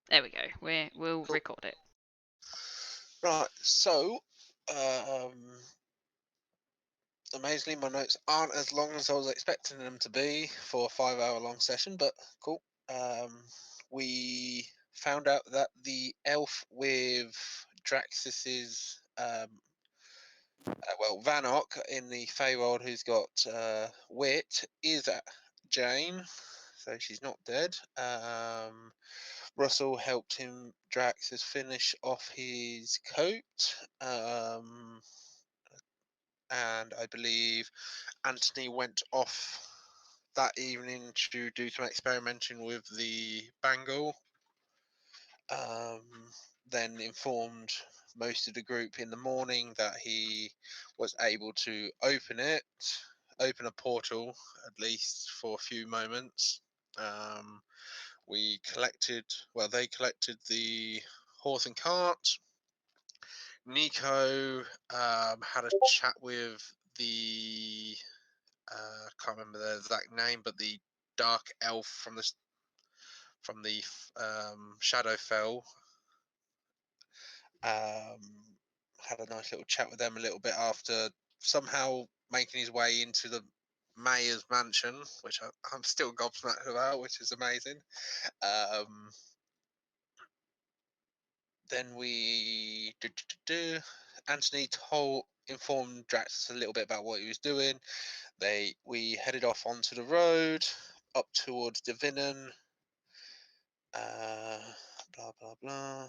There we go. We'll Cool. record it. Right, so, amazingly, my notes aren't as long as I was expecting them to be for a 5 hour long session, but cool. We found out that the elf with Draxus's, Vanok in the Feywild who's got wit is Jane, so she's not dead. Russell helped him, Draxus, finish off his coat. And I believe Anthony went off that evening to do some experimenting with the bangle. Then informed most of the group in the morning that he was able to open a portal at least for a few moments. We collected, well, they collected the horse and cart. Niko had a chat with the can't remember the exact name, but the dark elf from the Shadowfell. Had a nice little chat with them a little bit after somehow making his way into the mayor's mansion, which I'm still gobsmacked about, which is amazing. Um, then Anthony informed Drax a little bit about what he was doing. We headed off onto the road up towards Divinon. Blah blah blah.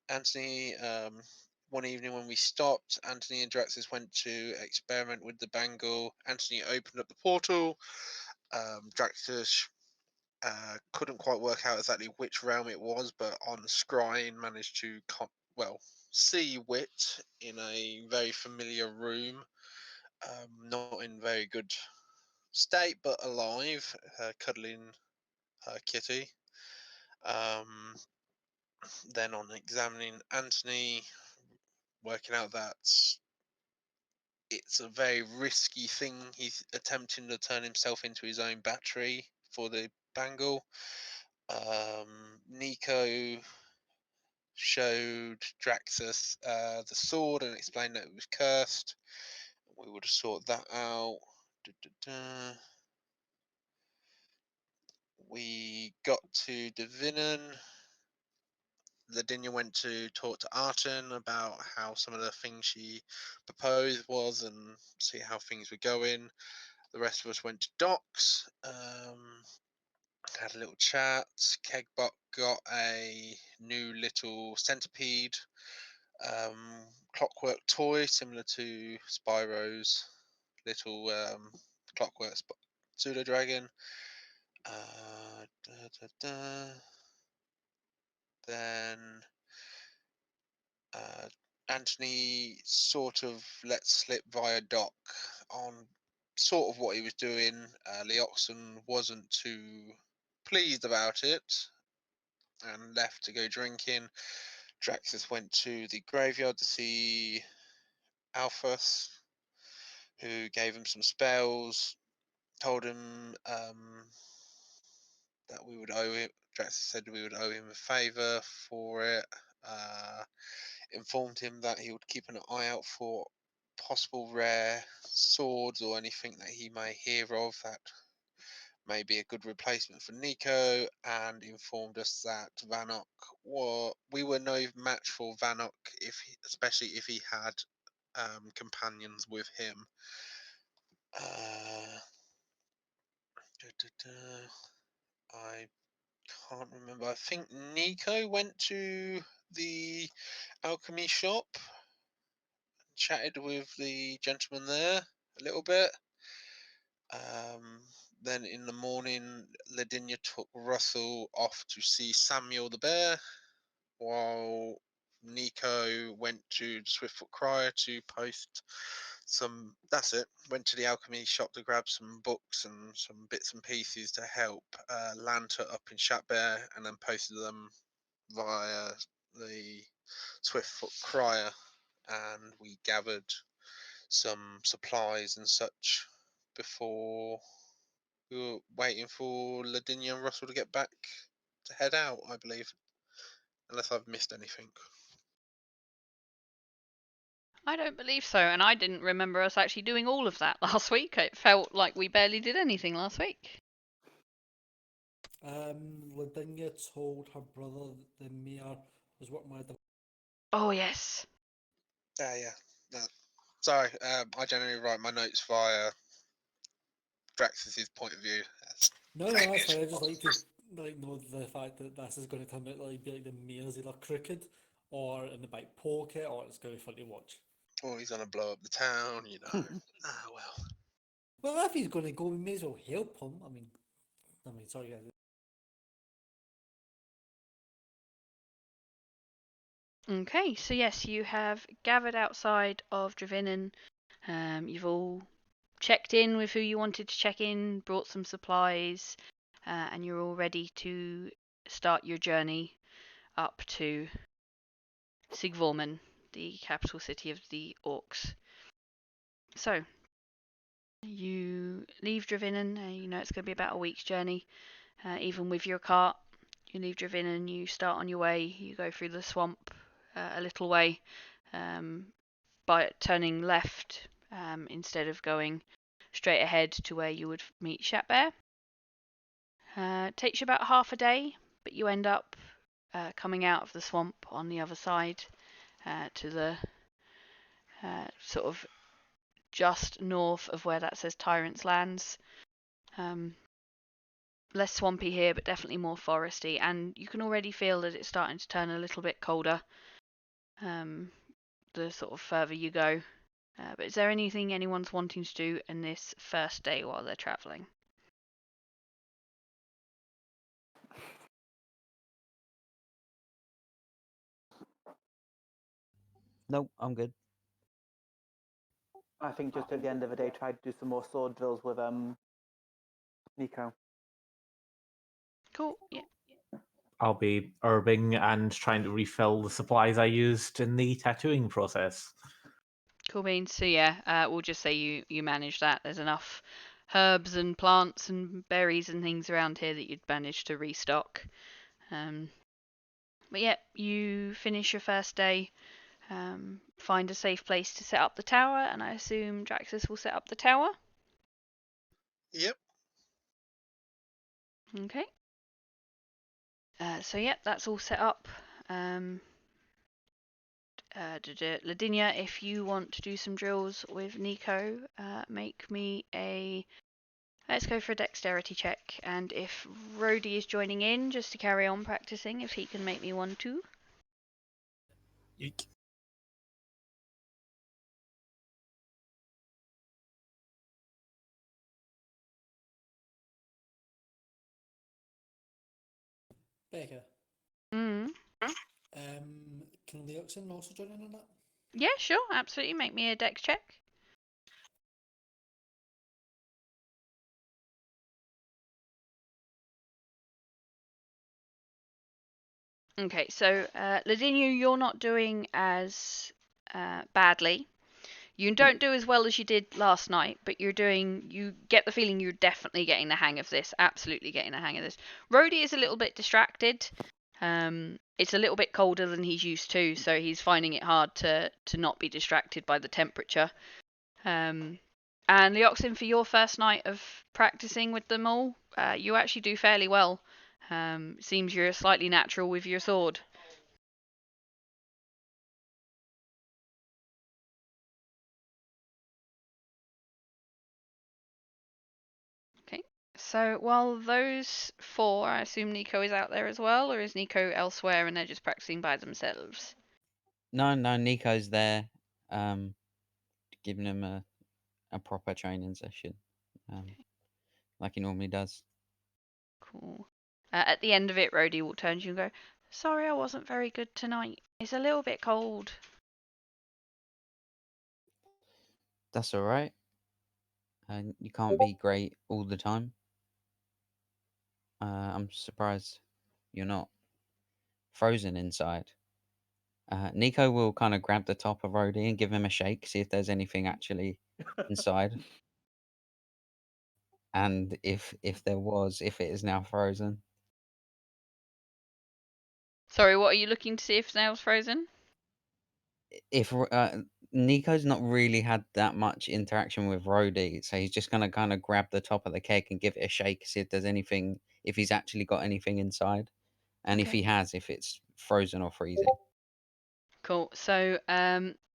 Anthony, one evening when we stopped, Anthony and Draxus went to experiment with the bangle. Anthony opened up the portal. Draxus couldn't quite work out exactly which realm it was, but on scrying managed to see Wit in a very familiar room, not in very good state, but alive, cuddling her kitty. Um, then on examining Anthony, working out that it's a very risky thing. He's attempting to turn himself into his own battery for the bangle. Niko showed Draxus the sword and explained that it was cursed. We would have sorted that out. Da, da, da. We got to Divinon. Ladinia went to talk to Arton about how some of the things she proposed was and see how things were going. The rest of us went to Docks, had a little chat. Kegbot got a new little centipede clockwork toy similar to Spyro's little clockwork pseudo dragon. Da, da, da. Then uh, Anthony sort of let slip via Doc on sort of what he was doing. Leoxon wasn't too pleased about it and left to go drinking. Draxus went to the graveyard to see Alphas, who gave him some spells, told him that we would owe him. Draxus said we would owe him a favour for it. Informed him that he would keep an eye out for possible rare swords or anything that he may hear of that may be a good replacement for Niko, and informed us that we were no match for Vanok, especially if he had companions with him. Uh, I can't remember. I think Niko went to the alchemy shop, chatted with the gentleman there a little bit. Then in the morning, Ladinia took Russell off to see Samuel the bear, while Niko went to the Swiftfoot Crier to post some. That's it. Went to the alchemy shop to grab some books and some bits and pieces to help Lanta up in Shatbear, and then posted them via the Swiftfoot Crier, and we gathered some supplies and such before We were waiting for Ladinia and Russell to get back to head out, I believe, unless I've missed anything. I don't believe so, and I didn't remember us actually doing all of that last week. It felt like we barely did anything last week. Ladinia told her brother that the mayor was working with the. Oh, yes. Yeah. No. Sorry, I generally write my notes via Draxus's point of view. No, that's fine. I just like to know the fact that this is going to come out like be like the mayor's either crooked or in the back pocket, or it's going to be fun to watch. Or he's gonna blow up the town, you know. Well. Well, if he's going to go, we may as well help him. Sorry, guys. Okay, so yes, you have gathered outside of Dravinin. You've all checked in with who you wanted to check in, brought some supplies, and you're all ready to start your journey up to Sigvormen, the capital city of the Orcs. So, you leave Dravinin, you know it's going to be about a week's journey, even with your cart. You leave Dravinin, you start on your way, you go through the swamp a little way, by turning left instead of going straight ahead to where you would meet Shatbear. Takes you about half a day, but you end up coming out of the swamp on the other side to the sort of just north of where that says Tyrant's Lands. Less swampy here, but definitely more foresty, and you can already feel that it's starting to turn a little bit colder the sort of further you go. But is there anything anyone's wanting to do in this first day while they're travelling? Nope, I'm good. I think just at the end of the day, try to do some more sword drills with Niko. Cool, yeah. I'll be herbing and trying to refill the supplies I used in the tattooing process. Cool beans. So yeah, we'll just say you manage that. There's enough herbs and plants and berries and things around here that you'd manage to restock. But yeah, you finish your first day, find a safe place to set up the tower, and I assume Draxus will set up the tower. Yep. Okay. So yeah, that's all set up. Ladinia, if you want to do some drills with Niko, make me a. Let's go for a dexterity check, and if Rhodey is joining in, just to carry on practicing, if he can make me one too. Yeek. Becca. Mm. Can Leoxin also join in on that? Yeah, sure, absolutely. Make me a dex check. Okay, so Ladinia, you're not doing as badly. You don't do as well as you did last night, but you get the feeling you're definitely getting the hang of this. Absolutely getting the hang of this. Rhodey is a little bit distracted. It's a little bit colder than he's used to, so he's finding it hard to not be distracted by the temperature. And Leoxin, for your first night of practicing with them all, you actually do fairly well. Seems you're slightly natural with your sword. Okay. So while those four, I assume Niko is out there as well, or is Niko elsewhere and they're just practicing by themselves? No, Niko's there, giving him a proper training session, like he normally does. Cool. At the end of it, Rhodey will turn to you and go, "Sorry, I wasn't very good tonight. It's a little bit cold." That's all right. And you can't be great all the time. I'm surprised you're not frozen inside. Niko will kind of grab the top of Rhodey and give him a shake, see if there's anything actually inside. And if it is now frozen. Sorry, what are you looking to see if snail's frozen? If Niko's not really had that much interaction with Rhodey, so he's just gonna kind of grab the top of the keg and give it a shake, see if there's anything, if he's actually got anything inside, and if Okay. he has, if it's frozen or freezing. Cool. So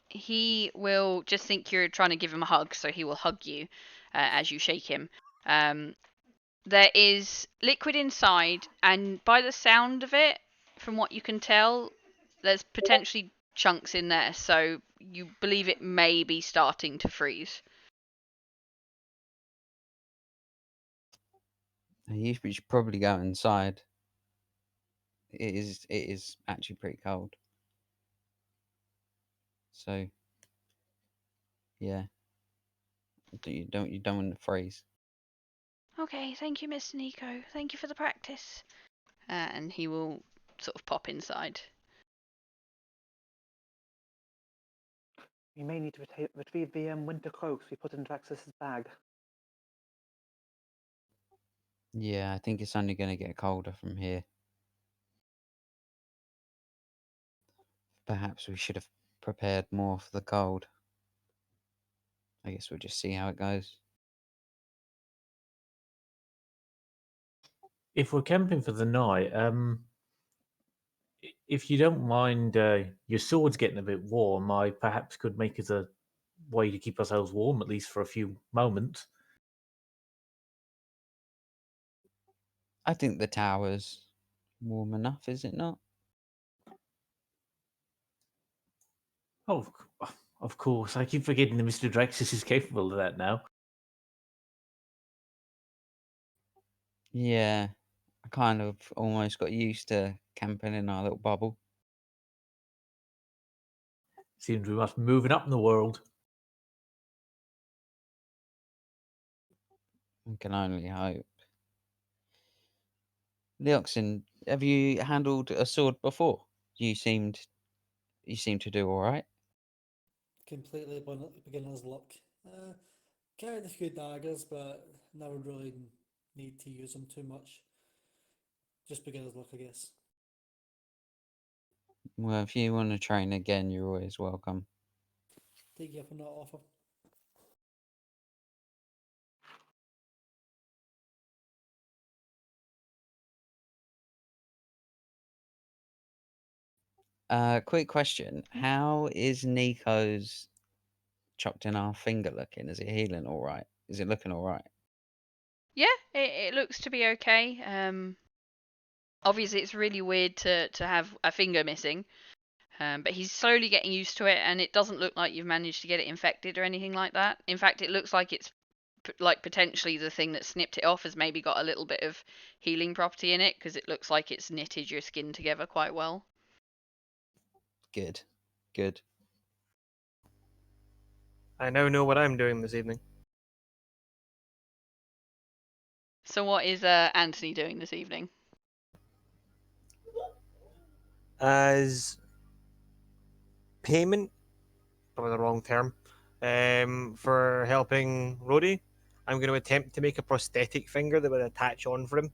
he will just think you're trying to give him a hug, so he will hug you as you shake him. There is liquid inside, and by the sound of it, from what you can tell, there's potentially chunks in there, so you believe it may be starting to freeze. You should probably go inside. It is actually pretty cold. So yeah, you don't want to freeze. Okay, thank you, Mr. Niko. Thank you for the practice. And he will sort of pop inside. We may need to retrieve the winter cloaks we put in Draxus's bag. Yeah, I think it's only going to get colder from here. Perhaps we should have prepared more for the cold. I guess we'll just see how it goes. If we're camping for the night, if you don't mind your swords getting a bit warm, I perhaps could make it a way to keep ourselves warm, at least for a few moments. I think the tower's warm enough, is it not? Oh, of course. I keep forgetting that Mr. Draxus is capable of that now. Yeah, I kind of almost got used to camping in our little bubble. Seems we must be moving up in the world. I can only hope. Leoxin, have you handled a sword before? You seemed to do all right. Completely beginner's luck. Carried a few daggers, but never really need to use them too much. Just beginner's luck, I guess. Well, if you want to train again, you're always welcome. Take you up on that offer. Quick question: how is Nico's chopped in half finger looking? Is it healing all right? Is it looking all right? Yeah, it looks to be okay. Obviously, it's really weird to have a finger missing, but he's slowly getting used to it, and it doesn't look like you've managed to get it infected or anything like that. In fact, it looks like it's like potentially the thing that snipped it off has maybe got a little bit of healing property in it, because it looks like it's knitted your skin together quite well. Good, good. I now know what I'm doing this evening. So what is Anthony doing this evening? As payment, probably the wrong term, for helping Rhodey, I'm going to attempt to make a prosthetic finger that would attach on for him.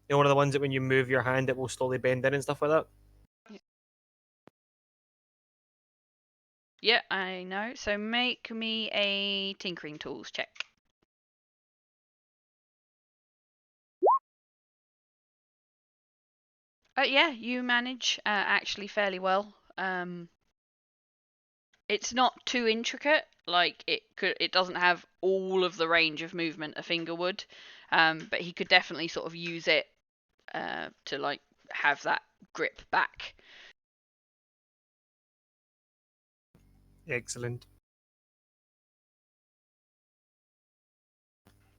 You know, one of the ones that when you move your hand, it will slowly bend in and stuff like that. Yeah, I know. So make me a tinkering tools check. Yeah, you manage actually fairly well. It's not too intricate. Like it doesn't have all of the range of movement a finger would, but he could definitely sort of use it to like have that grip back. Excellent.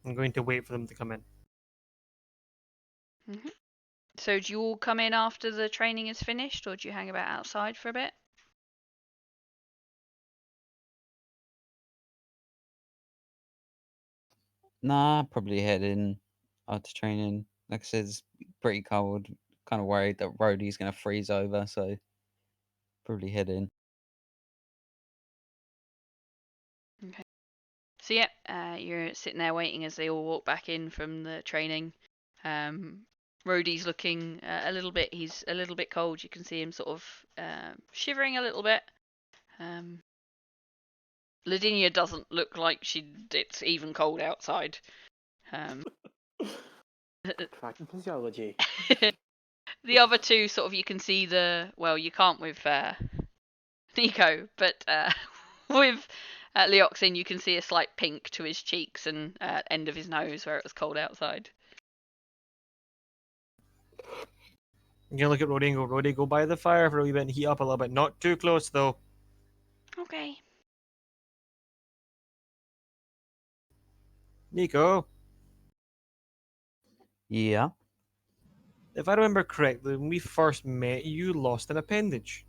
I'm going to wait for them to come in. Hmm. So do you all come in after the training is finished, or do you hang about outside for a bit? Nah, probably head in after training. Like I said, it's pretty cold. Kind of worried that Rhodey's gonna freeze over, so probably head in. Okay. So yeah, you're sitting there waiting as they all walk back in from the training. Rhodey's looking a little bit. He's a little bit cold. You can see him sort of shivering a little bit. Lavinia doesn't look like it's even cold outside. Tracking physiology. The other two sort of you can see you can't with Niko, but with Leoxin you can see a slight pink to his cheeks and end of his nose where it was cold outside. You can look at Rhodey and go, Rhodey, go by the fire for a wee bit and heat up a little bit. Not too close though. Okay. Niko, Yeah. if I remember correctly, when we first met, you lost an appendage.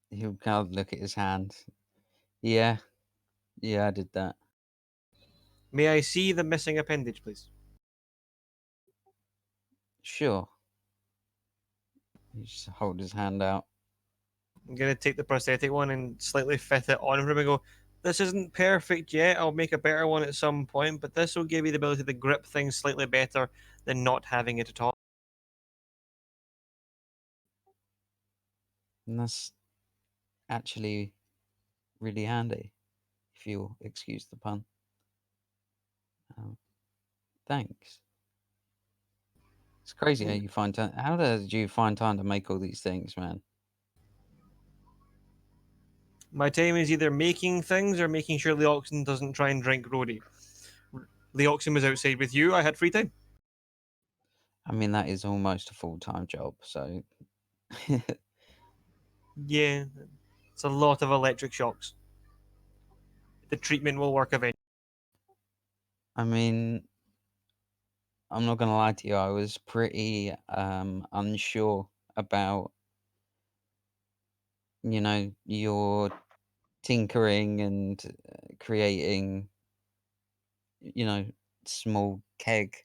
He'll kind of look at his hand. Yeah. Yeah, I did that. May I see the missing appendage, please? Sure. He just hold his hand out. I'm going to take the prosthetic one and slightly fit it on him and go, this isn't perfect yet. I'll make a better one at some point, but this will give you the ability to grip things slightly better than not having it at all. And that's actually really handy, if you'll excuse the pun. Thanks. It's crazy how you find time. How did you find time to make all these things, man? My time is either making things or making sure Leoxin doesn't try and drink Rhodey. Leoxin was outside with you. I had free time. I mean, that is almost a full-time job, so... Yeah, it's a lot of electric shocks. The treatment will work eventually. I mean, I'm not gonna lie to you, I was pretty unsure about, your tinkering and creating, small keg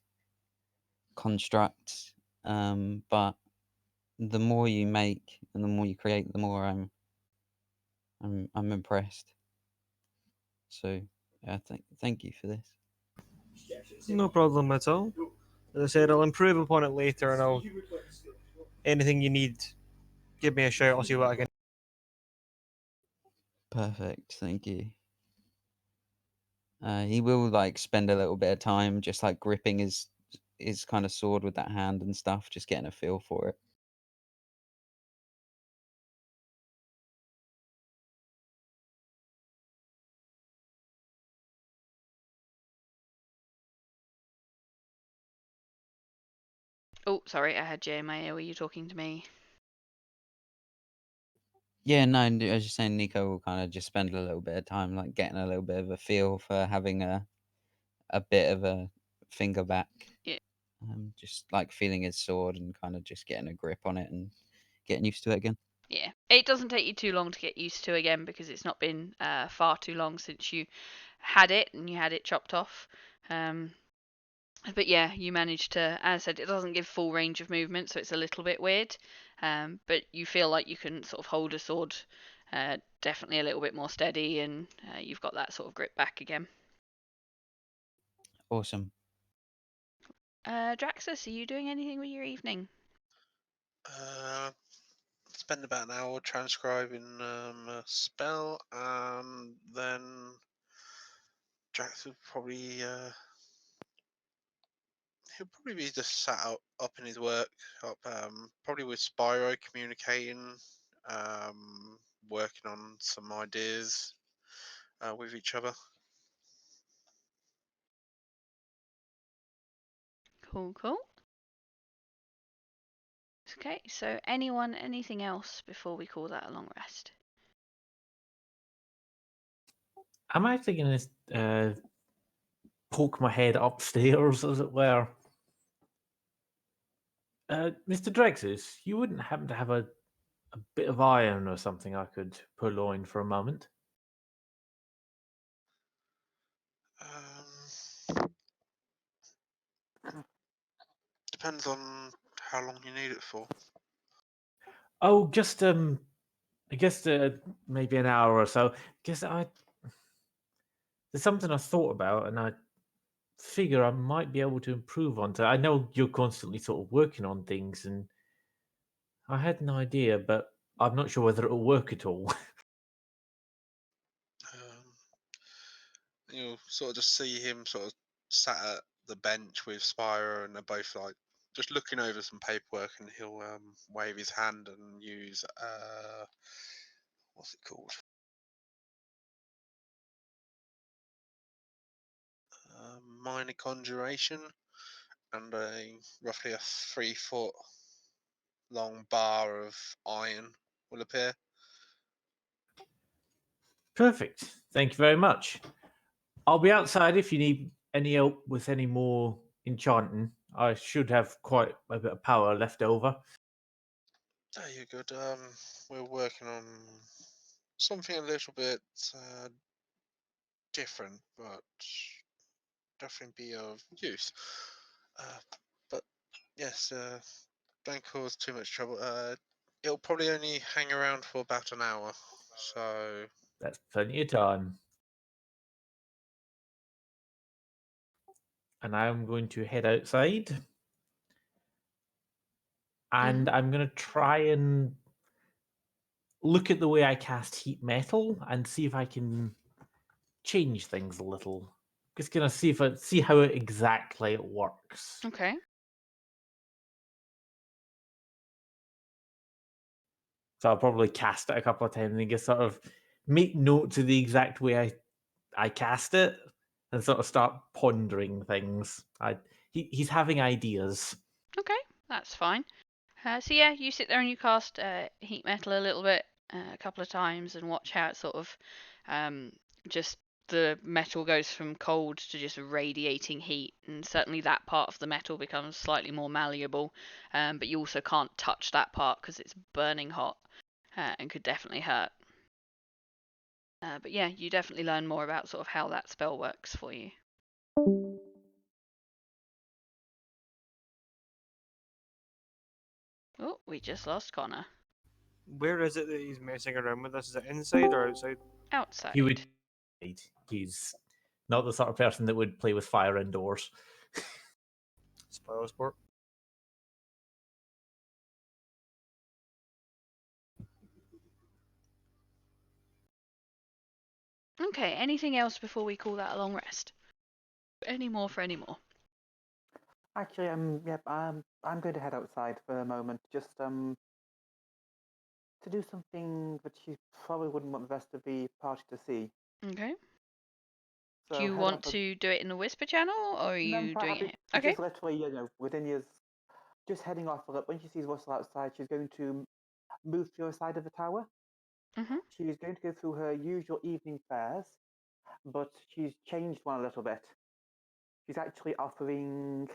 constructs. But the more you make and the more you create, the more I'm impressed. So yeah, thank you for this. No problem at all. As I said, I'll improve upon it later, and I'll anything you need, give me a shout. I'll see what I can. Perfect, thank you. He will spend a little bit of time just gripping his kind of sword with that hand and stuff, just getting a feel for it. Oh, sorry, I had Jay in my ear. Were you talking to me? Yeah, no, I was just saying Niko will kind of just spend a little bit of time getting a little bit of a feel for having a bit of a finger back. Yeah. Just feeling his sword and kind of just getting a grip on it and getting used to it again. Yeah, it doesn't take you too long to get used to again because it's not been far too long since you had it and you had it chopped off. But yeah, you managed to, as I said, it doesn't give full range of movement, so it's a little bit weird. But you feel like you can sort of hold a sword definitely a little bit more steady, and you've got that sort of grip back again. Awesome. Draxus, are you doing anything with your evening? Spend about an hour transcribing a spell, and then Drax will probably he'll probably be just sat up in his work, probably with Spyro communicating, working on some ideas with each other. Cool, cool. Okay, so anything else before we call that a long rest? I'm actually going to poke my head upstairs, as it were. Mr. Drexus, you wouldn't happen to have a bit of iron or something I could purloin for a moment? Depends on how long you need it for. Oh, just I guess maybe an hour or so. Guess there's something I thought about, and I figure I might be able to improve on. I know you're constantly sort of working on things, and I had an idea, but I'm not sure whether it'll work at all. You'll sort of just see him sort of sat at the bench with Spyro, and they're both like just looking over some paperwork, and he'll wave his hand and use what's it called? Minor conjuration, and roughly a 3-foot long bar of iron will appear. Perfect. Thank you very much. I'll be outside if you need any help with any more enchanting. I should have quite a bit of power left over. Oh, you're good. We're working on something a little bit different, but definitely be of use. But yes, don't cause too much trouble. It'll probably only hang around for about an hour, so That's plenty of time. And I'm going to head outside. And I'm going to try and look at the way I cast heat metal and see if I can change things a little. Just gonna see how exactly it works. Okay. So I'll probably cast it a couple of times and just sort of make notes of the exact way I cast it and sort of start pondering things. He's having ideas. Okay, that's fine. So yeah, you sit there and you cast heat metal a little bit, a couple of times, and watch how it sort of just the metal goes from cold to just radiating heat, and certainly that part of the metal becomes slightly more malleable. But you also can't touch that part because it's burning hot and could definitely hurt. But yeah, you definitely learn more about sort of how that spell works for you. Oh, we just lost Connor. Where is it that he's messing around with this? Is it inside or outside? Outside. He would. He's not the sort of person that would play with fire indoors. Spoil sport. Okay, anything else before we call that a long rest? Any more for any more? Actually, I'm going to head outside for a moment, just to do something that you probably wouldn't want the rest of the party to see. Okay. So Do you head want out for- to do it in the whisper channel, or are No, I'm you quite doing happy. it? Okay. Just literally, within years, just heading off. When she sees Russell outside, she's going to move to the side of the tower. Mhm. She's going to go through her usual evening fares, but she's changed one a little bit. She's actually offering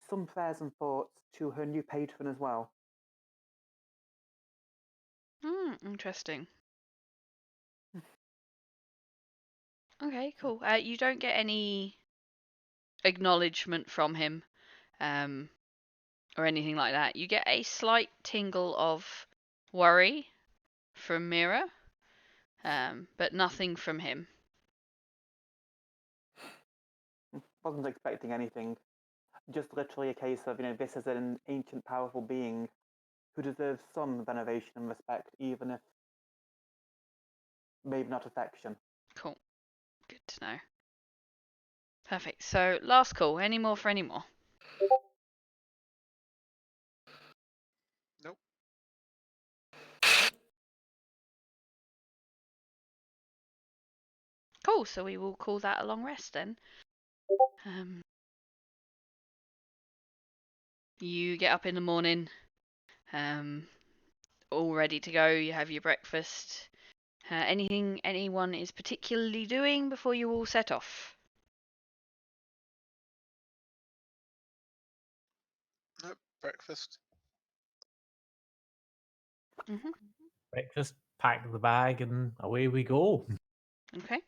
some prayers and thoughts to her new patron as well. Interesting. Okay, cool. You don't get any acknowledgement from him, or anything like that. You get a slight tingle of worry from Mira, but nothing from him. Wasn't expecting anything. Just literally a case of, this is an ancient, powerful being who deserves some veneration and respect, even if maybe not affection. Cool. Good to know. Perfect. So last call. Any more for any more? Nope. Cool. So we will call that a long rest then. You get up in the morning, all ready to go. You have your breakfast. Anything anyone is particularly doing before you all set off? Nope. Breakfast. Mhm. Breakfast, pack the bag, and away we go. Okay.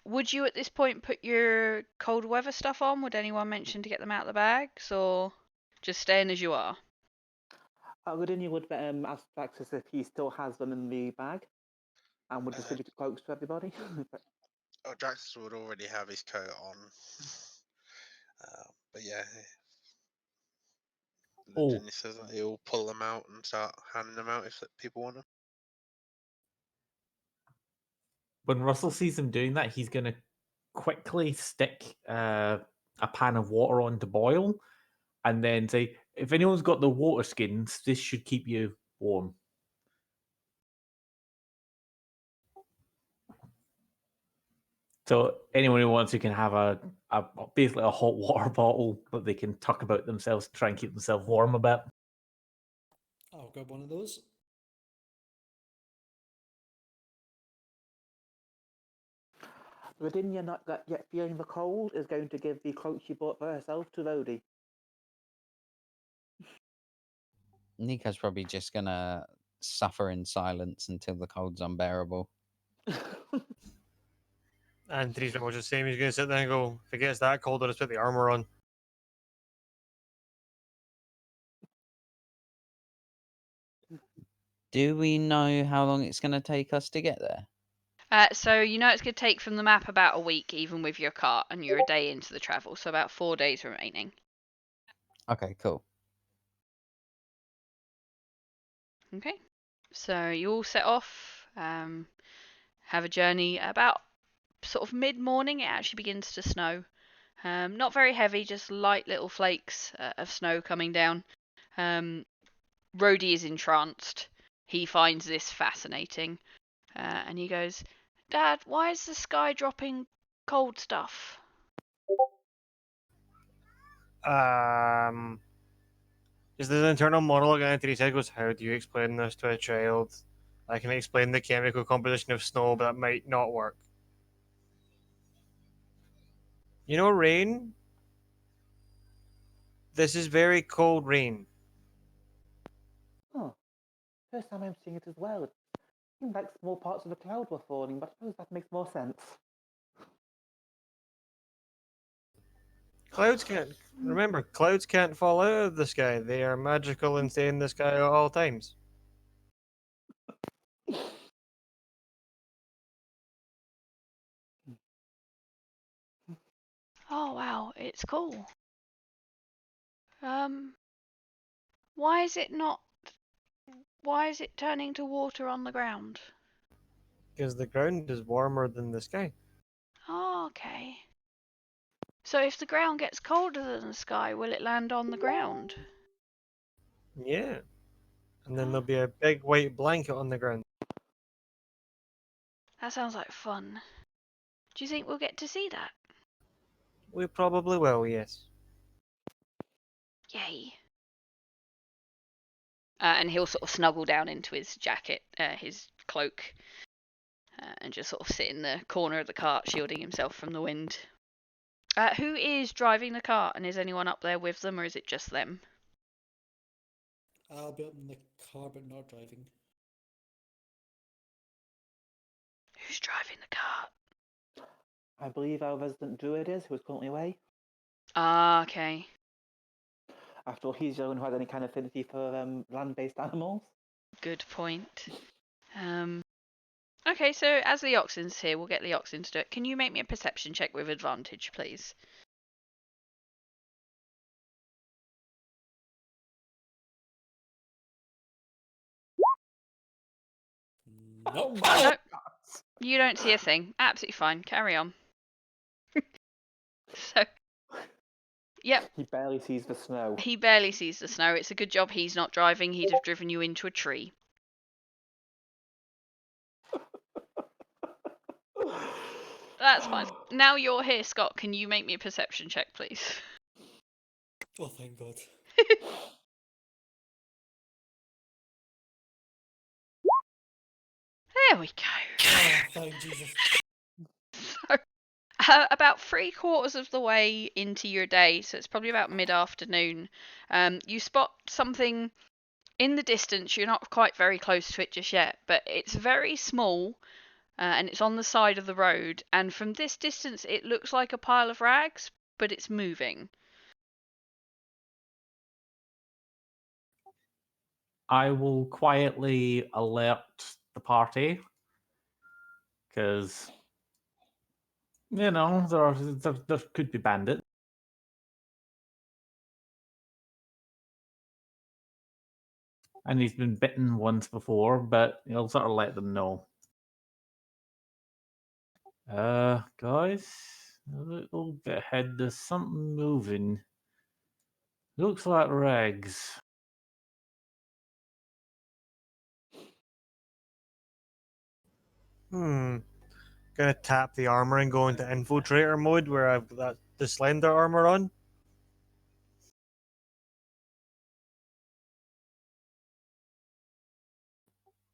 Would you at this point put your cold weather stuff on? Would anyone mention to get them out of the bags, or just staying as you are? Ludini would ask Praxis if he still has them in the bag. And would distribute cloaks to everybody. Oh, Drax would already have his coat on. But yeah. Oh. Then he says that he'll pull them out and start handing them out if people want them. When Russell sees him doing that, he's going to quickly stick a pan of water on to boil and then say, if anyone's got the water skins, this should keep you warm. So anyone who wants, who can have a basically a hot water bottle that they can tuck about themselves to try and keep themselves warm a bit. I'll grab one of those. Rodinia, not yet feeling the cold, is going to give the cloak she bought for herself to Rhodey. Niko's probably just gonna suffer in silence until the cold's unbearable. Anthony's pretty much the same. He's going to sit there and go, if it gets that cold, I'll just put the armor on. Do we know how long it's gonna take us to get there? So you know it's going to take from the map about a week, even with your cart, and you're a day into the travel, so about 4 days remaining. Okay, cool. Okay, so you all set off, have a journey. About sort of mid-morning, it actually begins to snow. Not very heavy, just light little flakes of snow coming down. Rhodey is entranced. He finds this fascinating, and he goes, "Dad, why is the sky dropping cold stuff?" Is this an internal monologue Anthony said goes, how do you explain this to a child? I can explain the chemical composition of snow, but that might not work. You know rain? This is very cold rain. Oh, first time I'm seeing it as well. It seemed like small parts of the cloud were falling, but I suppose that makes more sense. Clouds can't. Remember, clouds can't fall out of the sky. They are magical and stay in the sky at all times. Oh wow, it's cool. Why is it not? Why is it turning to water on the ground? Because the ground is warmer than the sky. Oh, okay. So if the ground gets colder than the sky, will it land on the ground? Yeah. And then there'll be a big white blanket on the ground. That sounds like fun. Do you think we'll get to see that? We probably will, yes. Yay. And he'll sort of snuggle down into his jacket, his cloak, and just sort of sit in the corner of the cart, shielding himself from the wind. Who is driving the cart, and is anyone up there with them, or is it just them? I'll be up in the car but not driving. Who's driving the cart? I believe our resident druid is, who is currently away. Ah, okay. After all, he's the one who has any kind of affinity for land-based animals. Good point. Okay, so as the Oxen's here, we'll get the Oxen to do it. Can you make me a perception check with advantage, please? Nope. Nope. You don't see a thing. Absolutely fine. Carry on. So, yep, He barely sees the snow. he barely sees the snow. It's a good job he's not driving. He'd have driven you into a tree. That's fine. Now you're here, Scott. Can you make me a perception check, please? Oh, thank God. There we go. Oh, thank Jesus. So, about 3/4 of the way into your day, so it's probably about mid-afternoon, you spot something in the distance. You're not quite very close to it just yet, but it's very small, and it's on the side of the road. And from this distance, it looks like a pile of rags, but it's moving. I will quietly alert the party because there could be bandits. And he's been bitten once before, but he'll sort of let them know. Guys, a little bit ahead, there's something moving. Looks like rags. Gonna tap the armor and go into infiltrator mode where I've got the slender armor on.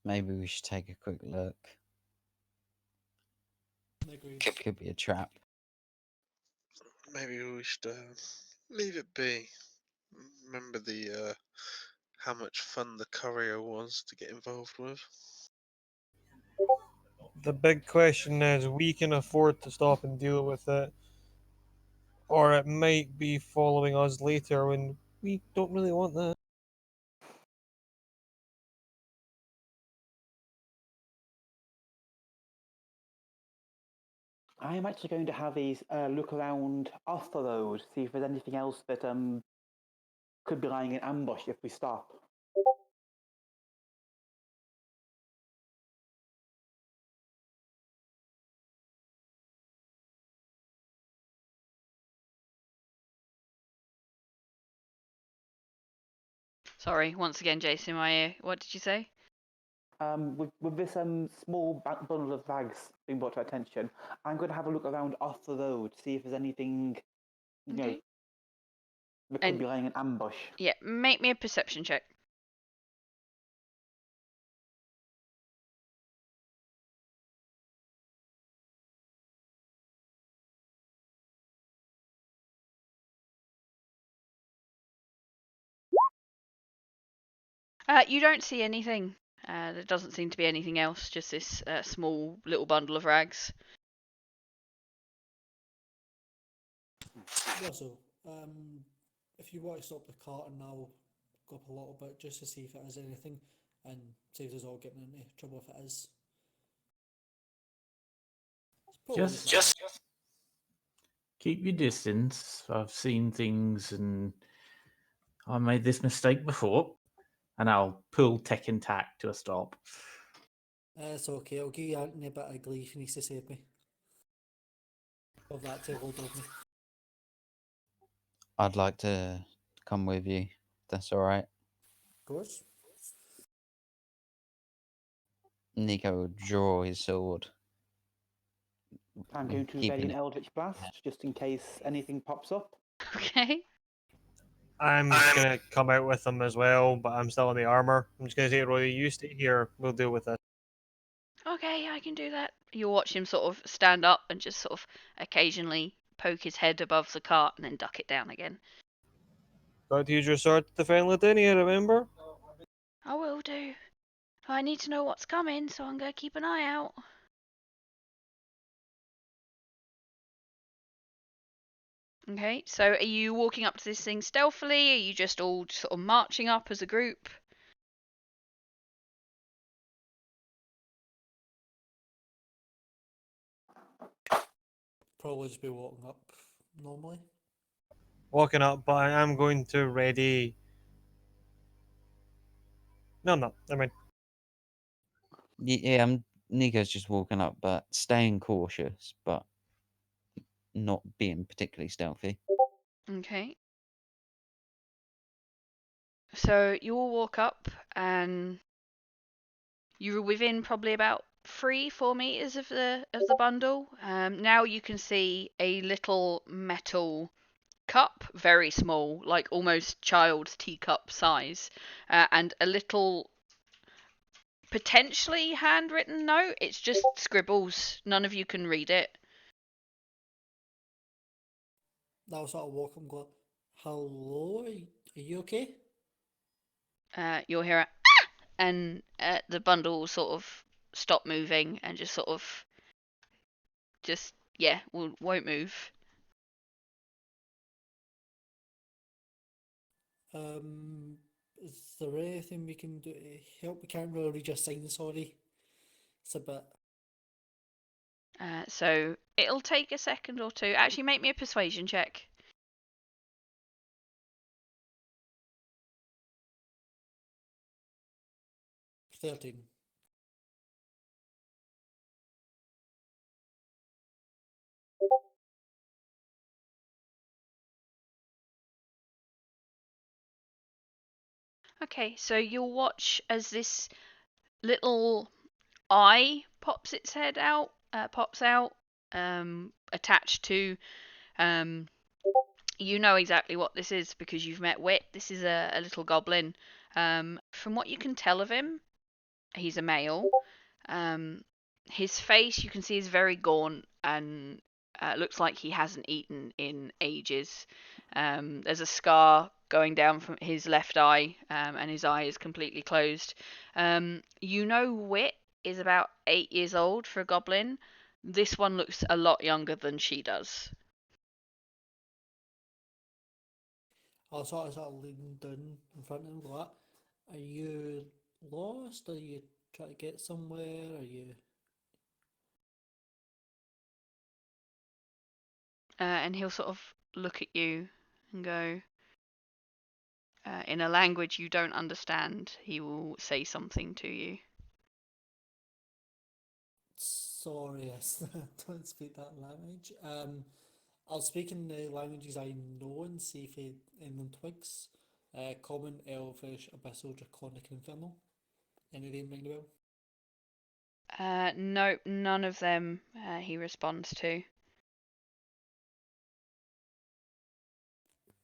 Maybe we should take a quick look. Agreed. Could be a trap. Maybe we should leave it be. Remember the how much fun the courier was to get involved with. The big question is, we can afford to stop and deal with it, or it might be following us later when we don't really want that. I'm actually going to have a look around off the road, see if there's anything else that could be lying in ambush if we stop. Sorry, once again, Jason, in my ear. What did you say? With this small bundle of rags being brought to our attention, I'm going to have a look around off the road, see if there's anything, you know, Okay. that could And- be lying in ambush. Yeah, make me a perception check. You don't see anything. There doesn't seem to be anything else, just this small little bundle of rags. Russell, if you want to stop the cart, and I'll go up a little bit just to see if it has anything, and save us all getting into trouble if it is. Just keep your distance. I've seen things and I made this mistake before. And I'll pull Tech and Tack to a stop. It's okay, I'll give you Anthony a bit of glee if he needs to save me. Of that to hold of me. I'd like to come with you. That's all right. Of course. Niko will draw his sword. I'm going to ready an Eldritch Blast, just in case anything pops up. Okay. I'm just gonna come out with them as well, but I'm still in the armor. I'm just gonna say, Roy, you stay here. We'll deal with it. Okay, I can do that. You'll watch him sort of stand up and just sort of occasionally poke his head above the cart and then duck it down again. Got to use your sword to defend Ladinia, remember? I will do. I need to know what's coming, so I'm going to keep an eye out. Okay, so are you walking up to this thing stealthily? Are you just all sort of marching up as a group? Probably just be walking up normally. Walking up, but I am going to ready. No, I'm not. Never mind. Yeah, Niko's just walking up, but staying cautious, but not being particularly stealthy. Okay. So you all walk up and you're within probably about 3-4 meters of the bundle. Now you can see a little metal cup, very small, like almost child's teacup size, and a little potentially handwritten note. It's just scribbles. None of you can read it. I'll sort of walk up and go, hello, are you okay? You'll hear it, and the bundle will sort of stop moving and just sort of yeah, won't move. Is there anything we can do to help? We can't really read your sign, sorry. It's a bit So it'll take a second or two. Actually, make me a persuasion check. 13. Okay, so you'll watch as this little eye pops its head out, pops out, attached to. You know exactly what this is because you've met Wit. This is a little goblin. From what you can tell of him, he's a male. Um, his face you can see is very gaunt and looks like he hasn't eaten in ages. There's a scar going down from his left eye, and his eye is completely closed. You know Wit is about 8 years old for a goblin. This one looks a lot younger than she does. I'll sort of lean down in front of him like that. Are you lost? Are you trying to get somewhere? Are you... And he'll sort of look at you and go, in a language you don't understand, he will say something to you. Sorry, I don't speak that language. I'll speak in the languages I know and see if any of them twigs. Common, Elvish, Abyssal, Draconic, and Infernal. Any of them ring the bell? No, none of them he responds to.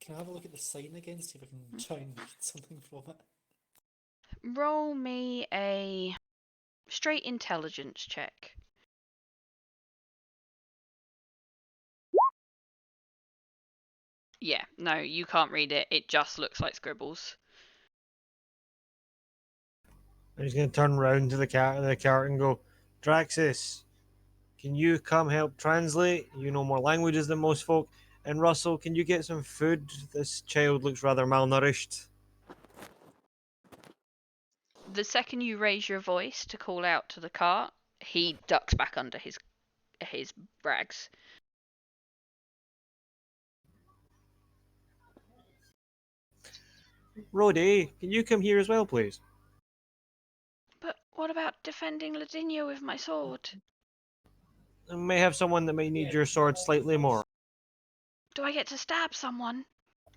Can I have a look at the sign again, see if I can try and read something from it? Roll me a straight intelligence check. Yeah, no, you can't read it. It just looks like scribbles. I'm just going to turn round to the cart and go, Draxus, can you come help translate? You know more languages than most folk. And Russell, can you get some food? This child looks rather malnourished. The second you raise your voice to call out to the cart, he ducks back under his rags. Rhodey, can you come here as well, please? But what about defending Lavinia with my sword? I may have someone that may need your sword slightly more. Do I get to stab someone?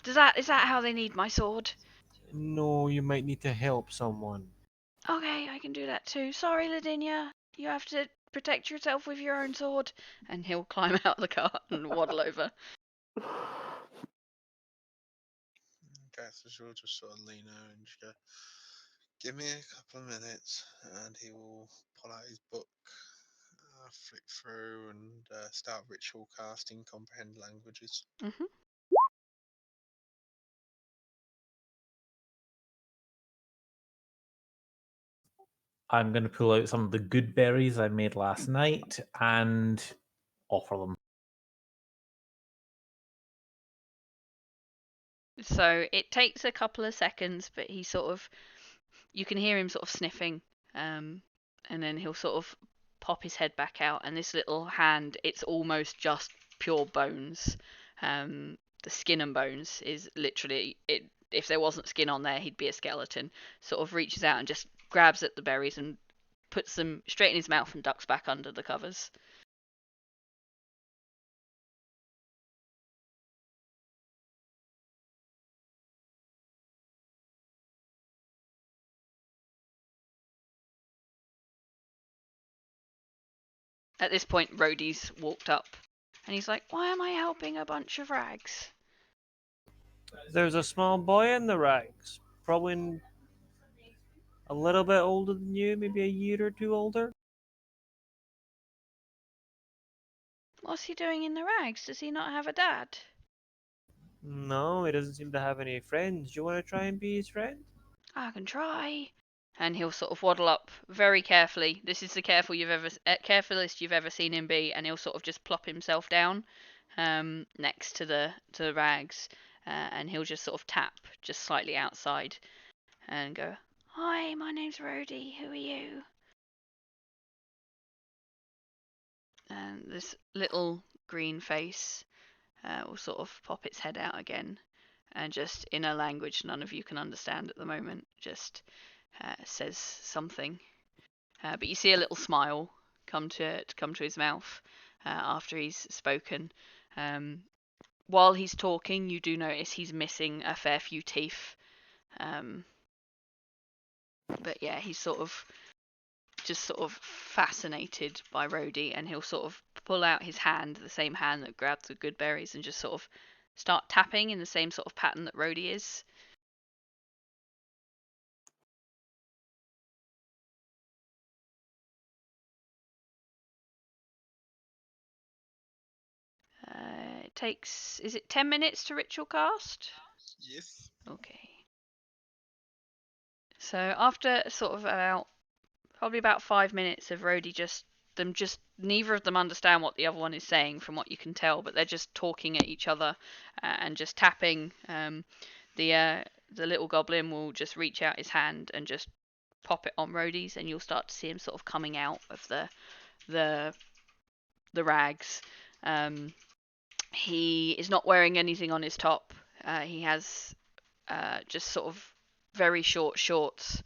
Is that how they need my sword? No, you might need to help someone. Okay, I can do that too. Sorry, Lavinia. You have to protect yourself with your own sword. And he'll climb out of the cart and waddle over. Gathers will just sort of lean over and just go, give me a couple of minutes, and he will pull out his book, flick through, and start ritual casting comprehend languages. Mm-hmm. I'm going to pull out some of the good berries I made last night and offer them. So it takes a couple of seconds, but you can hear him sort of sniffing, and then he'll sort of pop his head back out, and this little hand, it's almost just pure bones. The skin and bones is literally it. If there wasn't skin on there, he'd be a skeleton. Sort of reaches out and just grabs at the berries and puts them straight in his mouth and ducks back under the covers. At this point, Rhodey's walked up, and he's like, "Why am I helping a bunch of rags?" There's a small boy in the rags, probably a little bit older than you, maybe a year or two older. What's he doing in the rags? Does he not have a dad? No, he doesn't seem to have any friends. Do you want to try and be his friend? I can try. And he'll sort of waddle up very carefully. This is the carefulest you've ever seen him be, and he'll sort of just plop himself down next to the rags, and he'll just sort of tap just slightly outside and go, "Hi, my name's Rhodey. Who are you?" And this little green face will sort of pop its head out again, and just in a language none of you can understand at the moment, just says something. But you see a little smile come to his mouth after he's spoken. While he's talking, you do notice he's missing a fair few teeth. But yeah, he's sort of fascinated by Rhodey, and he'll sort of pull out his hand, the same hand that grabbed the good berries, and just sort of start tapping in the same sort of pattern that Rhodey is. It takes, is it 10 minutes to ritual cast? Yes. Okay. So after sort of probably about 5 minutes of Rhodey just neither of them understand what the other one is saying from what you can tell, but they're just talking at each other and just tapping. The little goblin will just reach out his hand and just pop it on Rhodey's, and you'll start to see him sort of coming out of the rags. He is not wearing anything on his top. He has just sort of very short shorts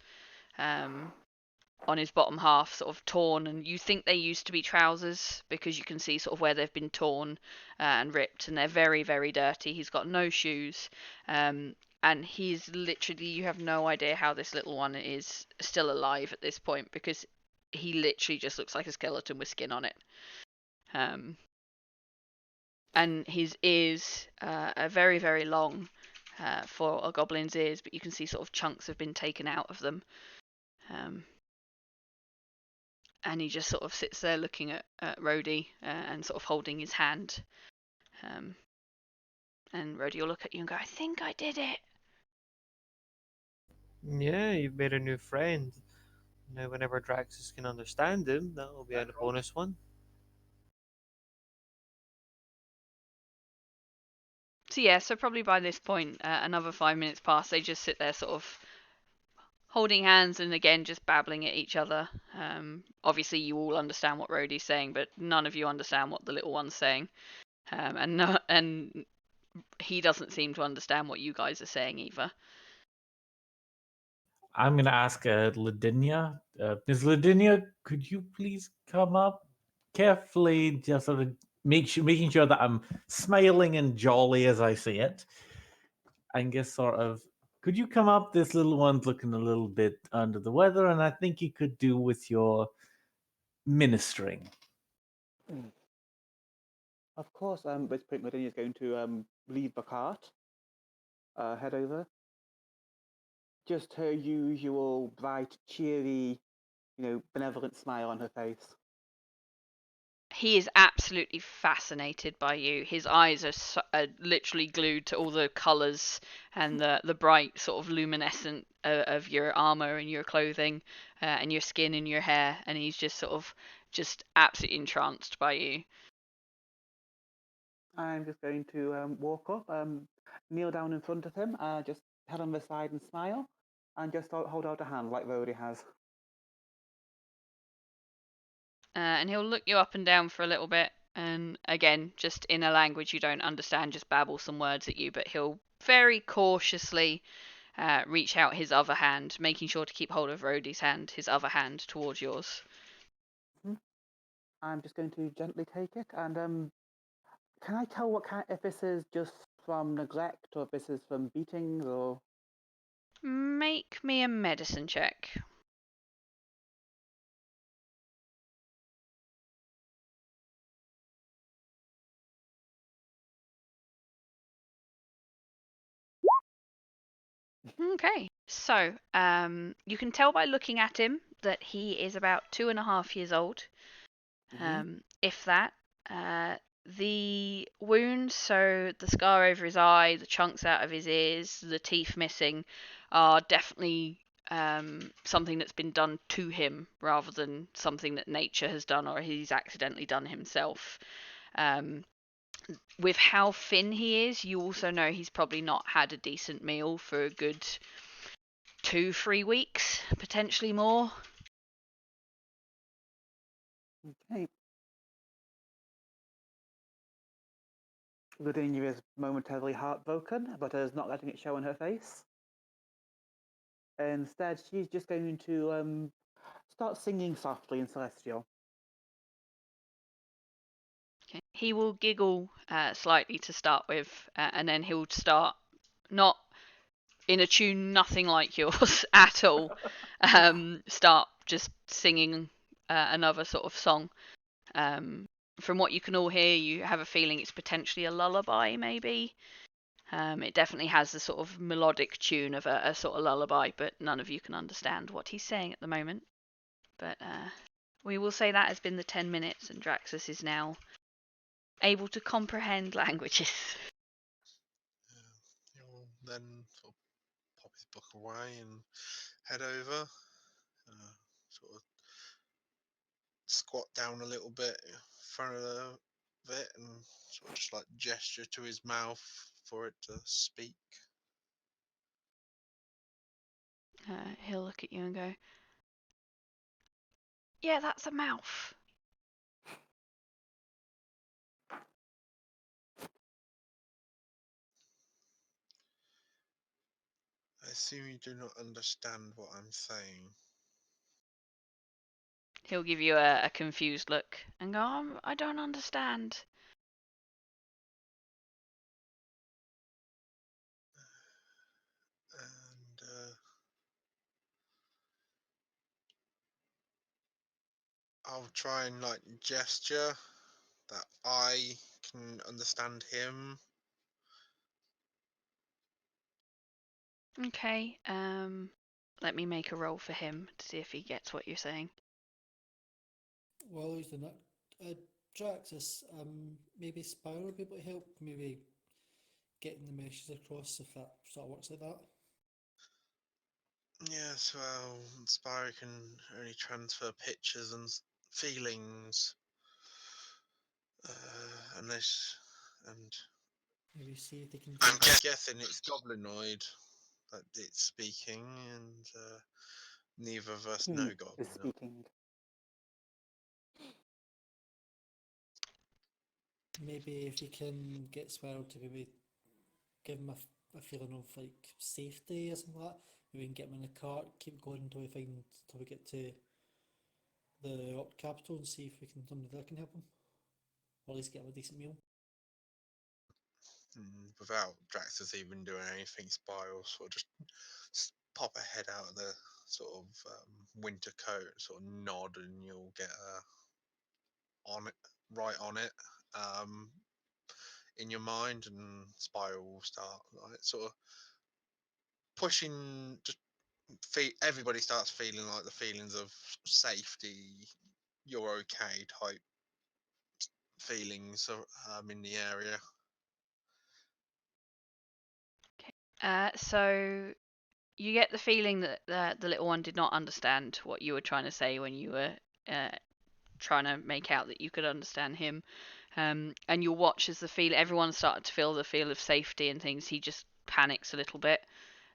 on his bottom half, sort of torn, and you think they used to be trousers because you can see sort of where they've been torn and ripped, and they're very, very dirty. He's got no shoes, and he's literally, you have no idea how this little one is still alive at this point, because he literally just looks like a skeleton with skin on it. And his ears are very, very long for a goblin's ears, but you can see sort of chunks have been taken out of them. And he just sort of sits there looking at Rhodey and sort of holding his hand. And Rhodey will look at you and go, "I think I did it." Yeah, you've made a new friend. Now, whenever Draxus can understand him, that will be a bonus one. So yeah, so probably by this point, another 5 minutes pass. They just sit there sort of holding hands and again just babbling at each other. Obviously, you all understand what Rhodey's saying, but none of you understand what the little one's saying. And he doesn't seem to understand what you guys are saying either. I'm going to ask Lavinia. Ms. Lavinia, could you please come up carefully, just sort of making sure that I'm smiling and jolly as I say it, and just sort of, could you come up? This little one's looking a little bit under the weather, and I think you could do with your ministering. Of course, at this point, Medina is going to leave the cart, head over. Just her usual bright, cheery, benevolent smile on her face. He is absolutely fascinated by you. His eyes are literally glued to all the colours and the bright sort of luminescent of your armour and your clothing and your skin and your hair, and he's just sort of just absolutely entranced by you. I'm just going to walk up, kneel down in front of him, just head on the side and smile, and just hold out a hand like Rhodey has. And he'll look you up and down for a little bit, and again, just in a language you don't understand, just babble some words at you, but he'll very cautiously reach out his other hand, making sure to keep hold of Rhodey's hand, his other hand towards yours. I'm just going to gently take it, and can I tell if this is just from neglect, or if this is from beatings, or... Make me a medicine check. Okay, so you can tell by looking at him that he is about 2.5 years old, if that. The wounds, so the scar over his eye, the chunks out of his ears, the teeth missing, are definitely something that's been done to him rather than something that nature has done or he's accidentally done himself. With how thin he is, you also know he's probably not had a decent meal for a good 2-3 weeks, potentially more. Okay. Lavinia is momentarily heartbroken, but is not letting it show on her face. Instead, she's just going to start singing softly in Celestial. Okay. He will giggle slightly to start with, and then he'll start not in a tune nothing like yours at all. Start just singing another sort of song. From what you can all hear, you have a feeling it's potentially a lullaby, maybe. It definitely has the sort of melodic tune of a sort of lullaby, but none of you can understand what he's saying at the moment. But we will say that has been the 10 minutes, and Draxus is now able to comprehend languages. He'll then sort of pop his book away and head over, sort of squat down a little bit in front of it and sort of just like gesture to his mouth for it to speak. He'll look at you and go, "Yeah, that's a mouth." I assume you do not understand what I'm saying. He'll give you a confused look and go, "I don't understand." And I'll try and like gesture that I can understand him. Okay, let me make a roll for him to see if he gets what you're saying. While he's doing that, Draxus, maybe Spyro will be able to help, maybe getting the messages across if that sort of works like that. Yes, well, Spyro can only transfer pictures and feelings, unless, and Maybe see if they can I'm do. guessing it's Goblinoid that it's speaking, and neither of us know He is Goblinoid. speaking. Maybe if you can get Spyro to maybe give him a feeling of like safety or something like that. Maybe we can get him in the cart, keep going until we get to the rock capital and see if we can somebody that can help him. Or at least get him a decent meal. Without Draxus even doing anything, Spyro sort of just pop a head out of the sort of winter coat, sort of nod, and you'll get on it, right on it, in your mind, and Spyro will start like sort of pushing. Just everybody starts feeling like the feelings of safety, you're okay type feelings in the area. So you get the feeling that the little one did not understand what you were trying to say when you were trying to make out that you could understand him. And you'll watch as everyone started to feel the feel of safety and things. He just panics a little bit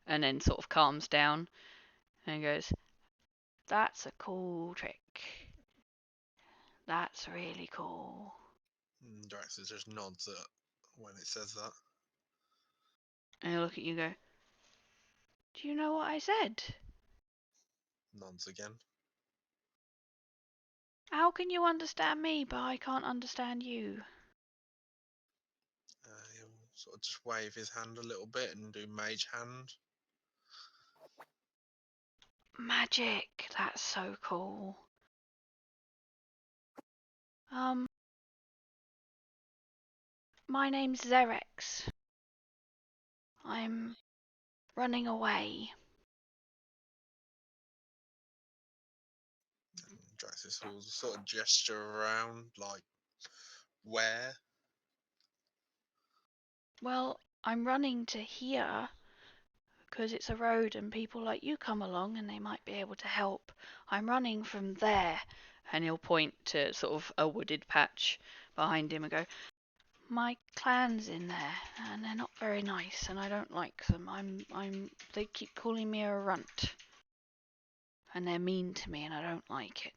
and then sort of calms down and goes, "That's a cool trick. That's really cool." Draxus just nods at when it says that. And he'll look at you and go, "Do you know what I said? Nods again. How can you understand me, but I can't understand you?" He'll sort of just wave his hand a little bit and do mage hand. Magic. That's so cool. My name's Zerex. I'm running away. Draxus will sort of gesture around, like, where? Well, I'm running to here because it's a road and people like you come along and they might be able to help. I'm running from there. And he'll point to sort of a wooded patch behind him and go, "My clan's in there and they're not very nice and I don't like them. They keep calling me a runt. And they're mean to me and I don't like it."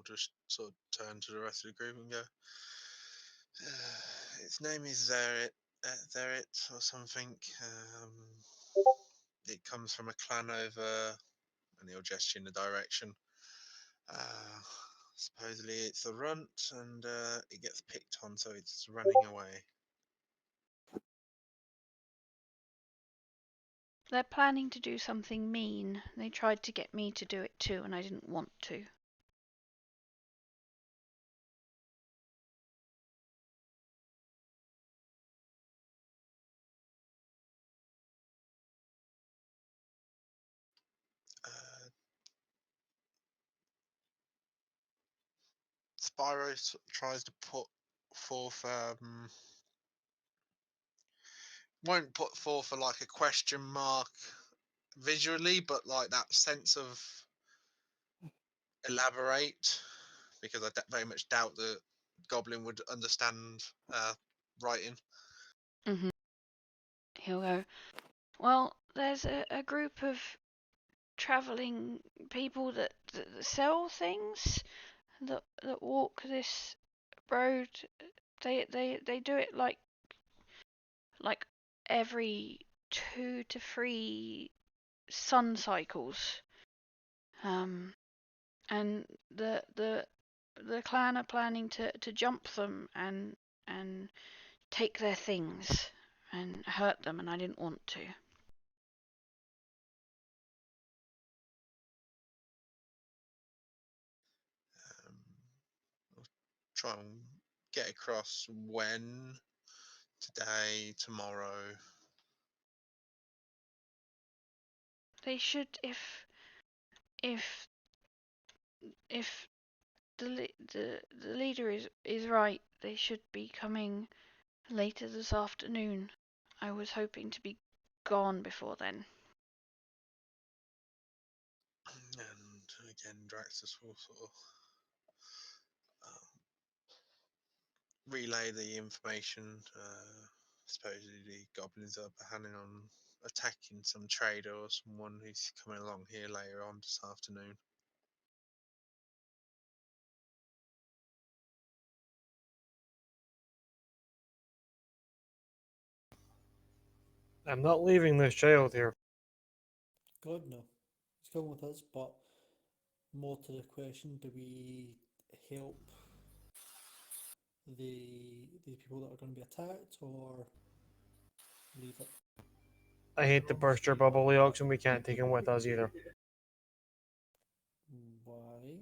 just sort of turn to the rest of the group and go, its name is Therit or something. It comes from a clan over, and he'll gesture in the direction. Supposedly it's a runt, and it gets picked on, so it's running away. They're planning to do something mean. They tried to get me to do it too, and I didn't want to. Spyro tries to put forth, won't put forth like a question mark visually, but like that sense of elaborate, because I very much doubt that Goblin would understand writing. Mhm. He'll go, well, there's a group of travelling people that sell things, that walk this road. They do it like every 2 to 3 sun cycles. And the clan are planning to jump them and take their things and hurt them, and I didn't want to. I'll try and get across when, today, tomorrow. They should, if the leader is right, they should be coming later this afternoon. I was hoping to be gone before then. And again, Draxus will sort of relay the information. Supposedly the goblins are planning on attacking some trader or someone who's coming along here later on this afternoon. I'm not leaving this child here. God, no. He's going with us, but more to the question, do we help the people that are going to be attacked or leave it? I hate to burst your bubble, Leox, and we can't take him with us either. Why?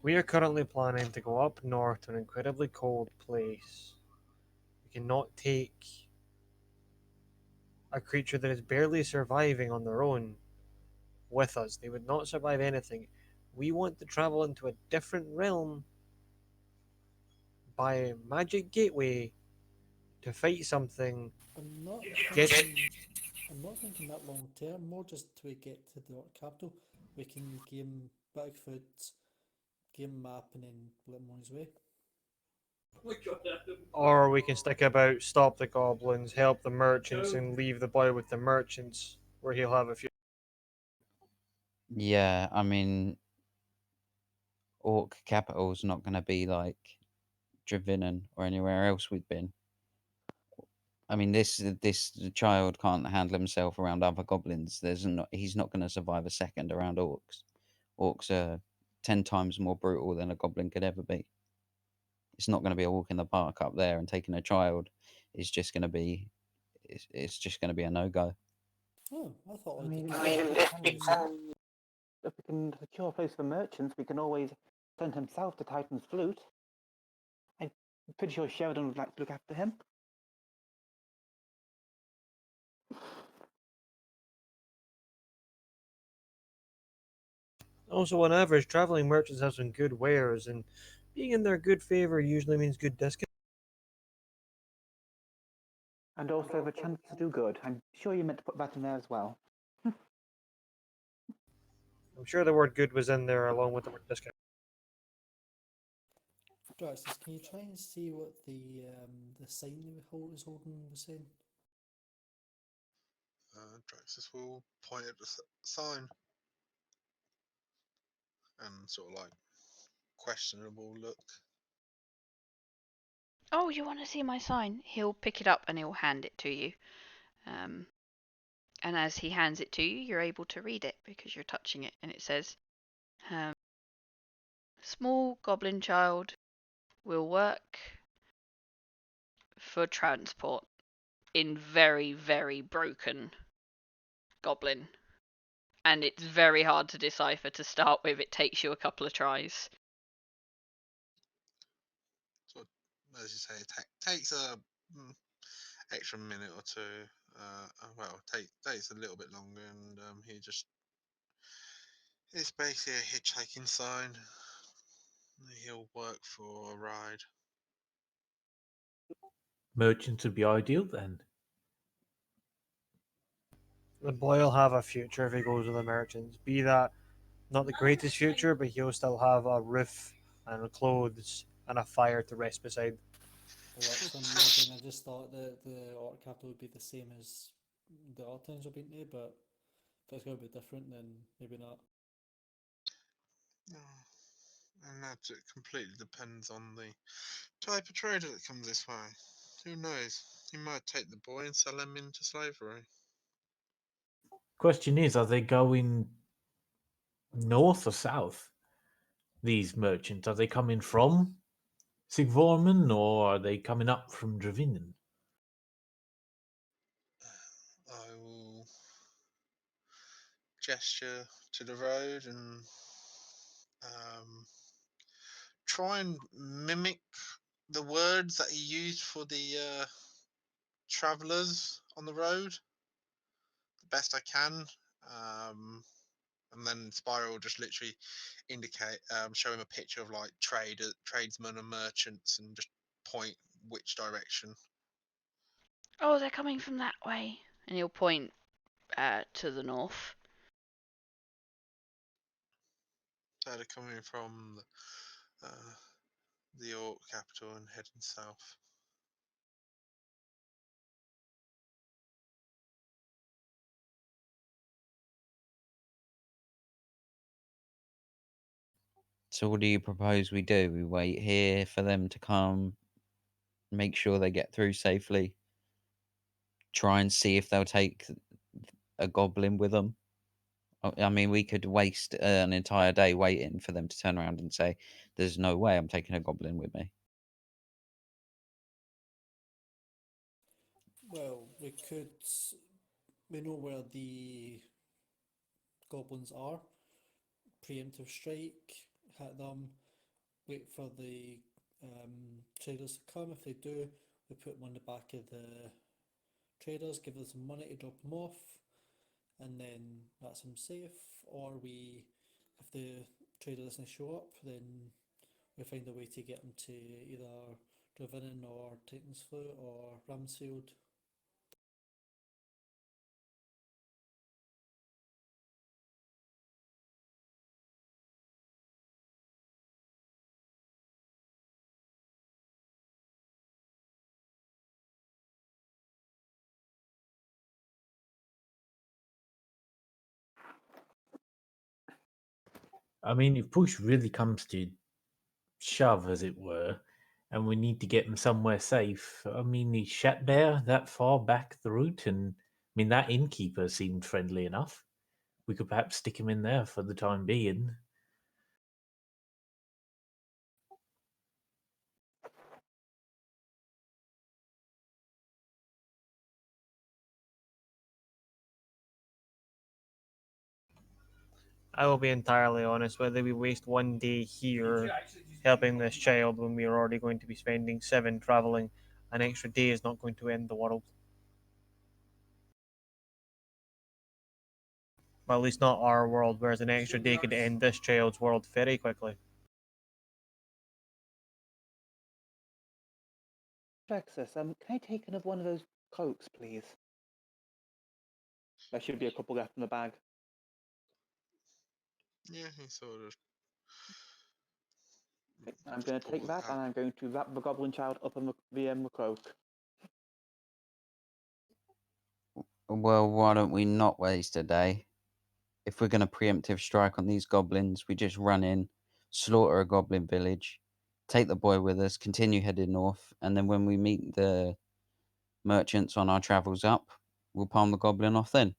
We are currently planning to go up north to an incredibly cold place. We cannot take a creature that is barely surviving on their own with us. They would not survive anything. We want to travel into a different realm by a magic gateway to fight something. I'm not Get thinking. I'm not thinking that long term. More just till we get to the capital, we can game bag food, game map, and then let him on his way. Or we can stick about, stop the goblins, help the merchants, and leave the boy with the merchants, where he'll have a few. Yeah, I mean, Orc capital's not going to be like Dravinnen or anywhere else we've been. I mean, this child can't handle himself around other goblins. He's not going to survive a second around orcs. Orcs are 10 times more brutal than a goblin could ever be. It's not going to be a walk in the park up there, and taking a child is just going to be it's just going to be a no go. Oh, I thought I like mean, if we can secure a place for merchants, we can always send him south to Titan's Flute. I'm pretty sure Sheridan would like to look after him. Also, on average, traveling merchants have some good wares, and being in their good favor usually means good discount. And also have a chance to do good. I'm sure you meant to put that in there as well. I'm sure the word good was in there along with the word discount. Draxus, can you try and see what the sign that is holding was saying? Draxus will point at the sign. and sort of like questionable look. Oh, you want to see my sign? He'll pick it up and he'll hand it to you. And as he hands it to you, you're able to read it because you're touching it, and it says, "Small goblin child will work for transport in very, very broken goblin." And it's very hard to decipher to start with. It takes you a couple of tries. So, as you say, it takes a extra minute or two. Well, takes a little bit longer, and it's basically a hitchhiking sign. He'll work for a ride. Merchants would be ideal then. The boy will have a future if he goes with the merchants. Be that not the greatest future, but he'll still have a roof and clothes and a fire to rest beside. Well, again, I just thought that the orc capital would be the same as the other towns I've been to, but if it's going to be different, then maybe not. And that completely depends on the type of trader that comes this way. Who knows? He might take the boy and sell him into slavery. Question is, are they going north or south? These merchants, are they coming from Sigvorman or are they coming up from Dravinen? I will gesture to the road and try and mimic the words that he used for the travelers on the road the best I can. And then Spiral just literally indicate, show him a picture of like tradesmen and merchants, and just point which direction. Oh, they're coming from that way. And he'll point to the north. So they're coming from the Orc capital and heading south. So what do you propose we do? We wait here for them to come, make sure they get through safely, try and see if they'll take a goblin with them. I mean, we could waste an entire day waiting for them to turn around and say, "There's no way I'm taking a goblin with me." Well, we know where the goblins are. Preemptive strike, hit them, wait for the traders to come. If they do, we put them on the back of the traders, give them some money to drop them off, and then that's them safe. Or if the trader doesn't show up, then we find a way to get them to either Dravinin or Titansfleet or Ramsfield. I mean, if push really comes to shove, as it were, and we need to get them somewhere safe, I mean, is Shatbear that far back the route? And I mean, that innkeeper seemed friendly enough. We could perhaps stick him in there for the time being. I will be entirely honest, whether we waste one day here helping this child when we are already going to be spending 7 travelling, an extra day is not going to end the world. Well, at least not our world, whereas an extra day could end this child's world very quickly. Texas, can I take another one of those cloaks, please? There should be a couple left in the bag. Yeah, he sort of. I'm going to take that, and I'm going to wrap the goblin child up in the cloak. Well, why don't we not waste a day? if we're going to preemptive strike on these goblins, we just run in, slaughter a goblin village, take the boy with us, continue heading north, and then when we meet the merchants on our travels up, we'll palm the goblin off then.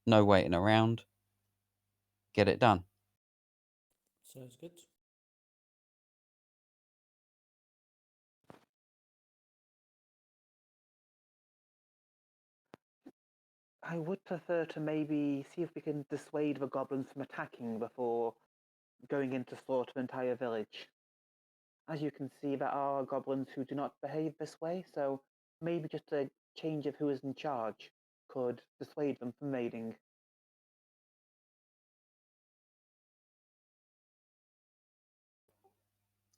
No waiting around. Get it done. Sounds good. I would prefer to maybe see if we can dissuade the goblins from attacking before going in to slaughter an entire village. As you can see, there are goblins who do not behave this way, so maybe just a change of who is in charge could dissuade them from raiding.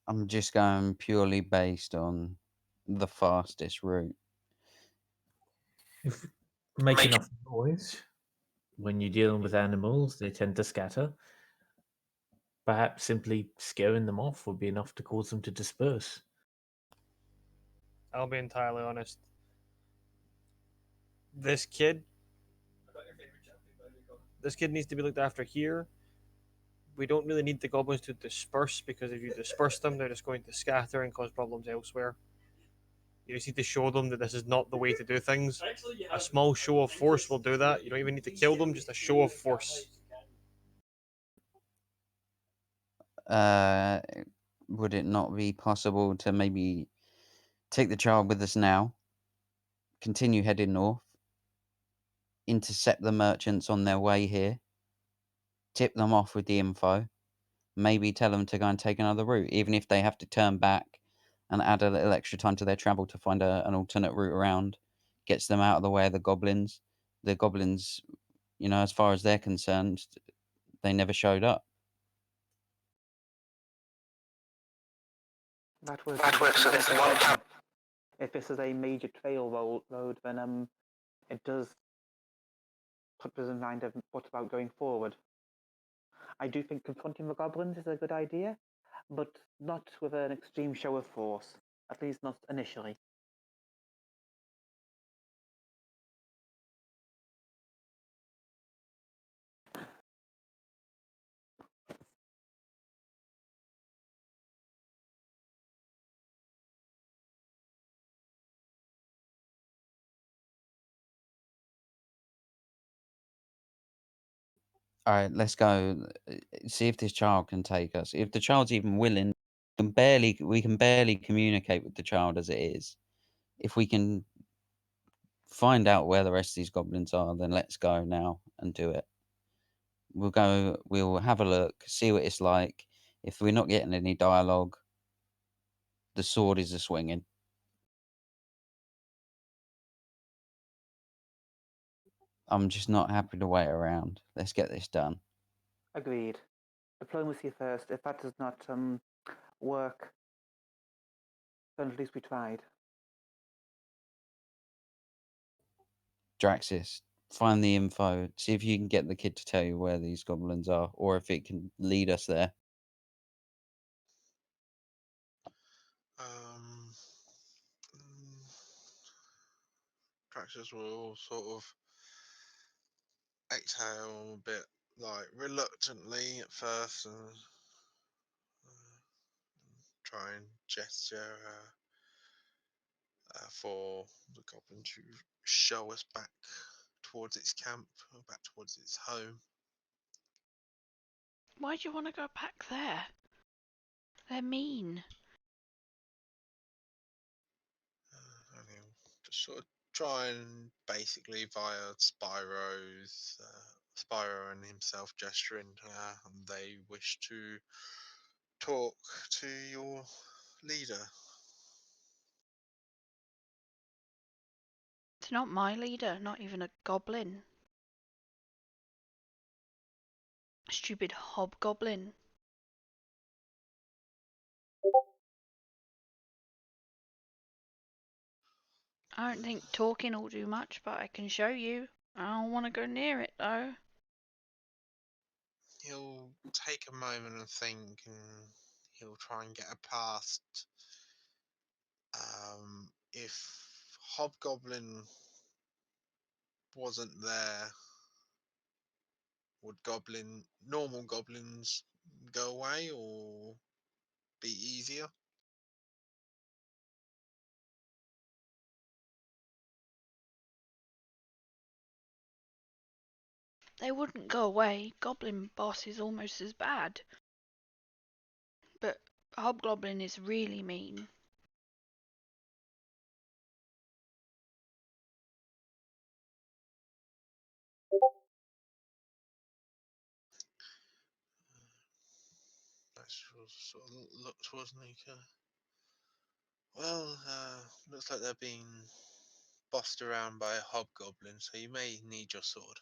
I'm just going purely based on the fastest route. If make enough noise when you're dealing with animals, they tend to scatter. Perhaps simply scaring them off would be enough to cause them to disperse. I'll be entirely honest. This kid, this kid needs to be looked after here. We don't really need the goblins to disperse, because if you disperse them, they're just going to scatter and cause problems elsewhere. You just need to show them that this is not the way to do things. A small show of force will do that. You don't even need to kill them, just a show of force. Would it not be possible to maybe take the child with us now, continue heading north, intercept the merchants on their way here, tip them off with the info, maybe tell them to go and take another route, even if they have to turn back and add a little extra time to their travel to find an alternate route around, gets them out of the way of the goblins. The goblins, as far as they're concerned, they never showed up. That works for this one camp. If this is a major trail road, then it does put us in mind of what about going forward. I do think confronting the goblins is a good idea, but not with an extreme show of force, at least not initially. All right, let's go. See if this child can take us. If the child's even willing, we can barely communicate with the child as it is. If we can find out where the rest of these goblins are, then let's go now and do it. We'll have a look, see what it's like. If we're not getting any dialogue, the sword is a swinging. I'm just not happy to wait around. Let's get this done. Agreed. Diplomacy first. If that does not work, then at least we tried. Draxis, find the info. See if you can get the kid to tell you where these goblins are, or if it can lead us there. Praxis will sort of exhale a bit, like reluctantly at first, and try and gesture for the goblin to show us back towards its camp, or back towards its home. Why do you want to go back there? They're mean. And he'll just sort of try and basically via Spyro and himself gesturing, they wish to talk to your leader. It's not my leader, not even a goblin. Stupid hobgoblin. I don't think talking will do much, but I can show you. I don't want to go near it, though. He'll take a moment and think, and he'll try and get a past. If Hobgoblin wasn't there, would normal goblins go away or be easier? They wouldn't go away. Goblin boss is almost as bad. But Hobgoblin is really mean. Let's sort of look towards Nika. Well, looks like they're being bossed around by a hobgoblin, so you may need your sword.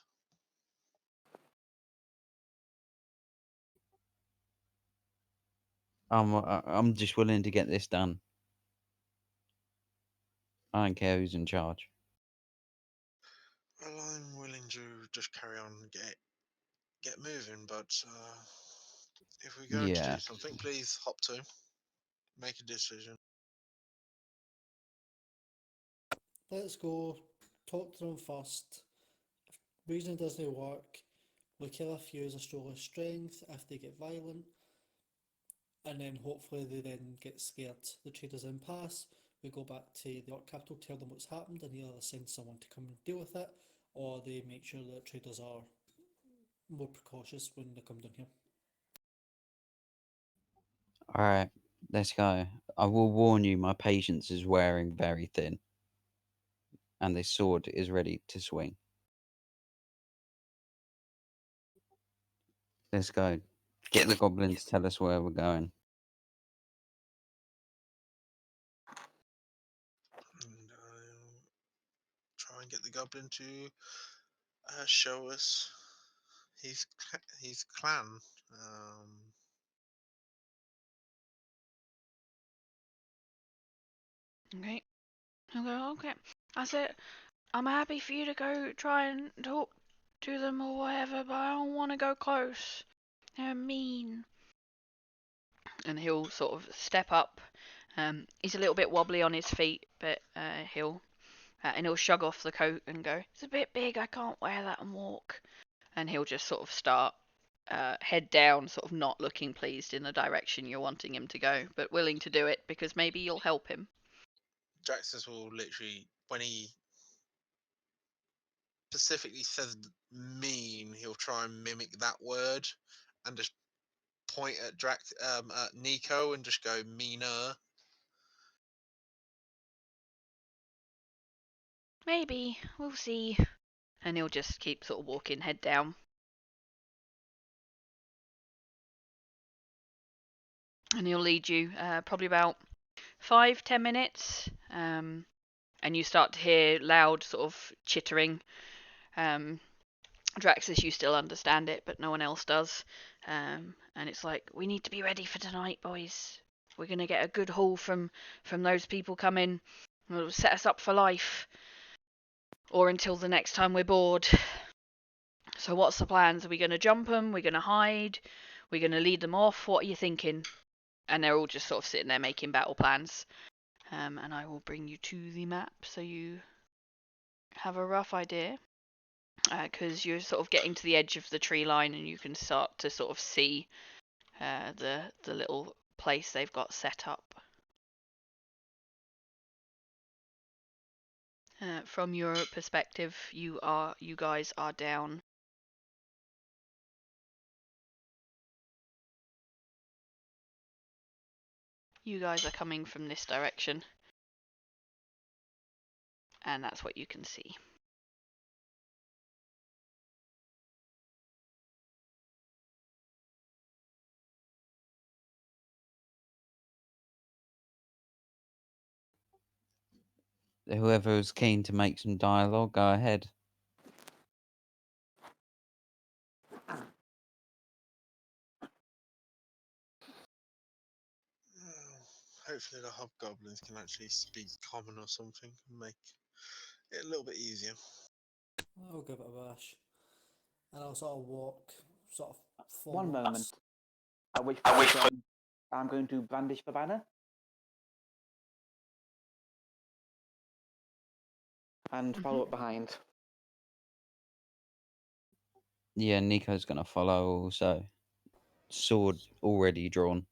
I'm just willing to get this done. I don't care who's in charge. Well, I'm willing to just carry on and get moving, but if we're going to Yeah. do something, please hop to make a decision. Let's go talk to them first. If reason doesn't work, we kill a few as a show of strength if they get violent, and then hopefully they then get scared. The traders then pass, we go back to the Orc capital, tell them what's happened, and either send someone to come and deal with it, or they make sure that traders are more precautious when they come down here. Alright, let's go. I will warn you, my patience is wearing very thin. And this sword is ready to swing. Let's go. Get the goblin to tell us where we're going. And I'll try and get the goblin to show us his clan. Okay. Okay. I said, I'm happy for you to go try and talk to them or whatever, but I don't want to go close. They're mean. And he'll sort of step up. He's a little bit wobbly on his feet, but he'll shrug off the coat and go, "It's a bit big. I can't wear that and walk." And he'll just sort of start head down, sort of not looking pleased in the direction you're wanting him to go, but willing to do it because maybe you'll help him. Draxus will literally, when he specifically says mean, he'll try and mimic that word and just point at Niko and just go meaner. Maybe. We'll see. And he'll just keep sort of walking head down. And he'll lead you probably about 5-10 minutes. And you start to hear loud sort of chittering. Draxus, you still understand it, but no one else does. And it's like, we need to be ready for tonight, boys. We're going to get a good haul from those people coming. It'll set us up for life. Or until the next time we're bored. So what's the plans? Are we going to jump them? We're going to hide? We're going to lead them off? What are you thinking? And they're all just sort of sitting there making battle plans. And I will bring you to the map so you have a rough idea. Because you're sort of getting to the edge of the tree line and you can start to sort of see the little place they've got set up. From your perspective, you guys are down. You guys are coming from this direction, and that's what you can see. Whoever is keen to make some dialogue, go ahead. Hopefully the hobgoblins can actually speak common or something and make it a little bit easier. I'll give it a bash. And I'll sort of walk sort of One forwards. moment. At which point I'm going to brandish the banner and follow up behind. Yeah, Nico's gonna follow also. Sword already drawn.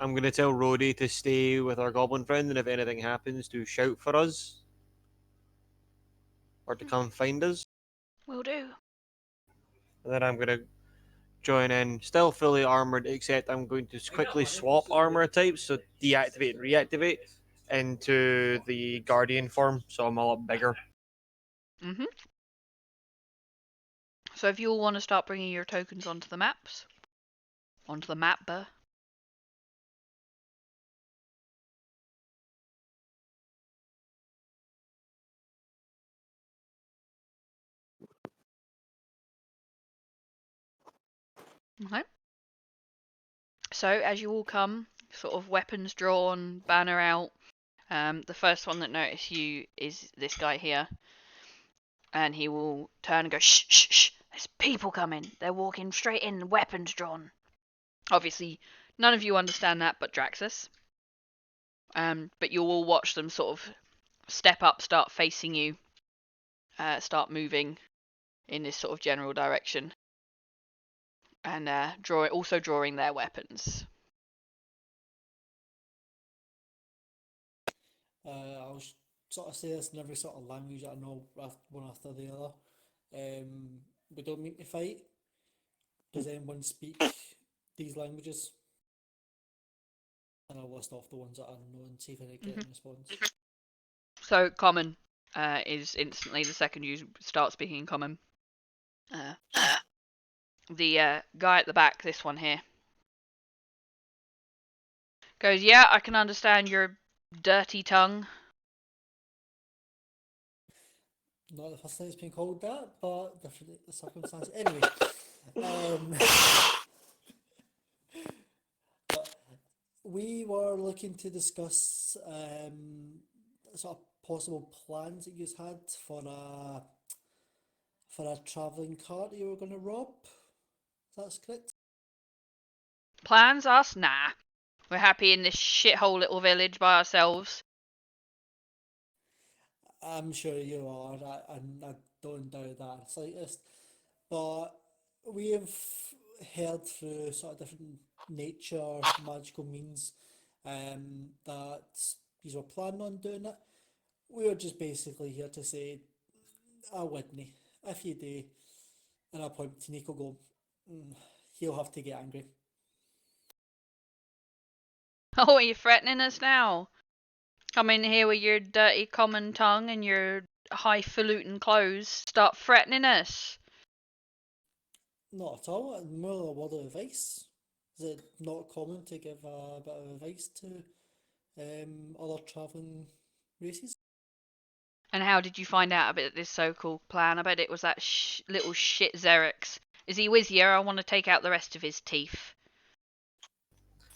I'm going to tell Rhodey to stay with our goblin friend, and if anything happens, to shout for us or to come find us. Will do. And then I'm going to join in, still fully armored, except I'm going to quickly swap armor types, so deactivate and reactivate, into the guardian form, so I'm a lot bigger. Mhm. So if you all want to start bringing your tokens onto the maps, onto the mapper. Okay. So as you all come, sort of weapons drawn, banner out. The first one that notices you is this guy here, and he will turn and go, shh, shh, shh. There's people coming. They're walking straight in, weapons drawn. Obviously, none of you understand that, but Draxus. But you'll all watch them sort of step up, start facing you, start moving in this sort of general direction, and also drawing their weapons. I'll sort of say this in every sort of language that I know, one after the other. We don't mean to fight. Does anyone speak these languages? And I'll list off the ones that I know and see if I get a response. So common is instantly the second you start speaking common. The guy at the back, this one here, goes, yeah, I can understand your dirty tongue. Not the first time it's been called that, but different circumstances. Anyway, but we were looking to discuss sort of possible plans that you had for a travelling cart you were going to rob. That's correct. Plans us? Nah. We're happy in this shithole little village by ourselves. I'm sure you are. I don't doubt that slightest. But we have heard through sort of different nature magical means that you were planning on doing it. We are just basically here to say, I wouldn't. If you do, and I point to Niko, go, he'll have to get angry. Oh, are you threatening us now? Come in here with your dirty common tongue and your highfalutin clothes. Start threatening us. Not at all. More a word of advice. Is it not common to give a bit of advice to other travelling races? And how did you find out about this so-called plan? I bet it was that little shit Xerix. Is he with you? I want to take out the rest of his teeth.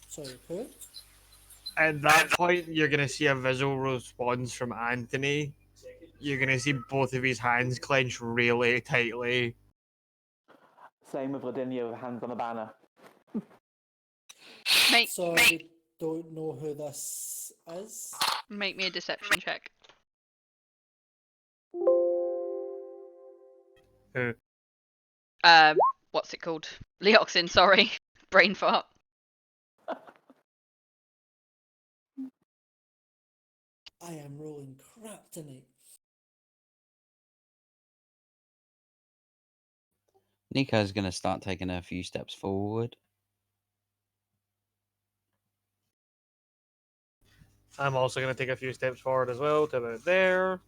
Sorry, who? At that point, you're going to see a visual response from Anthony. You're going to see both of his hands clench really tightly. Same with Lavinia with hands on a banner. So we don't know who this is. Make me a deception check. Who? What's it called? Leoxin, sorry. Brain fart. I am rolling crap tonight. Nico's gonna start taking a few steps forward. I'm also going to take a few steps forward as well to about there.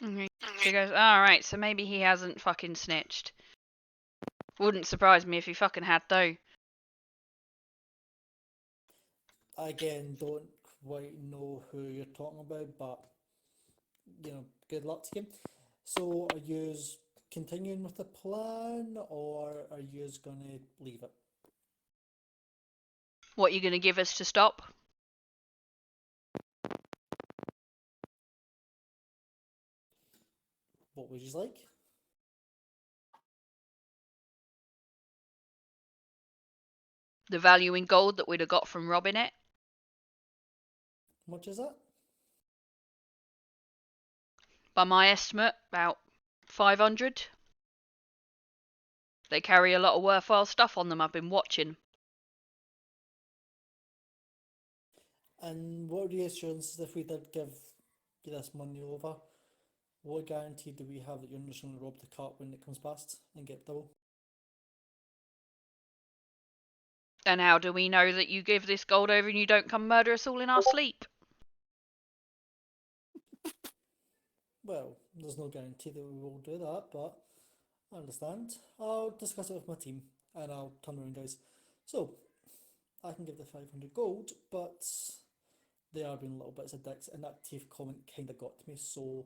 Okay. She goes, alright, so maybe he hasn't fucking snitched. Wouldn't surprise me if he fucking had though. Again, don't quite know who you're talking about, but good luck to him. So are you continuing with the plan, or are you gonna leave it? What you gonna give us to stop? What would you like? The value in gold that we'd have got from robbing it? much is that? By my estimate, about 500. They carry a lot of worthwhile stuff on them. I've been watching. And what are the assurances if we did give you this money over? What guarantee do we have that you're not just going to rob the cart when it comes past and get double? And how do we know that you give this gold over and you don't come murder us all in our sleep? Well, there's no guarantee that we will do that, but I understand. I'll discuss it with my team and I'll turn around, guys. So, I can give the 500 gold, but they are being little bits of dicks, and that teeth comment kind of got to me, so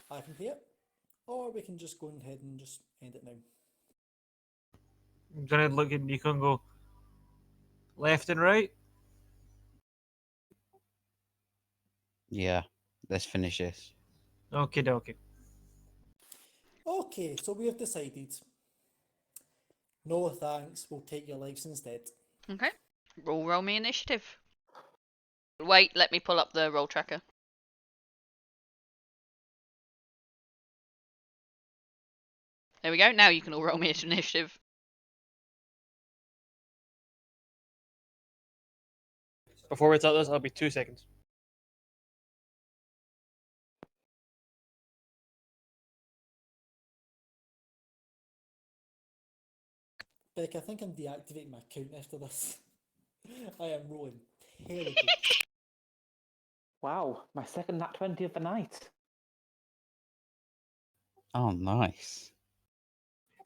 I can pay it, or we can just go ahead and just end it now. I'm gonna look at Niko and go left and right. Yeah, let's finish this. Okay, okay. Okay, so we have decided. No thanks, we'll take your lives instead. Okay. Roll me initiative. Wait, let me pull up the roll tracker. There we go. Now you can all roll me initiative. Before we start this, I'll be 2 seconds. Beck, I think I'm deactivating my account after this. I am rolling terribly. Wow, my second nat 20 of the night. Oh, nice.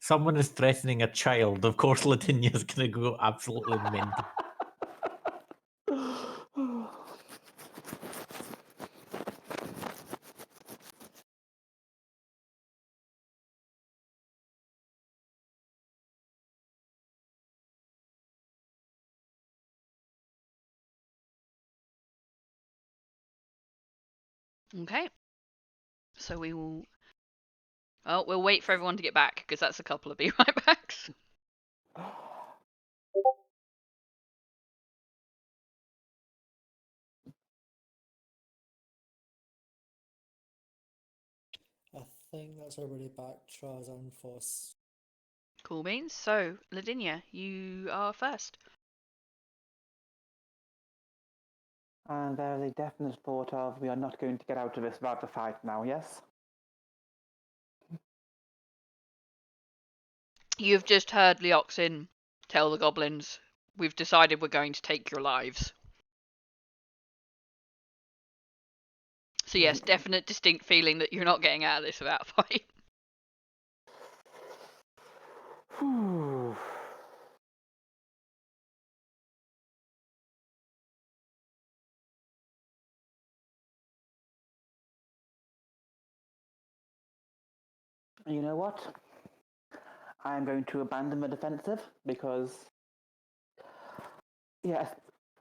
Someone is threatening a child. Of course, Latinia's gonna go absolutely mental. Okay. So we will. Oh, we'll wait for everyone to get back because that's a couple of be right backs. I think that's already back, Traz and Foss. Cool beans. So, Ladinia, you are first. And there is a definite thought of we are not going to get out of this without a fight now, yes? You've just heard Leoxin tell the goblins, we've decided we're going to take your lives. So yes, definite distinct feeling that you're not getting out of this without a fight. Whew. You know what? I'm going to abandon the defensive because, yes,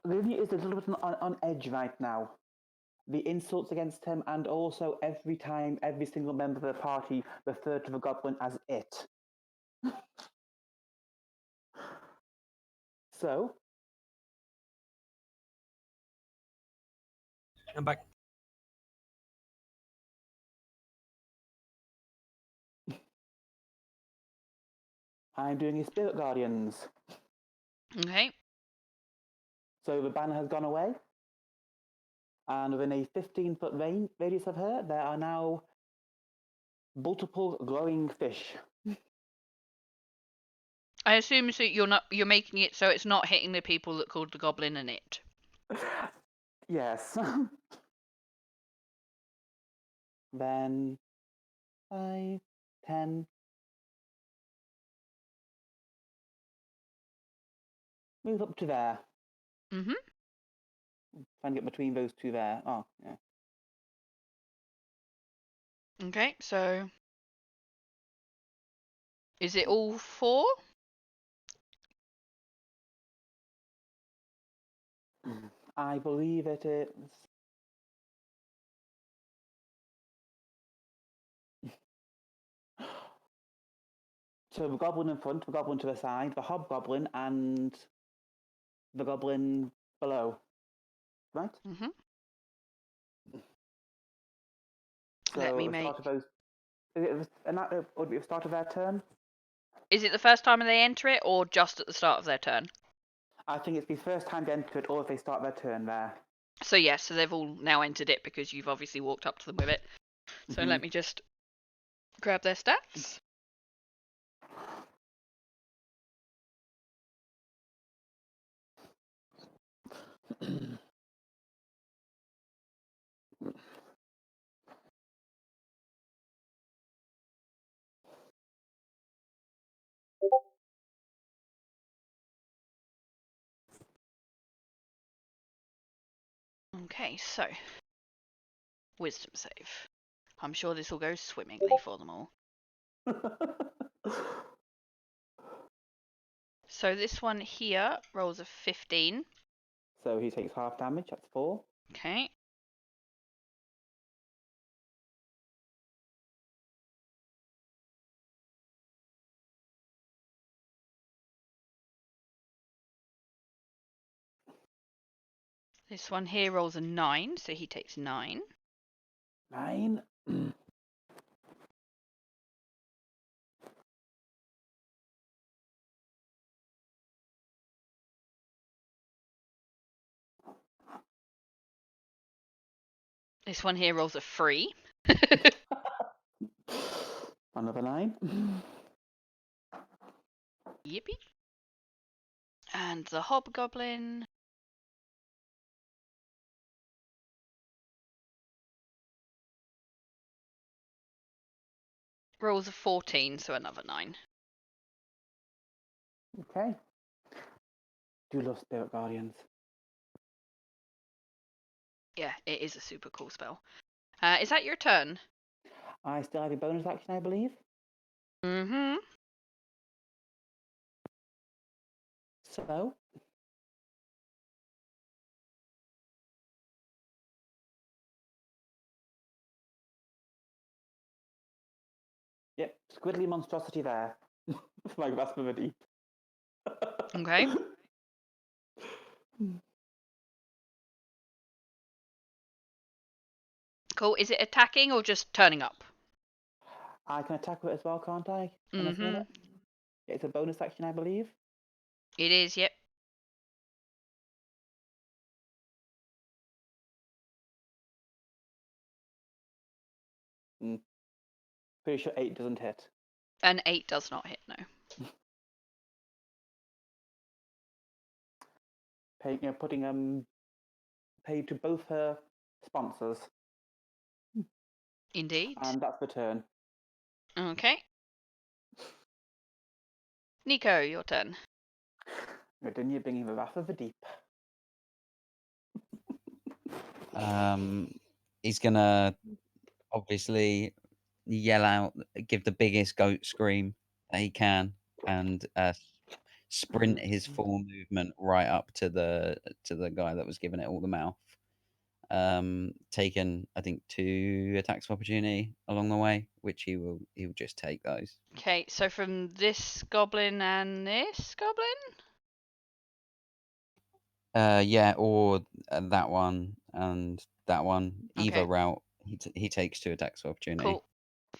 Lily is a little bit on edge right now. The insults against him, and also every time every single member of the party referred to the goblin as it. So, I'm back. I'm doing his spirit guardians. Okay. So the banner has gone away, and within a 15-foot radius of her, there are now multiple glowing fish. I assume so you're making it so it's not hitting the people that called the goblin an it. Yes. Then 5, 10. Move up to there. Mm-hmm. Trying to get between those two there. Oh, yeah. Okay, so is it all four? I believe it is. So the goblin in front, the goblin to the side, the hobgoblin, and the goblin below. Right? Mm-hmm. So Let me at the start make. of those, would it be the start of their turn? Is it the first time they enter it, or just at the start of their turn? I think it's the first time they enter it, or if they start their turn there. So yes, so they've all now entered it because you've obviously walked up to them with it. So let me just grab their stats. Okay, so wisdom save. I'm sure this will go swimmingly for them all. So this one here rolls a 15. So he takes half damage. That's 4. Okay. This one here rolls a 9, so he takes 9. 9. This one here rolls a 3. Another 9. Yippee. And the hobgoblin rolls a 14, so another 9. Okay. Do love Spirit Guardians. Yeah, it is a super cool spell. Is that your turn? I still have a bonus action, I believe. Mm-hmm. So. Yep, squiddly monstrosity there. Like Grasp of the Deep. Okay. Cool. Is it attacking or just turning up? I can attack with it as well, can't I? Mm-hmm. It's a bonus action, I believe. It is, yep. Pretty sure 8 doesn't hit. An 8 does not hit, no. Putting paid to both her sponsors. Indeed. And that's the turn. Okay. Niko, your turn. Then you're bringing the Wrath of the Deep. He's gonna obviously yell out, give the biggest goat scream that he can, and sprint his full movement right up to the guy that was giving it all the mouth. Taken, I think, 2 attacks of opportunity along the way, which he'll just take those. Okay, so from this goblin and this goblin? Yeah, or that one and that one. Either Okay. route, he takes 2 attacks of opportunity. Cool.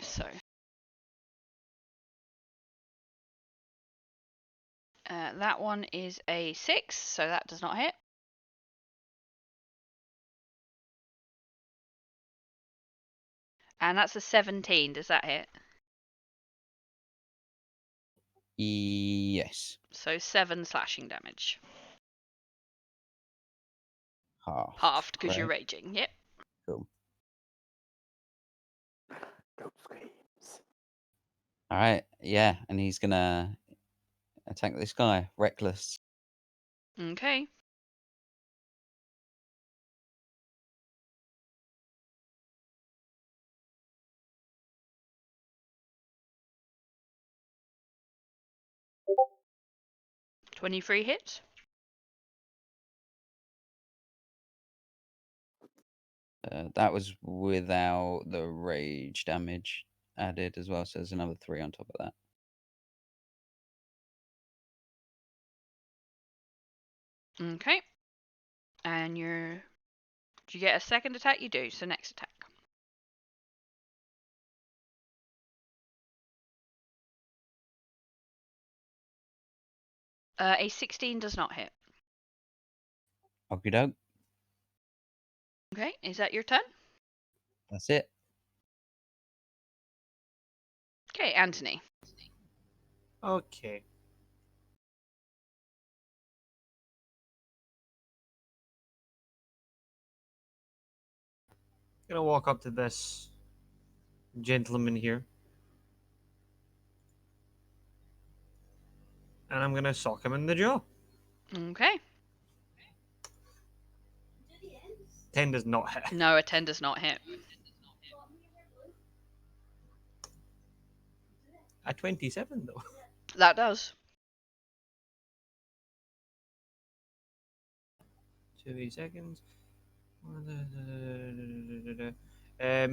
So. That one is a 6, so that does not hit. And that's a 17. Does that hit? Yes. So 7 slashing damage. Halved. Because you're Correct. raging. Yep. Cool. Goat screams. All right. Yeah, and he's gonna attack this guy, reckless. Okay. $23 hits. That was without the rage damage added as well, so there's another 3 on top of that. Okay. And do you get a second attack? You do, so next attack. A 16 does not hit. Okie doke. Okay, is that your turn? That's it. Okay, Anthony. Okay. Gonna walk up to this gentleman here. And I'm gonna sock him in the jaw. Okay. 10 does not hit. No, a 10 does not hit. A 27 though. That does. 2 seconds.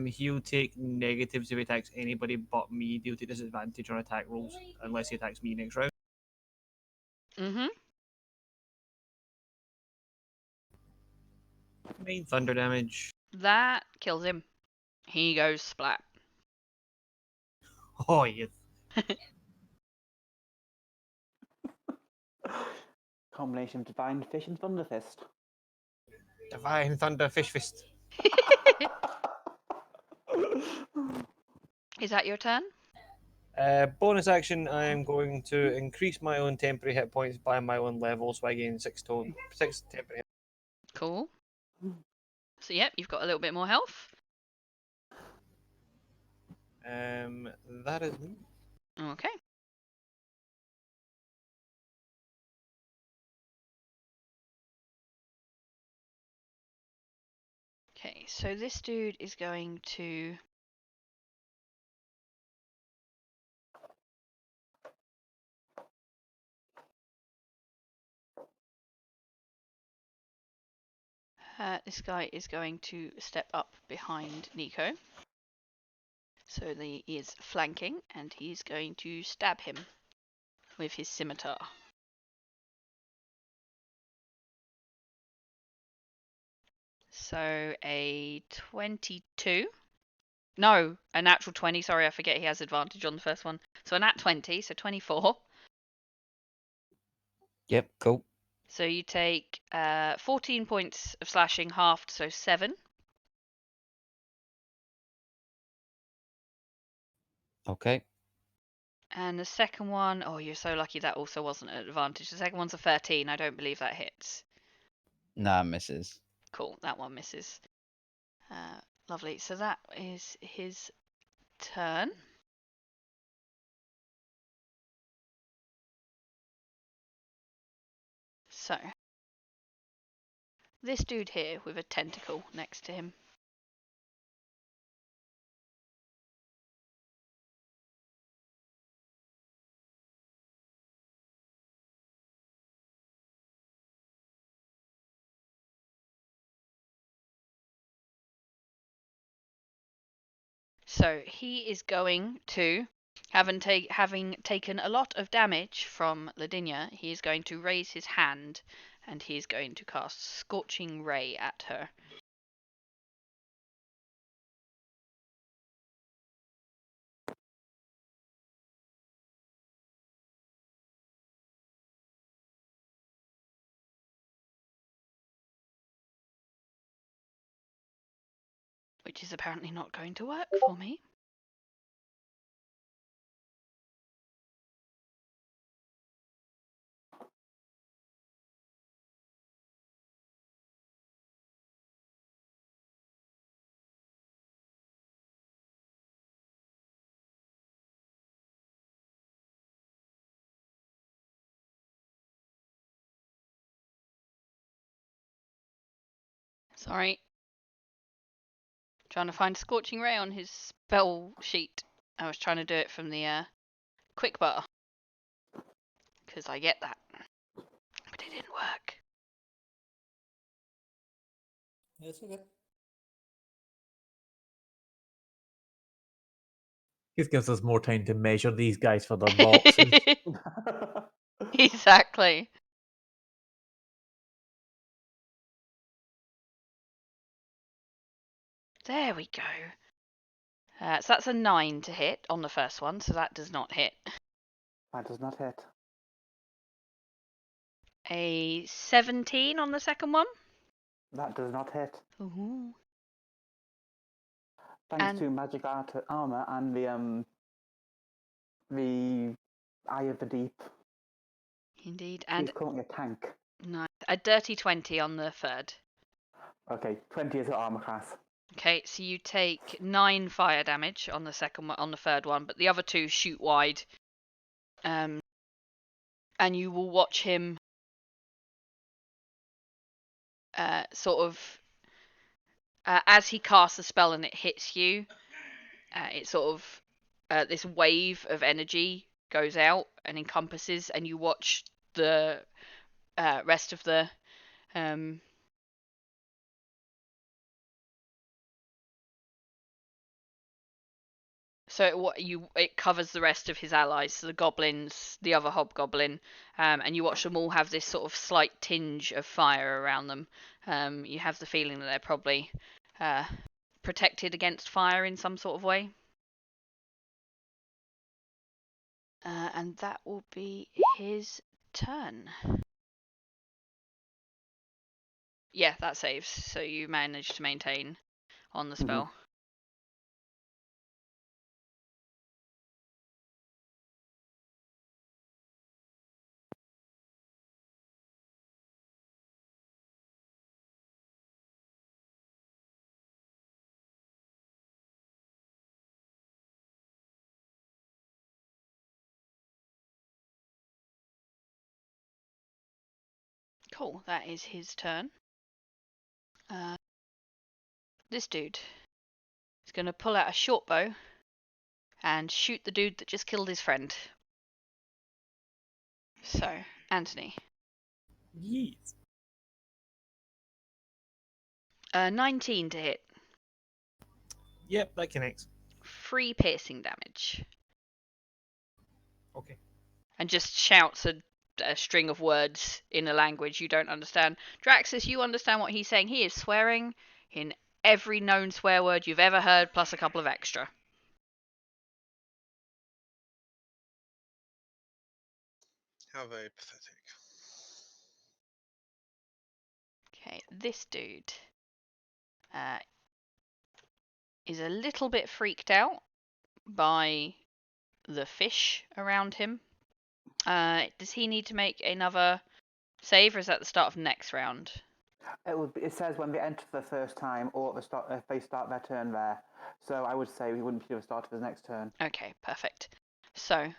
He'll take negatives if he attacks anybody but me. He'll take disadvantage on attack rolls unless he attacks me next round. Mm-hmm. 9 thunder damage. That kills him. He goes splat. Oh, yes. Combination of Divine Fish and Thunder Fist. Divine Thunder Fish Fist. Is that your turn? Bonus action, I am going to increase my own temporary hit points by my own level, so I gain 6 temporary hit. Cool. So, yep, you've got a little bit more health. That is me. Okay. Okay, so this dude is going to... this guy is going to step up behind Niko. So he is flanking, and he's going to stab him with his scimitar. So a 22. No, a natural 20. Sorry, I forget he has advantage on the first one. So a nat 20, so 24. Yep, cool. So you take 14 points of slashing halved, so 7. Okay. And the second one, oh, you're so lucky that also wasn't an advantage. The second one's a 13. I don't believe that hits. Nah, misses. Cool, that one misses. Lovely. So that is his turn. So, this dude here with a tentacle next to him. So he is going to, having taken a lot of damage from Lavinia, he is going to raise his hand and he is going to cast Scorching Ray at her. Which is apparently not going to work for me. Sorry. Trying to find Scorching Ray on his spell sheet. I was trying to do it from the quick bar. Because I get that. But it didn't work. It's okay. This gives us more time to measure these guys for their boxes. Exactly. There we go. So that's a 9 to hit on the first one, so that does not hit. That does not hit. A 17 on the second one. That does not hit. Ooh. Thanks And to magic armor and the Eye of the Deep. indeed, She's and currently a tank. nice. A dirty 20 on the third. Okay, 20 is her armor class. Okay, so you take 9 fire damage on the second one, on the third one, but the other two shoot wide. And you will watch him sort of as he casts a spell and it hits you. It sort of this wave of energy goes out and encompasses, and you watch the rest of the so it covers the rest of his allies, so the goblins, the other hobgoblin, and you watch them all have this sort of slight tinge of fire around them. You have the feeling that they're probably protected against fire in some sort of way. And that will be his turn. Yeah, that saves. So you manage to maintain on the spell. Cool, that is his turn. This dude is going to pull out a short bow and shoot the dude that just killed his friend. So, Anthony. Yeet. 19 to hit. Yep, that connects. 3 piercing damage. Okay. And just shouts a string of words in a language you don't understand. Draxus, you understand what he's saying. He is swearing in every known swear word you've ever heard, plus a couple of extra. How very pathetic. Okay, this dude is a little bit freaked out by the fish around him. Does he need to make another save, or is that the start of next round? It says when they enter the first time, or at the start, if they start their turn there. So I would say we wouldn't do a start of his next turn. Okay, perfect. So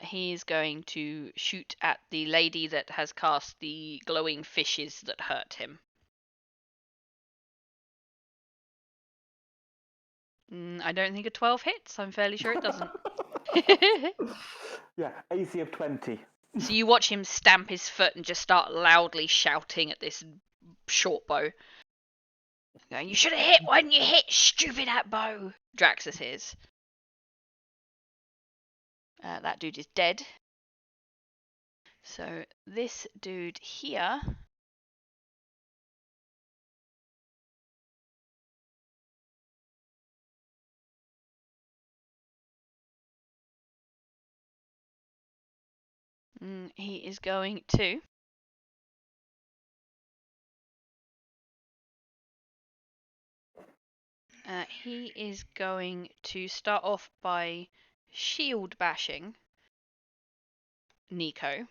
he's going to shoot at the lady that has cast the glowing fishes that hurt him. I don't think a 12 hits. I'm fairly sure it doesn't. Yeah, AC of 20. So you watch him stamp his foot and just start loudly shouting at this short bow. Going, you should have hit when you hit, stupid at bow. Draxus is. That dude is dead. So this dude here he is going to start off by shield bashing Niko,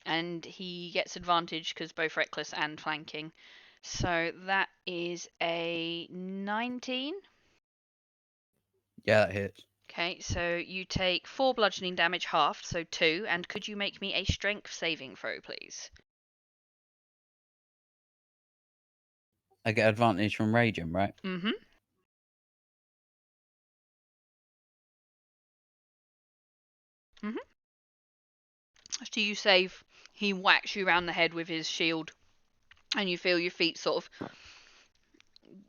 and he gets advantage because both reckless and flanking. So that is a 19. Yeah, that hits. Okay, so you take 4 bludgeoning damage halved, so 2, and could you make me a strength saving throw, please? I get advantage from raging, right? Mm-hmm. Mm-hmm. So you save, he whacks you around the head with his shield, and you feel your feet sort of,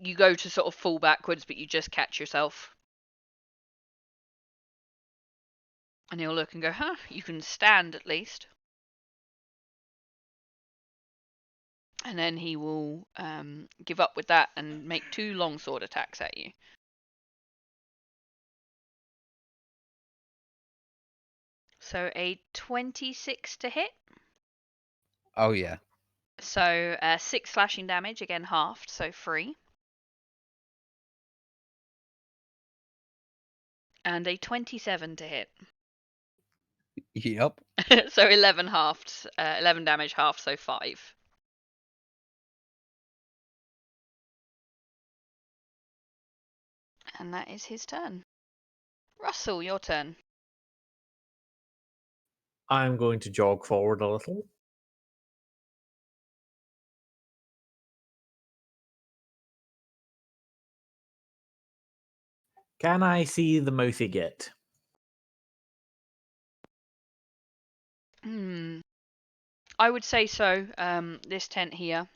you go to sort of fall backwards, but you just catch yourself. And he'll look and go, huh, you can stand at least. And then he will give up with that and make 2 longsword attacks at you. So a 26 to hit. Oh yeah. So 6 slashing damage, again halved, so 3. And a 27 to hit. Yep. So 11 halved, 11 damage halved, so 5. And that is his turn. Russell, your turn. I'm going to jog forward a little. Can I see the mouthy git? I would say so. This tent here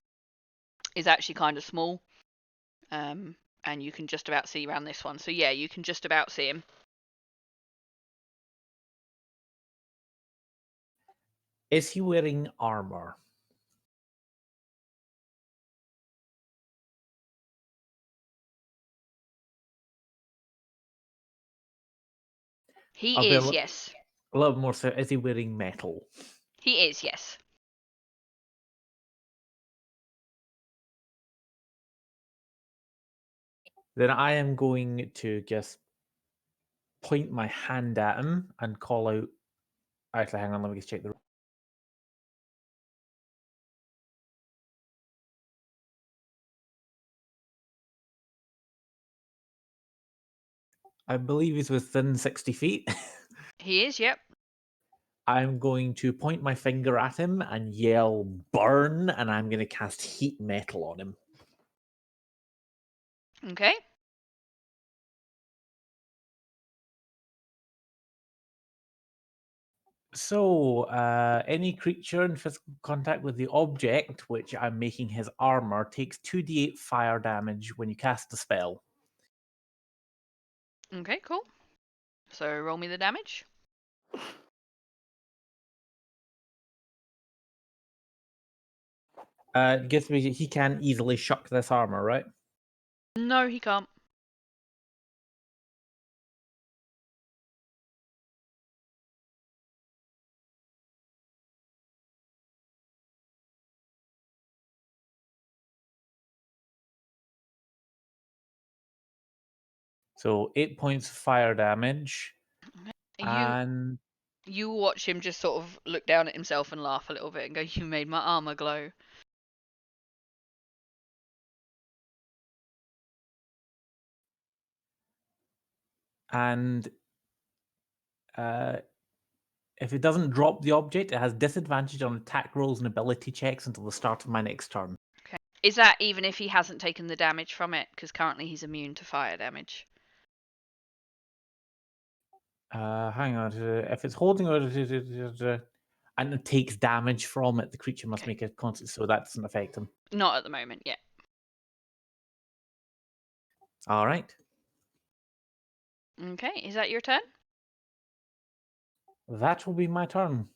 is actually kind of small. And you can just about see around this one. So yeah, you can just about see him. Is he wearing armor? He I'll be is, yes. a little more so. Is he wearing metal? He is, yes. Then I am going to just point my hand at him and call out. Actually, hang on, let me just check the. I believe he's within 60 feet. He is, yep. I'm going to point my finger at him and yell burn, and I'm going to cast heat metal on him. Okay. So, any creature in physical contact with the object, which I'm making his armor, takes 2d8 fire damage when you cast the spell. Okay, cool. So roll me the damage. Gives me he can easily shuck this armor, right? No, he can't. So 8 points of fire damage, and You watch him just sort of look down at himself and laugh a little bit and go, "You made my armor glow." and if it doesn't drop the object, it has disadvantage on attack rolls and ability checks until the start of my next turn. Okay. Is that even if he hasn't taken the damage from it? Because currently he's immune to fire damage. Hang on. If it's holding and it takes damage from it, the creature must Okay. make a constant, so that doesn't affect him. Not at the moment, yet. All right. Okay, is that your turn? That will be my turn.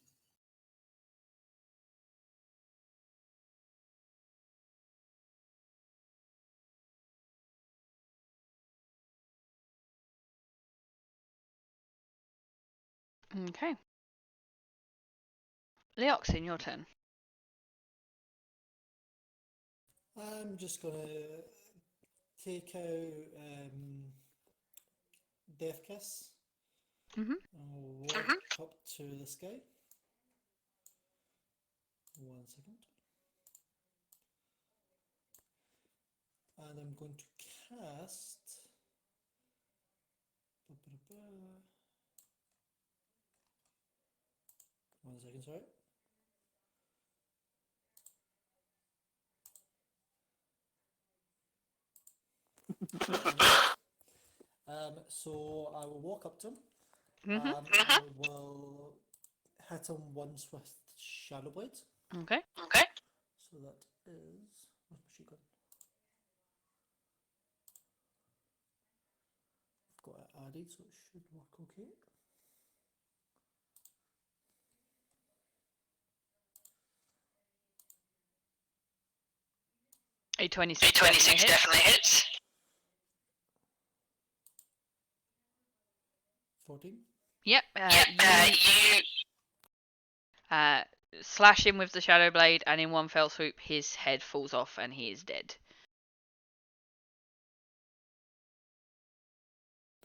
Okay. Leoxin, your turn. I'm just gonna take out Death Kiss Mhm. and walk up to this guy. 1 second. And I'm going to cast. 1 second, sorry. So I will walk up to him. Mhm. I will hit him once with Shadow Blade. Okay. So that is. Where's my sheet gun? I've got it added, so it should work okay. A 26 definitely hits. 14. Yep. slash him with the shadow blade, and in one fell swoop, his head falls off and he is dead.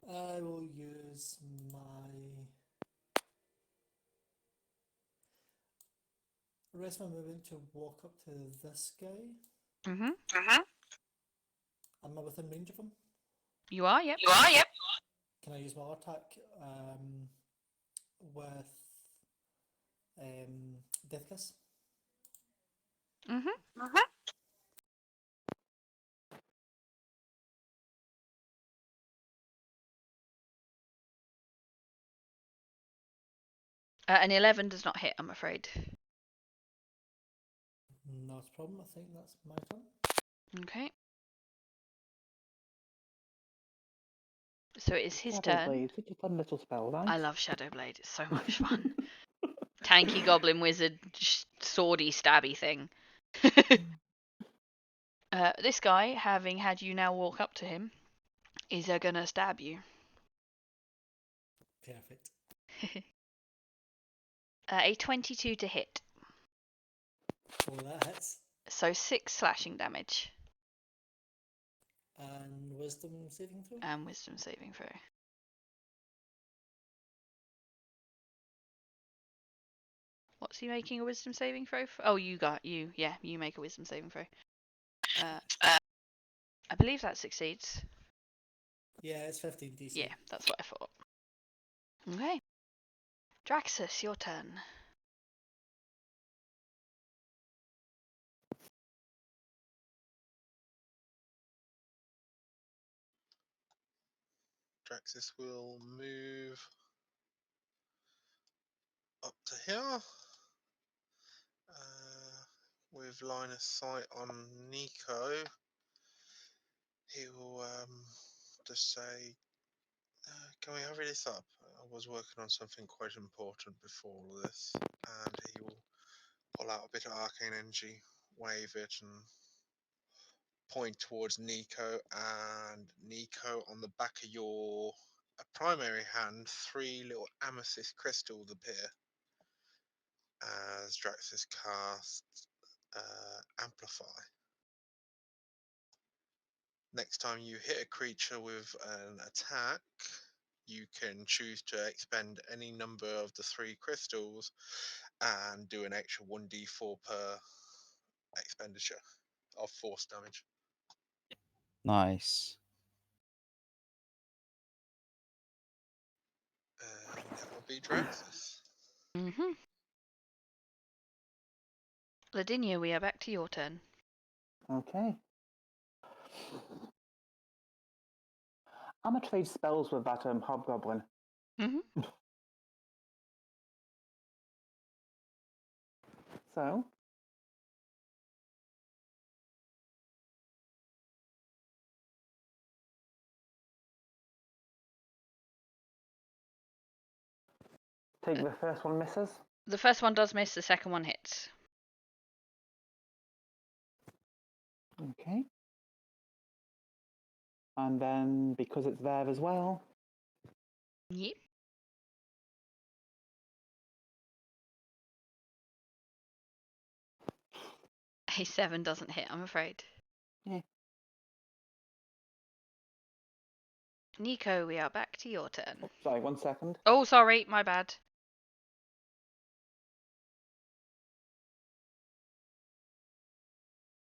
I will use my rest my movement to walk up to this guy. Mhm. Am I within range of him? You are. Yep. Can I use my attack with Death Kiss? Mhm. An 11 does not hit, I'm afraid. Not a problem. I think that's my turn. Okay. So it is his Shadow turn. Blade, such a fun little spell, right? I love Shadow Blade. It's so much fun. Tanky goblin wizard, swordy stabby thing. This guy, having had you now walk up to him, is gonna stab you. Perfect. A 22 to hit. Oh, that hits. So 6 slashing damage. And wisdom saving throw? And wisdom saving throw. What's he making a wisdom saving throw for? Oh, you make a wisdom saving throw. I believe that succeeds. Yeah, it's 15 DC. Yeah, that's what I thought. Okay. Draxus, your turn. Draxus will move up to here with line of sight on Niko. He will just say, can we hurry this up? I was working on something quite important before all of this. And he will pull out a bit of arcane energy, wave it, and point towards Niko. And Niko, on the back of your primary hand, 3 little amethyst crystals appear as Draxus casts Amplify. Next time you hit a creature with an attack, you can choose to expend any number of the 3 crystals and do an extra 1d4 per expenditure of force damage. Nice. And that will be Draxus. Mhm. Ladinia, we are back to your turn. Okay. I'm gonna trade spells with that hobgoblin. Mhm. So take the first one misses. The first one does miss, the second one hits. Okay. And then because it's there as well, Yep. A 7 doesn't hit, I'm afraid. Yeah. Niko, we are back to your turn. Oh, sorry, 1 second. Oh, sorry, my bad.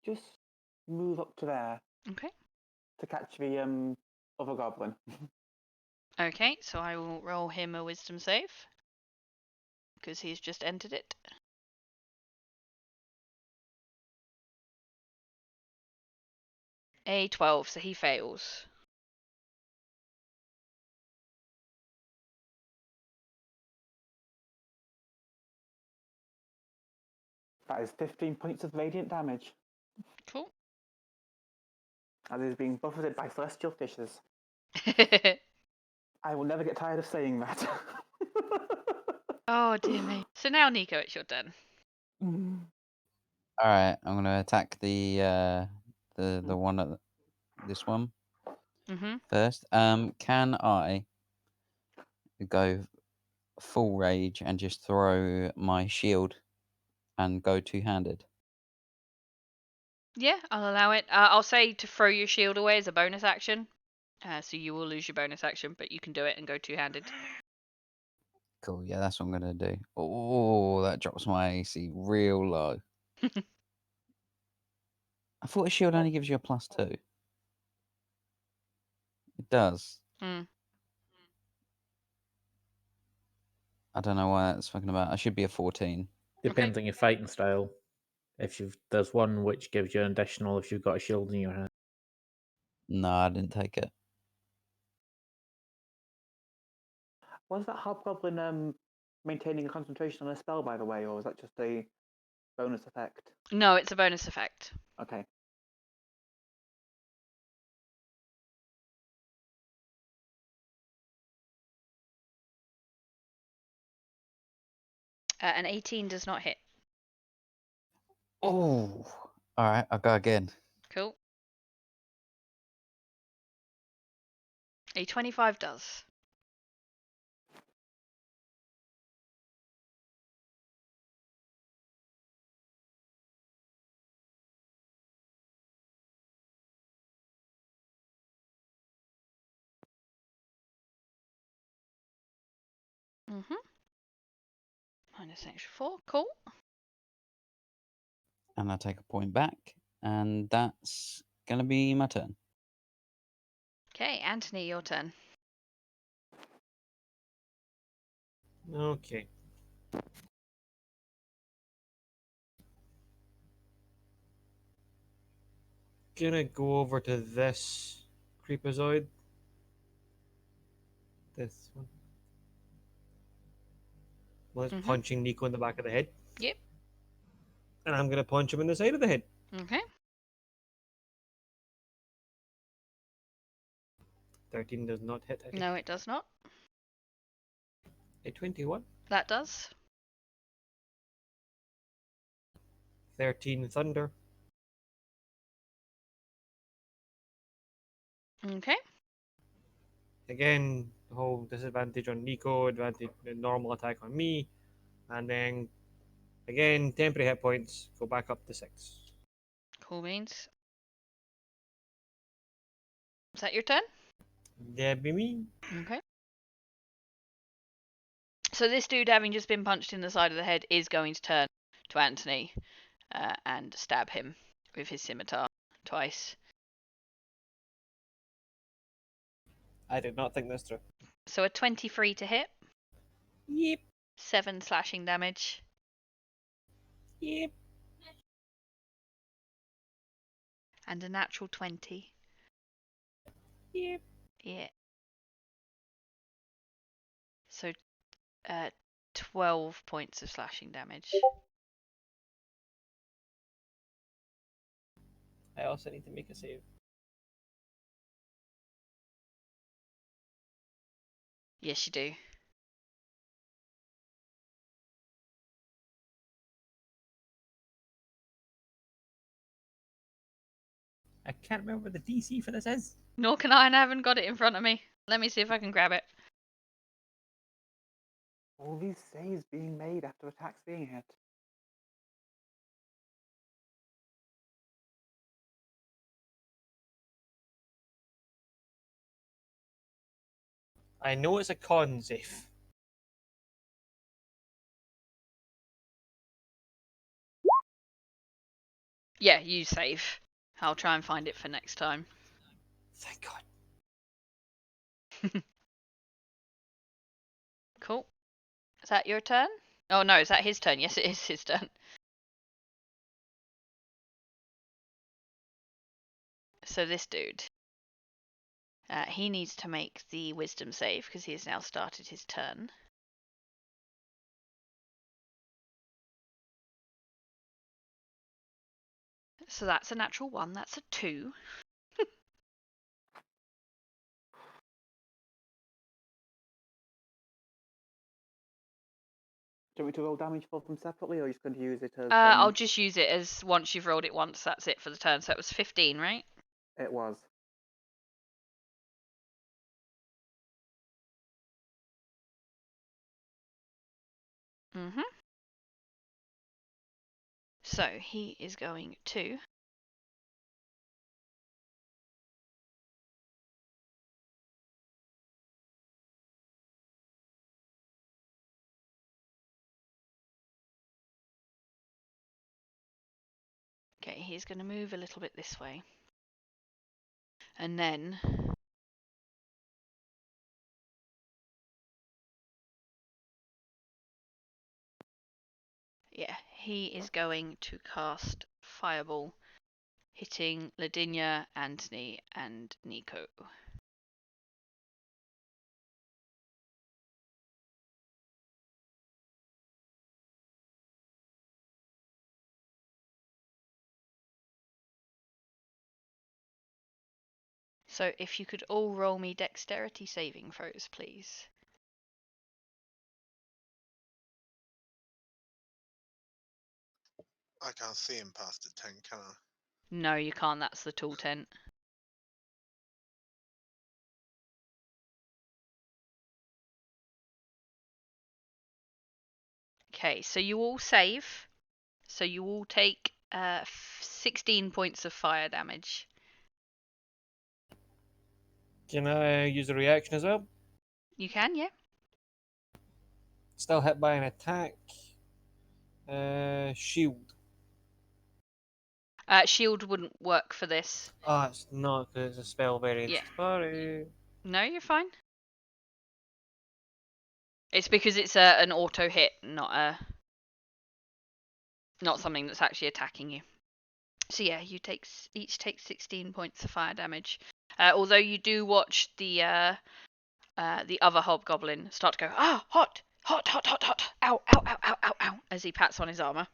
Just move up to there Okay. to catch the other goblin. Okay, so I will roll him a wisdom save. Because he's just entered it. A 12, so he fails. That is 15 points of radiant damage, Cool. as is being buffeted by celestial fishes. I will never get tired of saying that. Oh, dear me. So now, Niko, it's your turn. All right, I'm gonna attack the one at this one Mm-hmm. first. Can I go full rage and just throw my shield and go two-handed? Yeah, I'll allow it. I'll say to throw your shield away as a bonus action. So you will lose your bonus action, but you can do it and go two-handed. Cool. Yeah, that's what I'm gonna do. Oh, that drops my AC real low. I thought a shield only gives you a +2. It does. Mm. I don't know why that's fucking about. I should be a 14. Depends on your fighting style. If there's one which gives you an additional if you've got a shield in your hand. No, I didn't take it. Was that hobgoblin maintaining a concentration on a spell, by the way, or was that just a bonus effect? No, it's a bonus effect. Okay. An 18 does not hit. Oh, all right. I'll go again. Cool. A 25 does. Mhm. Minus an extra 4. Cool. And I take a point back, and that's gonna be my turn. Okay, Anthony, your turn. Okay. Gonna go over to this creepazoid. This one. Well, it's punching Niko in the back of the head. Yep. And I'm gonna punch him in the side of the head. Okay. 13 does not hit. I think. No, it does not. A 21. That does. 13 thunder. Okay. Again, the whole disadvantage on Niko, advantage normal attack on me, and then again temporary hit points go back up to 6. Cool beans. Is that your turn? That'd be me. Okay. So this dude, having just been punched in the side of the head, is going to turn to Anthony and stab him with his scimitar twice. I did not think this through. So a 23 to hit. Yep. 7 slashing damage. Yep. And a natural 20. Yep. Yeah. So 12 points of slashing damage. I also need to make a save. Yes, you do. I can't remember what the DC for this is. Nor can I, and I haven't got it in front of me. Let me see if I can grab it. All these saves being made after attacks being hit. I know it's a con save. Yeah, you save. I'll try and find it for next time. Thank God. Cool. Is that your turn? Oh no, is that his turn? Yes, it is his turn. So this dude, he needs to make the wisdom save because he has now started his turn. So that's a natural 1. That's a 2. Do you want me to roll damage for them separately, or are you just going to use it as? I'll just use it as once you've rolled it once. That's it for the turn. So it was 15, right? It was. Mhm. So he is going to okay, he's going to move a little bit this way. And then yeah, he is going to cast Fireball, hitting Ladinia, Anthony, and Niko. So if you could all roll me dexterity saving throws, please. I can't see him past the 10, can I? No, you can't. That's the tall tent. Okay, so you all save. So you all take 16 points of fire damage. Can I use a reaction as well? You can, yeah. Still hit by an attack. Shield. Shield wouldn't work for this. Oh, it's not because it's a spell variant. Yeah. Sorry. No, you're fine. It's because it's an auto hit, not something that's actually attacking you. So yeah, you each take 16 points of fire damage. Although you do watch the other hobgoblin start to go, ah, hot, hot, hot, hot, hot, ow, ow, ow, ow, ow, ow, as he pats on his armor.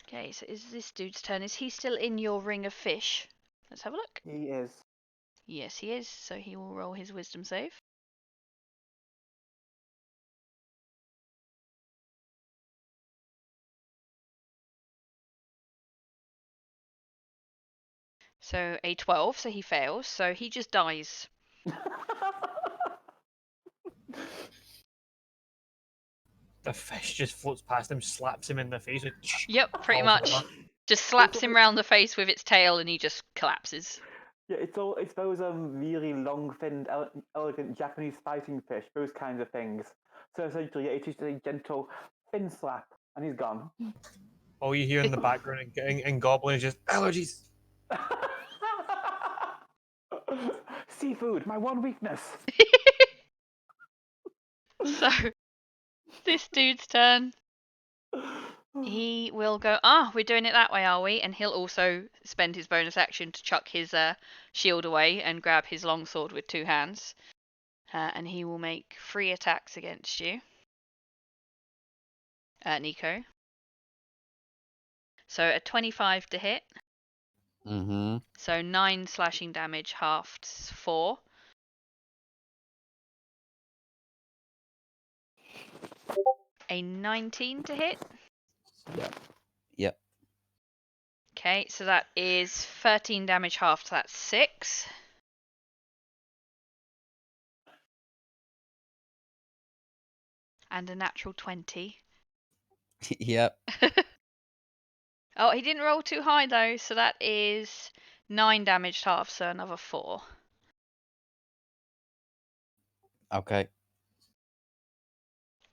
Okay, so is this dude's turn? Is he still in your ring of fish? Let's have a look. He is. Yes, he is. So he will roll his wisdom save. So a 12, so he fails. So he just dies. The fish just floats past him, slaps him in the face. And Yep, pretty falls much. over. Just slaps him round the face with its tail and he just collapses. Yeah, it's those really long-finned, elegant Japanese fighting fish, those kinds of things. So essentially, it's just a gentle fin slap, and he's gone. All you hear in the background in Goblin is just allergies. Seafood, my one weakness. So, this dude's turn. He will go, we're doing it that way, are we? And he'll also spend his bonus action to chuck his shield away and grab his longsword with two hands. And he will make 3 attacks against you. Niko. So a 25 to hit. Mm-hmm. So 9 slashing damage, halved 4. A 19 to hit. Yep. Okay, so that is 13 damage halved, so that's 6. And a natural 20. Yep. Oh, he didn't roll too high though, so that is 9 damage halved, so another 4. Okay.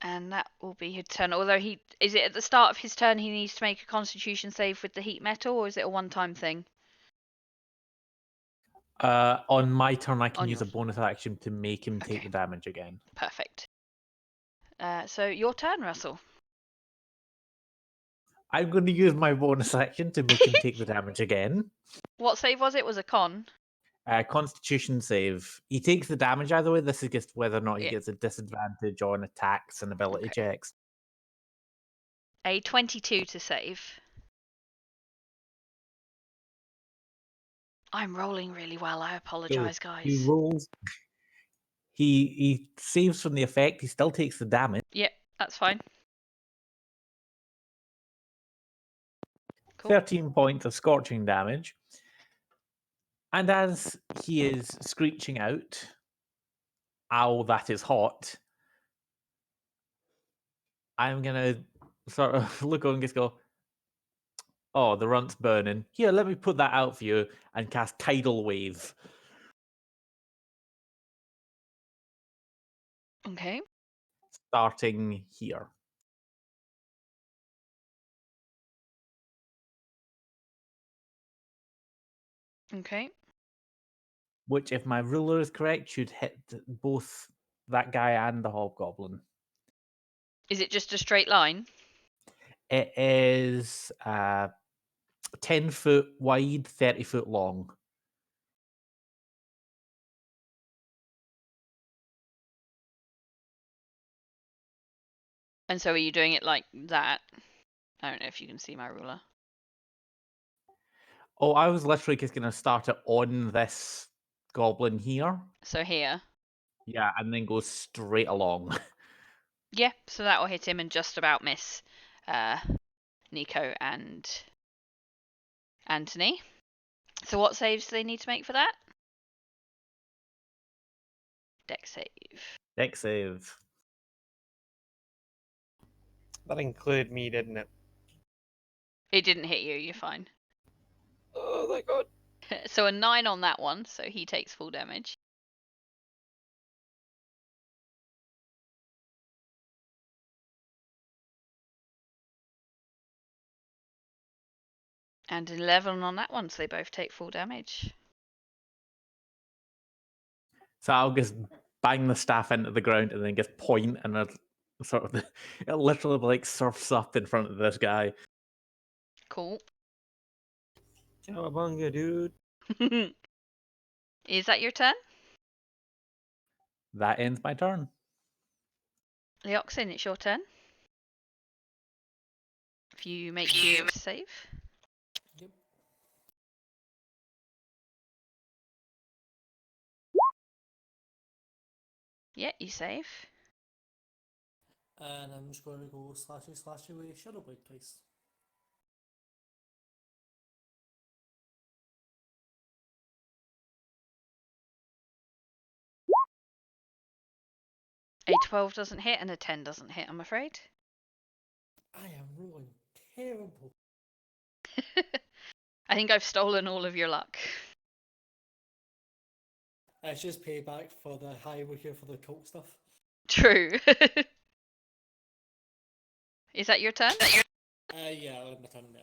And that will be his turn. Although is it at the start of his turn he needs to make a constitution save with the heat metal, or is it a one-time thing? On my turn, I can On use a yours. bonus action to make him take Okay. the damage again. Perfect. So your turn, Russell. I'm going to use my bonus action to make him take the damage again. What save was it? Was a con? Constitution save. He takes the damage either way. This is just whether or not he Yeah. gets a disadvantage on attacks and ability Okay. checks. A 22 to save. I'm rolling really well. I apologize, So guys. he rolls. He saves from the effect. He still takes the damage. Yep, that's fine. Cool. 13 points of scorching damage. And as he is screeching out, "Ow, that is hot," I'm gonna sort of look over and just go, oh, the runt's burning. Here, let me put that out for you and cast Tidal Wave. Okay. Starting here. Okay. Which, if my ruler is correct, should hit both that guy and the hobgoblin. Is it just a straight line? It is 10 foot wide, 30 foot long. And so are you doing it like that? I don't know if you can see my ruler. Oh, I was literally just going to start it on this goblin here. So here. Yeah, and then go straight along. Yeah, so that will hit him and just about miss Niko and Anthony. So what saves do they need to make for that? Dex save. Dex save. That included me, didn't it? It didn't hit you, you're fine. Oh, thank God. So a 9 on that one, so he takes full damage. And an 11 on that one, so they both take full damage. So I'll just bang the staff into the ground and then just point and it sort of it literally like surfs up in front of this guy. Cool. Cowabunga, dude. Is that your turn? That ends my turn. Leoxin, it's your turn. If you make your save. Yep. Yeah, you save. And I'm just going to go slashy with Shadow Blade, please. A 12 doesn't hit and a 10 doesn't hit, I'm afraid. I am rolling terrible. I think I've stolen all of your luck. It's just payback for the high we here for the cult stuff. True. Is that your turn? Yeah, I'm my turn now.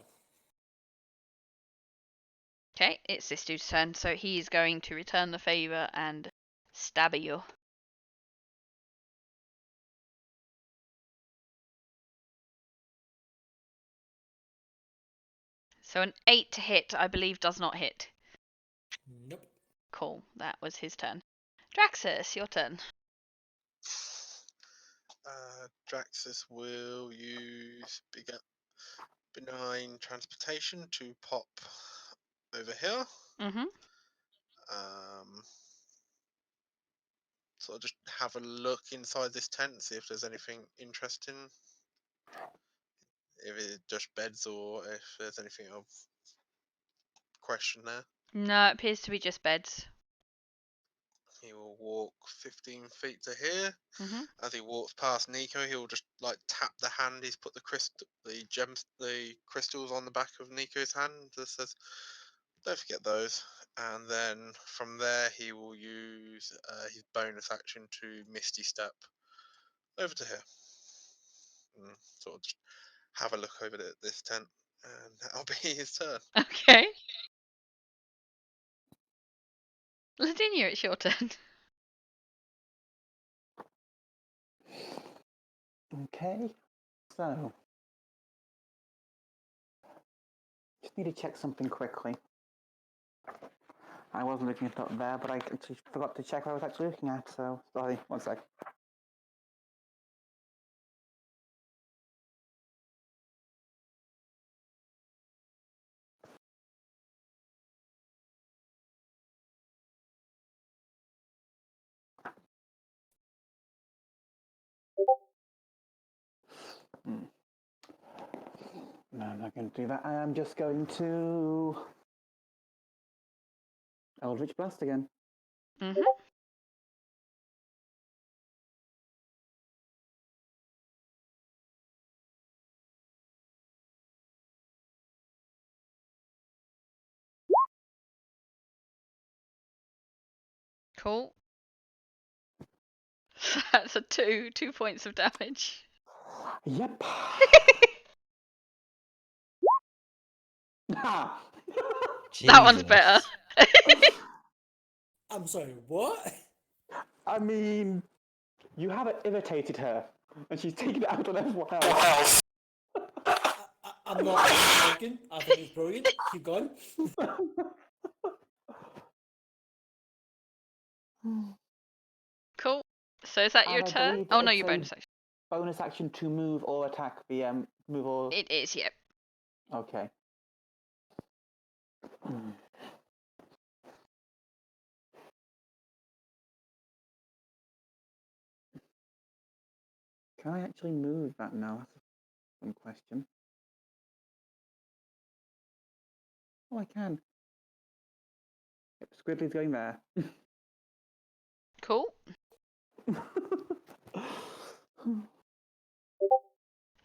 Okay, it's this dude's turn, so he's going to return the favour and stab at you. So an 8 to hit, I believe, does not hit. Nope. Cool, that was his turn. Draxus, your turn. Draxus will use benign transportation to pop over here. Mm-hmm. So I'll just have a look inside this tent, see if there's anything interesting. If it's just beds or if there's anything of question there. No, it appears to be just beds. He will walk 15 feet to here. Mm-hmm. As he walks past Niko, he'll just like tap the hand. He's put the crystals on the back of Niko's hand. That says, "Don't forget those." And then from there, he will use his bonus action to Misty Step over to here. And sort of just have a look over this tent, and that'll be his turn. Okay. Ladinia, it's your turn. Okay, so just need to check something quickly. I was looking it up there, but I actually forgot to check what I was actually looking at, so sorry, one sec. No, I'm not going to do that. I am just going to Eldritch Blast again. Mm-hmm. Cool. So that's a 2 points of damage. Yep. Ha! That one's better. Jesus. I'm sorry, what? I mean, you haven't irritated her, and she's taken it out on everyone else. I'm not talking. I think it's brilliant. Keep going. Cool. So is that your And I turn? believe Oh no, it's your a bonus action. bonus action to move or attack the move or. It is, yep. Okay. Can I actually move that now? That's a fun question. Oh, I can. Yep, Squiddly's going there. Cool.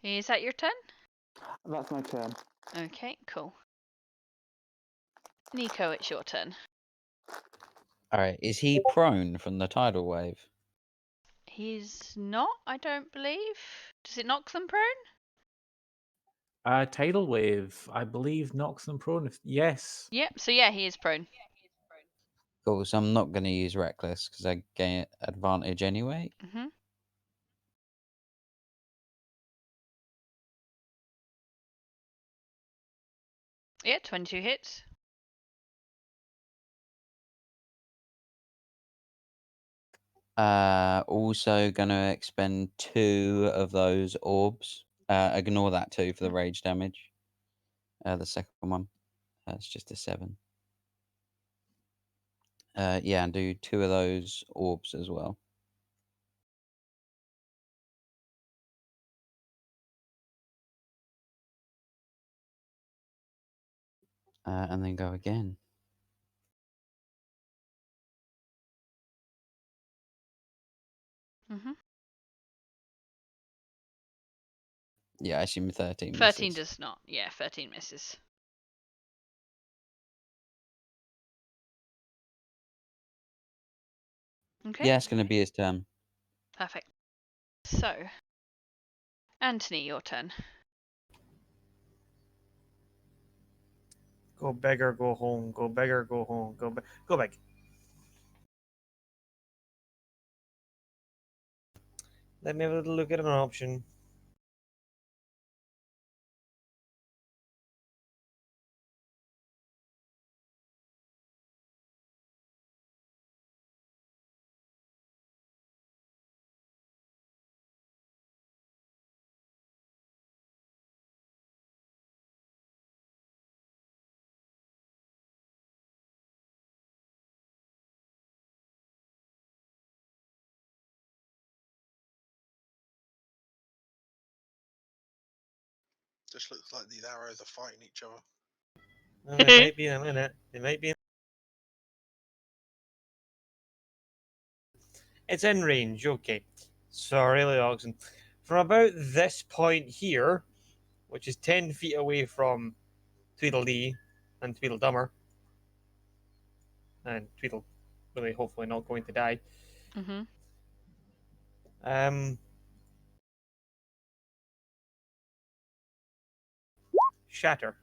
Is that your turn? That's my turn. Okay, cool. Niko, it's your turn. Alright, is he prone from the tidal wave? He's not, I don't believe. Does it knock them prone? Tidal wave, I believe, knocks them prone. Yes. Yep, so yeah, he is prone. Cool, so I'm not going to use Reckless because I gain advantage anyway. Mm-hmm. Yeah, 22 hits. Also going to expend 2 of those orbs. Ignore that 2 for the rage damage. The second one. It's just a 7. Yeah, and do 2 of those orbs as well. And then go again. Mm-hmm. Yeah, I assume 13 13 misses. does not. Yeah, 13 misses. Okay. Yeah, it's going to be his turn. Perfect. So, Anthony, your turn. Go big or go home. Go big or go home. Go big. Let me have a little look at an option. Just looks like these arrows are fighting each other. Well, they might be in a minute. They might be. It's in range. Okay. Sorry, Leoxen. From about this point here, which is 10 feet away from Tweedledee and Tweedledummer, and Tweedle really hopefully not going to die. Mm-hmm. Shatter,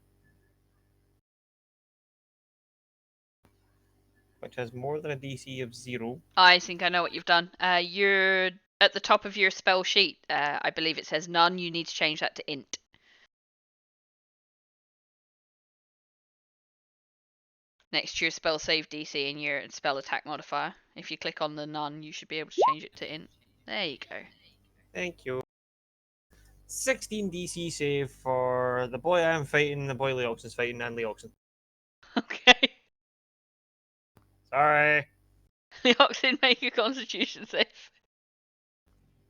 which has more than a DC of 0. I think I know what you've done. You're at the top of your spell sheet. I believe it says none. You need to change that to int. Next to your spell save DC and your spell attack modifier. If you click on the none, you should be able to change it to int. There you go. Thank you. 16 DC save for the boy I'm fighting, the boy Leoxen's fighting, and Leoxen. Okay. Sorry. The oxen make a constitution save.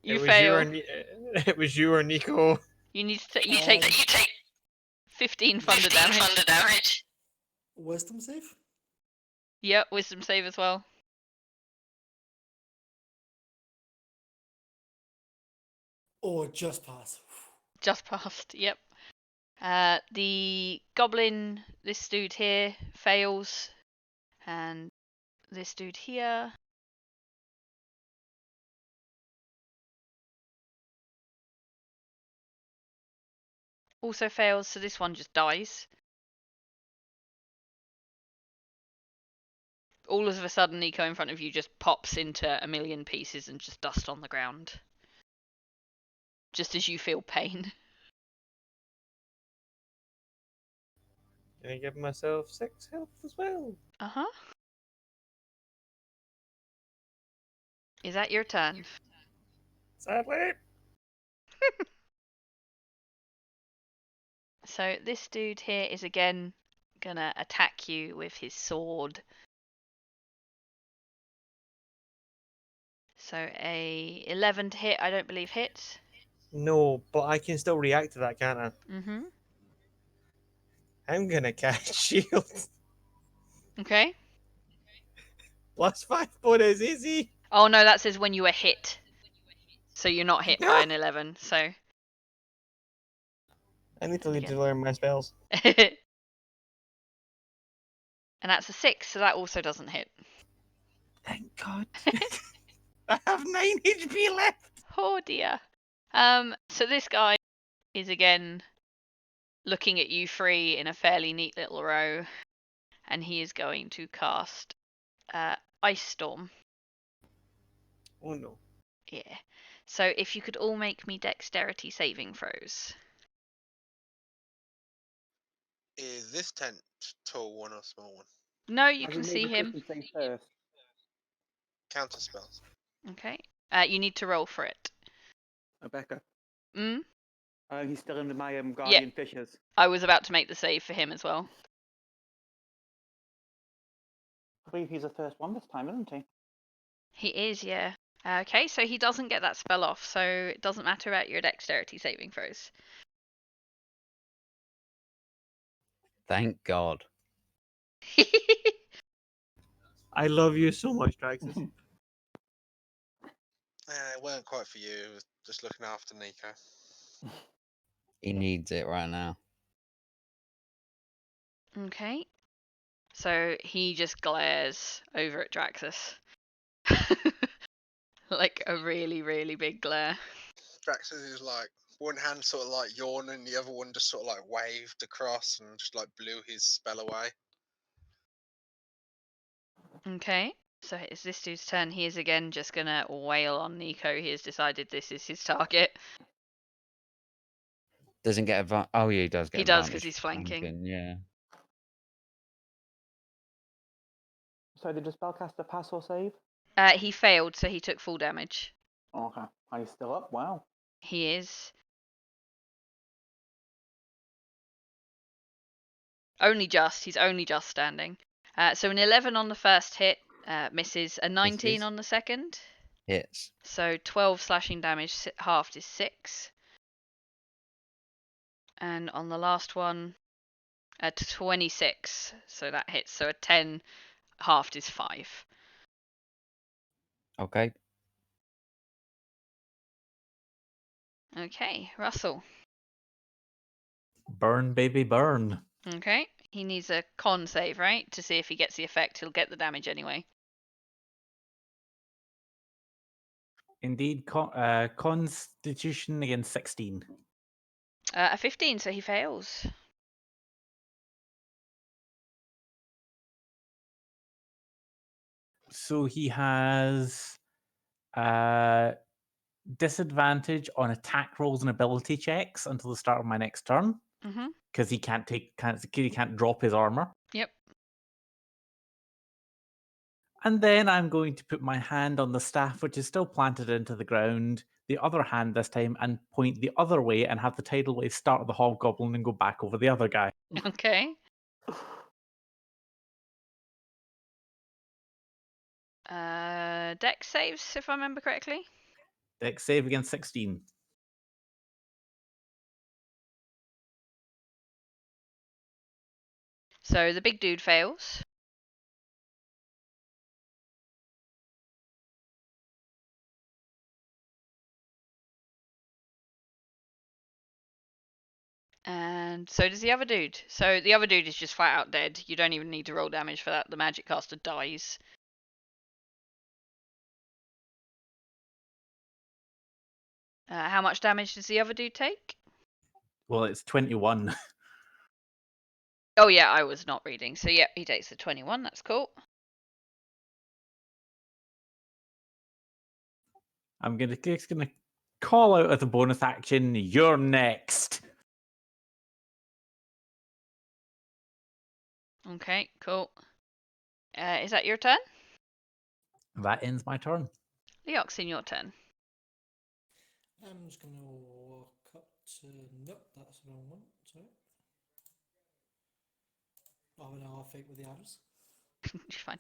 You it was fail. it was you or Niko. You need to you take 15 thunder damage. Wisdom save? Yep, wisdom save as well. Oh, just pass. Just passed, yep. The goblin, this dude here, fails. And this dude here also fails, so this one just dies. All of a sudden, Niko in front of you just pops into a million pieces and just dust on the ground. Just as you feel pain. Can I give myself 6 health as well? Uh-huh. Is that your turn? Sadly. So this dude here is again gonna attack you with his sword. So a 11 to hit, I don't believe hits. No, but I can still react to that, can't I? Mm-hmm. I'm gonna cast shield. Okay. +5 bonus, easy. Oh no, that says when you are hit. So you're not hit by an 11, so. I need to Again. learn my spells. And that's a 6, so that also doesn't hit. Thank God. I have 9 HP left. Oh dear. So this guy is again looking at you three in a fairly neat little row, and he is going to cast Ice Storm. Oh no. Yeah. So if you could all make me dexterity saving throws. Is this tent tall one or small one? No, you Has can he made see his him. wisdom save first? Counter spells. Okay. You need to roll for it. Rebecca. Mm? He's still under my Yeah. guardian fishes. I was about to make the save for him as well. I believe he's the first one this time, isn't he? He is, yeah. Okay, so he doesn't get that spell off, so it doesn't matter about your dexterity saving throws. Thank God. I love you so much, Draxus. It weren't quite for you. It was just looking after Niko. He needs it right now. Okay. So he just glares over at Draxus. Like a really, really big glare. Draxus is like, one hand sort of like yawning, the other one just sort of like waved across and just like blew his spell away. Okay. So it's this dude's turn. He is again just gonna wail on Niko. He has decided this is his target. Doesn't get advantage. Oh, yeah, he does get He does advantage. because he's flanking. Yeah. So did the spellcaster pass or save? He failed, so he took full damage. Okay. Are you still up? Wow. He is. Only just. He's only just standing. So an 11 on the first hit misses. A 19 Misses. on the second. Hits. So 12 slashing damage halved is 6. And on the last one, 26. So that hits. So a 10 halved is 5. Okay. Okay, Russell. Burn, baby, burn. Okay, he needs a con save, right? To see if he gets the effect. He'll get the damage anyway. Indeed, Constitution against 16. A 15, so he fails. So he has disadvantage on attack rolls and ability checks until the start of my next turn Mm-hmm. because he can't drop his armor. Yep. And then I'm going to put my hand on the staff, which is still planted into the ground, the other hand this time, and point the other way and have the tidal wave start at the hobgoblin and go back over the other guy. Okay. Dex saves, if I remember correctly. Dex save against 16. So the big dude fails. And so does the other dude. So the other dude is just flat out dead. You don't even need to roll damage for that. The magic caster dies. How much damage does the other dude take? Well, it's 21. Oh yeah, I was not reading. So yeah, he takes the 21. That's cool. I'm just gonna call out as a bonus action. You're next. Okay, cool. Is that your turn? That ends my turn. Leoxin, your turn. I'm just going to walk up to. Nope, that's the wrong one. Sorry. Oh no, I'll fight with the arrows. Fine.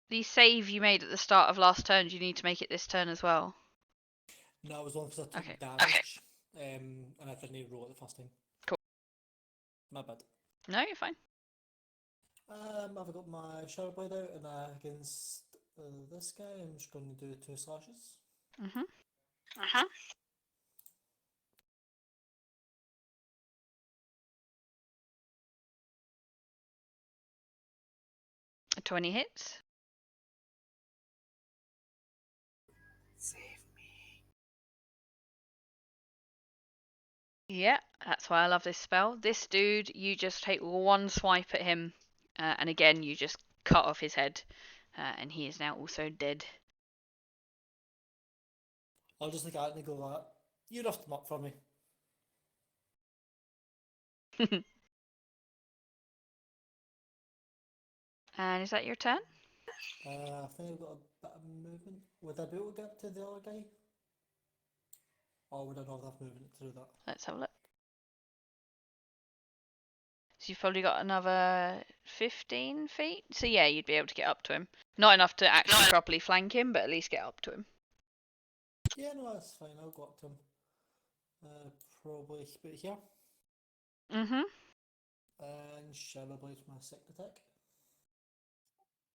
The The save you made at the start of last turn, do you need to make it this turn as well? No, it was only because I took Okay. damage. And I didn't roll it the first time. Cool. My bad. No, you're fine. I've got my Shadow Blade out, and against this guy, I'm just going to do 2 slashes. Mhm. A 20 hits. Save me. Yeah, that's why I love this spell. This dude, you just take one swipe at him, and again you just cut off his head, and he is now also dead. I'll just look at it and go like, you roughed him up for me. And is that your turn? I think I've got a bit of movement. Would I be able to get to the other guy? Or would I not have enough movement to do that? Let's have a look. So you've probably got another 15 feet. So yeah, you'd be able to get up to him. Not enough to actually properly flank him, but at least get up to him. Yeah, no, that's fine. I'll go up to him. Probably about here. Mhm. And Shadow Blade for my second attack.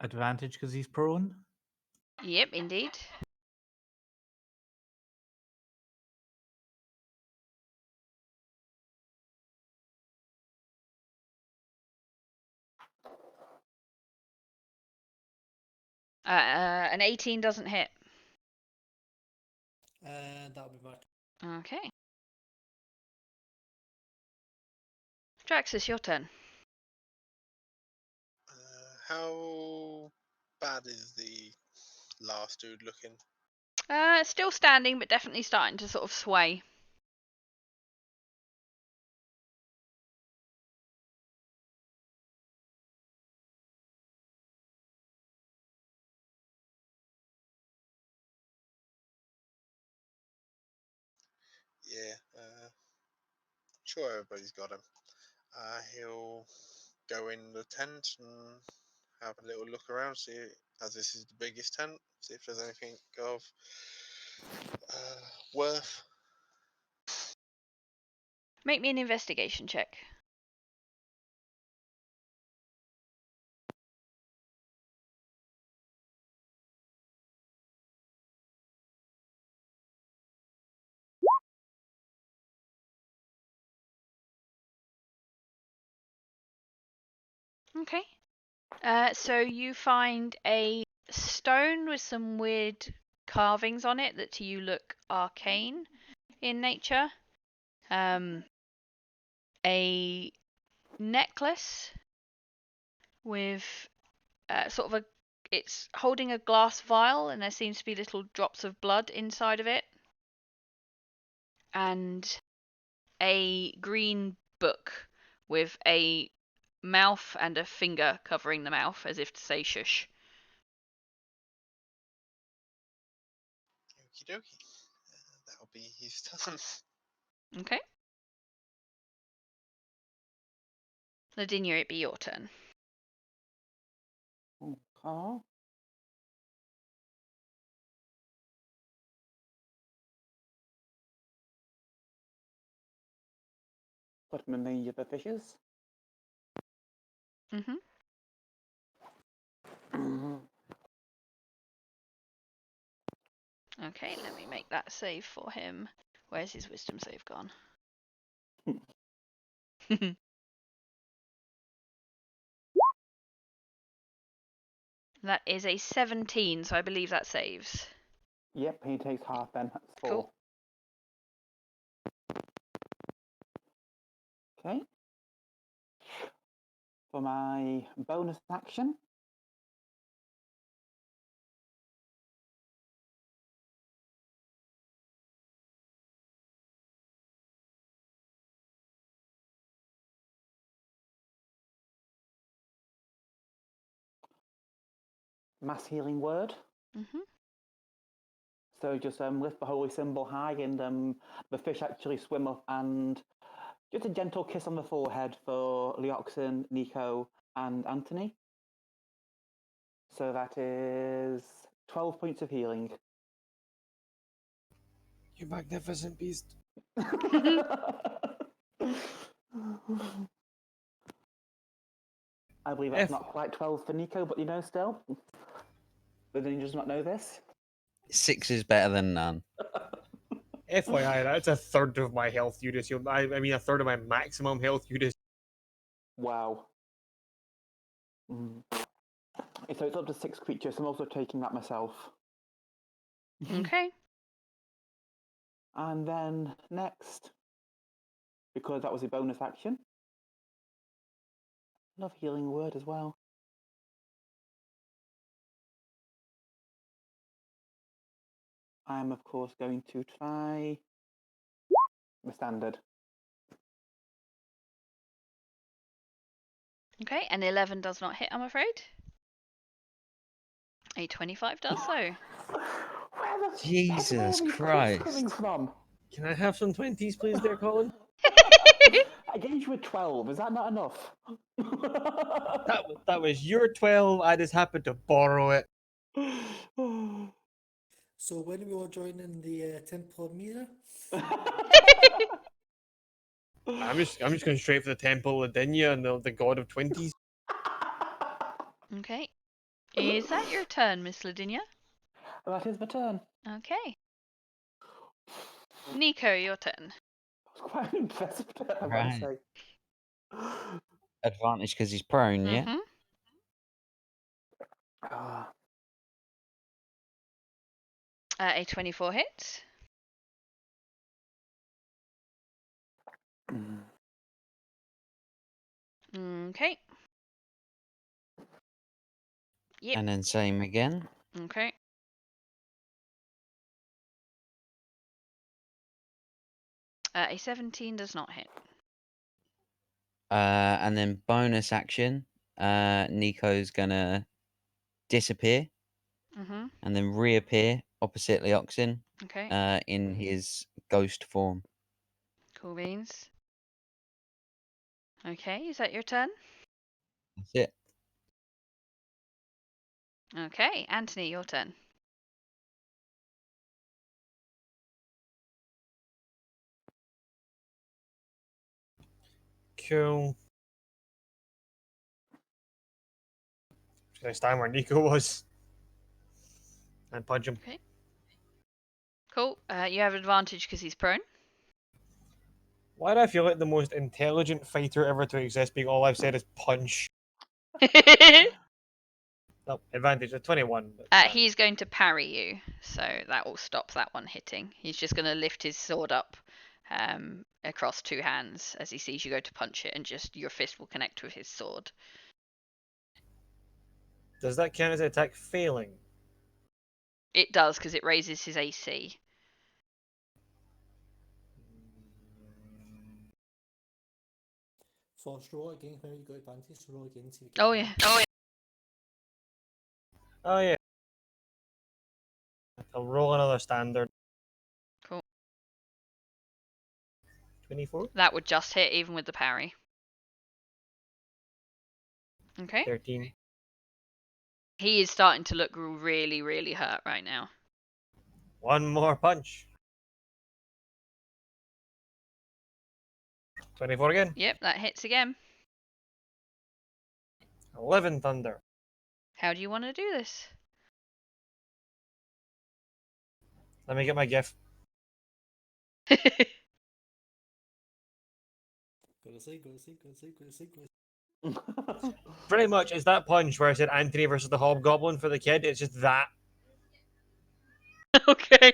Advantage because he's prone. Yep, indeed. An 18 doesn't hit. And that'll be my Okay. Draxus, your turn. How bad is the last dude looking? Still standing, but definitely starting to sort of sway. Yeah, sure everybody's got him. He'll go in the tent and have a little look around, see, as this is the biggest tent, see if there's anything of worth. Make me an investigation check. Okay. So you find a stone with some weird carvings on it that to you look arcane in nature. A necklace with sort of it's holding a glass vial, and there seems to be little drops of blood inside of it. And a green book with a mouth and a finger covering the mouth as if to say shush. Okie dokie. That'll be his turn. Okay. Ladinia, it be your turn. Okay. Put them in the fishes. Mhm. Okay, let me make that save for him. Where's his wisdom save gone? That is a 17, so I believe that saves. Yep, he takes half then. That's 4. Cool. Okay. For my bonus action, mass healing word. Mhm. So just lift the holy symbol high, and the fish actually swim up, and just a gentle kiss on the forehead for Leoxin, Niko, and Anthony. So that is 12 points of healing. You magnificent beast. I believe that's not quite 12 for Niko, but still. The ninja does not know this. 6 is better than none. FYI, that's a third of my health units. I mean, a third of my maximum health units. Wow. So it's up to 6 creatures. I'm also taking that myself. Okay. And then next, because that was a bonus action, love healing word as well. I'm of course going to try the standard. Okay, an 11 does not hit, I'm afraid. A 25 does so. Where the Jesus heck are all these crits Christ. coming from? Can I have some 20s, please, there, Colin? I gave you a 12. Is that not enough? That was your 12. I just happened to borrow it. So when are we all joining the Temple of Mira? I'm just going straight for the Temple of Dinya and the god of 20s. Okay. Is that your turn, Miss Ladinia? That is my turn. Okay. Niko, your turn. It's quite an impressive turn, I Right. must say. Advantage because he's prone, yeah? Mhm. Ah, A 24 hits. mm. Okay. Yep. And then same again. Okay. A 17 does not hit. And then bonus action, Nico's gonna disappear Mhm. and then reappear opposite Leoxin Okay. in his ghost form. Cool beans. Okay, is that your turn? That's it. Okay, Anthony, your turn. Cool. Should I stand where Niko was? And punch him. Okay. Cool. You have advantage because he's prone. Why do I feel like the most intelligent fighter ever to exist being all I've said is punch? No, advantage of 21. But, He's going to parry you, so that will stop that one hitting. He's just going to lift his sword up across two hands as he sees you go to punch it, and just your fist will connect with his sword. does that count as an attack failing? It does because it raises his AC. Force roll again when you got advantage, so roll again see if you Oh get yeah. that. Oh, yeah. I'll roll another standard. Cool. 24? That would just hit even with the parry. Okay. 13. He is starting to look really, really hurt right now. One more punch. 24 again. Yep, that hits again. 11 thunder. How do you want to do this? Let me get my gift. Gotta say. Pretty much, it's that punch where I said Anthony versus the Hobgoblin for the kid. It's just that. Okay.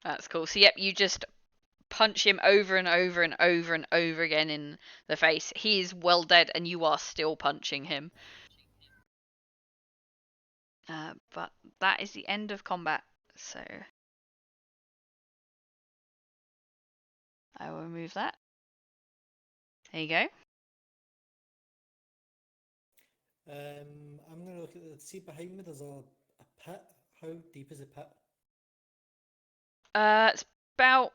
That's cool. So yep, you just punch him over and over and over and over again in the face. He is well dead, and you are still punching him. But that is the end of combat. So I will remove that. There you go. I'm gonna look at see behind me. There's a pit. How deep is the pit? It's about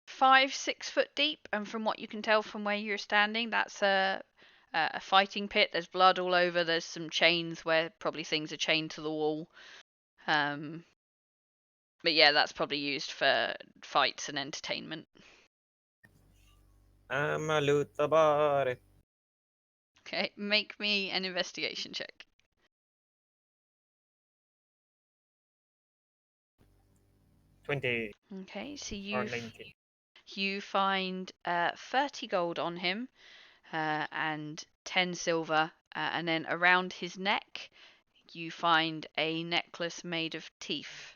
5-6 foot deep, and from what you can tell from where you're standing, that's a fighting pit. There's blood all over. There's some chains where probably things are chained to the wall. But yeah, that's probably used for fights and entertainment. Amalutabare. Okay, make me an investigation check. 20 Okay, so or 19. you find 30 gold on him and 10 silver, and then around his neck you find a necklace made of teeth,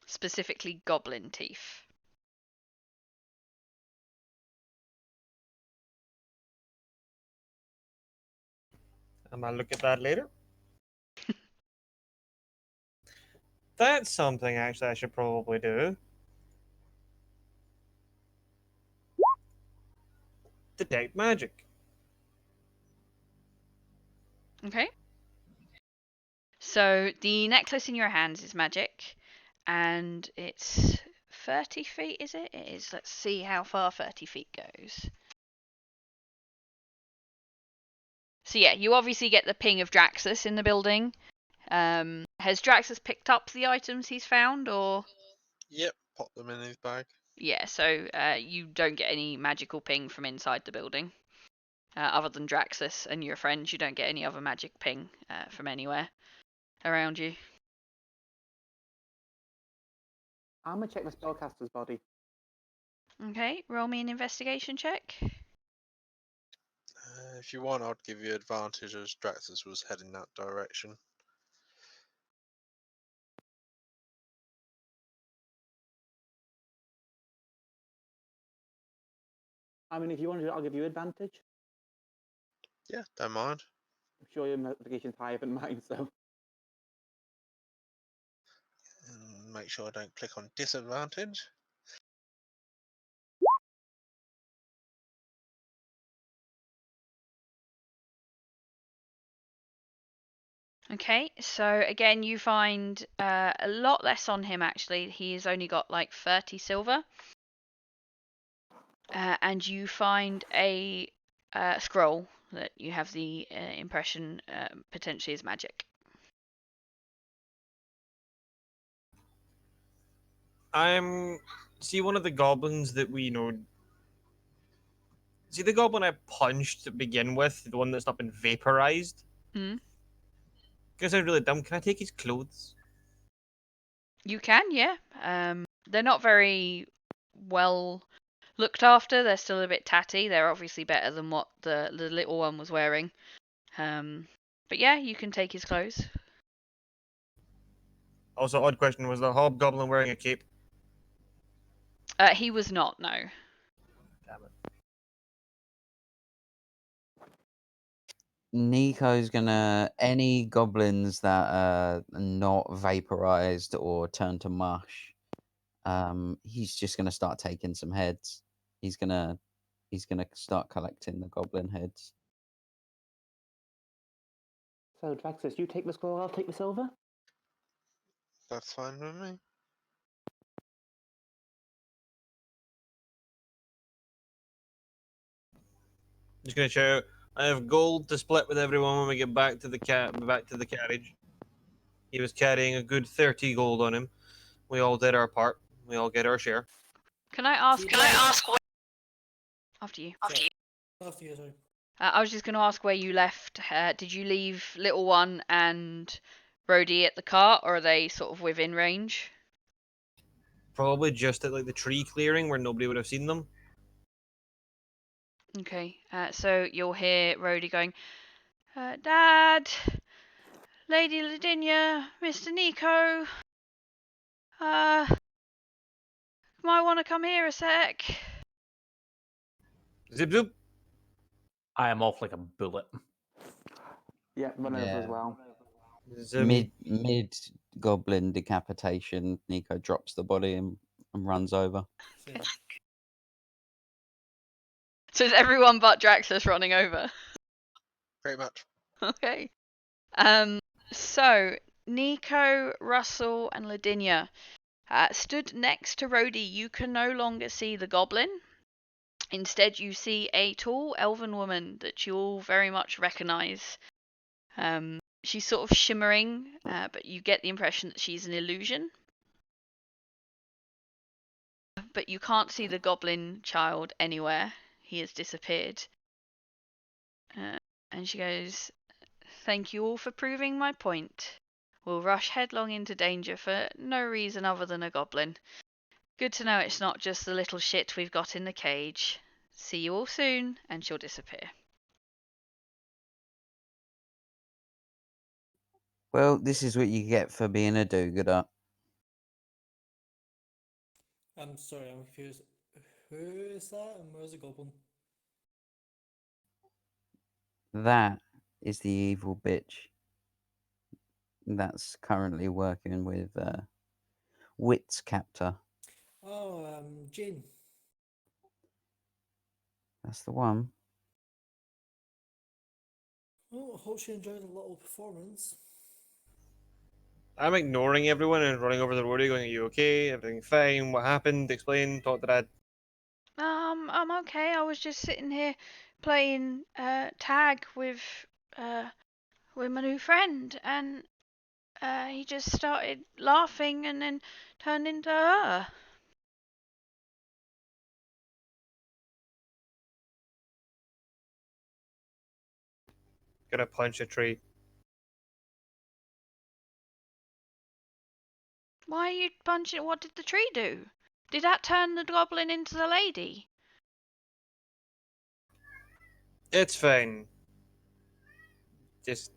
specifically goblin teeth. I'm gonna look at that later. That's something actually I should probably do. Detect magic. Okay. So the necklace in your hands is magic, and it's 30 feet, is it? It is. Let's see how far 30 feet goes. So yeah, you obviously get the ping of Draxus in the building. Has Draxus picked up the items he's found, or? Yep, pop them in his bag. Yeah, so you don't get any magical ping from inside the building. Other than Draxus and your friends, you don't get any other magic ping from anywhere around you. I'm gonna check the spellcaster's body. Okay, roll me an investigation check. If you want, I'd give you advantage as Draxus was heading that direction. I mean, if you want to, I'll give you advantage. Yeah, don't mind. I'm sure your investigation's higher than mine, so. And make sure I don't click on disadvantage. Okay, so again, you find a lot less on him actually. He's only got like 30 silver. And you find a scroll that you have the impression potentially is magic. I'm see one of the goblins that we know. See the goblin I punched to begin with, the one that's not been vaporized. Hmm? Gonna sound really dumb. Can I take his clothes? You can, yeah. They're not very well looked after. They're still a bit tatty. They're obviously better than what the little one was wearing. But yeah, you can take his clothes. Also, odd question: was the hobgoblin wearing a cape? He was not, no. Damn it. Niko's gonna any goblins that are not vaporized or turn to mush. He's just gonna start taking some heads. He's gonna start collecting the goblin heads. So, Draxus, you take the scroll, I'll take the silver. That's fine with me. Just gonna shout. I have gold to split with everyone when we get back to the carriage. He was carrying a good 30 gold on him. We all did our part. We all get our share. Can I ask? See, Can I ask? After you. Sorry. After you, sorry. I was just going to ask where you left. Did you leave Little One and Rhodey at the cart, or are they sort of within range? Probably just at like the tree clearing where nobody would have seen them. Okay, so you'll hear Rhodey going, Dad, Lady Lavinia, Mr. Niko. Might want to come here a sec. Zip zoop. I am off like a bullet. Yeah, run over as Yeah. well. Zoom. Mid goblin decapitation, Niko drops the body and runs over. Same. So it's everyone but Draxus running over. Pretty much. Okay. So Niko, Russell, and Ladinia stood next to Rhodey. You can no longer see the goblin. Instead, you see a tall elven woman that you all very much recognize. She's sort of shimmering, but you get the impression that she's an illusion. But you can't see the goblin child anywhere. He has disappeared. And she goes, "Thank you all for proving my point. We'll rush headlong into danger for no reason other than a goblin. Good to know it's not just the little shit we've got in the cage. See you all soon," and she'll disappear. Well, this is what you get for being a do-gooder. I'm sorry, I'm confused. Who is that and where's the goblin? That is the evil bitch that's currently working with Wit's captor. Oh, Jane. That's the one. Oh, hope she enjoyed the little performance. I'm ignoring everyone and running over the roadie going, "Are you okay? Everything fine? What happened? Explain. Talk to Dad." I'm okay. I was just sitting here playing tag with my new friend, and he just started laughing and then turned into her. Gonna punch a tree. Why are you punching? What did the tree do? Did that turn the goblin into the lady? It's fine. Just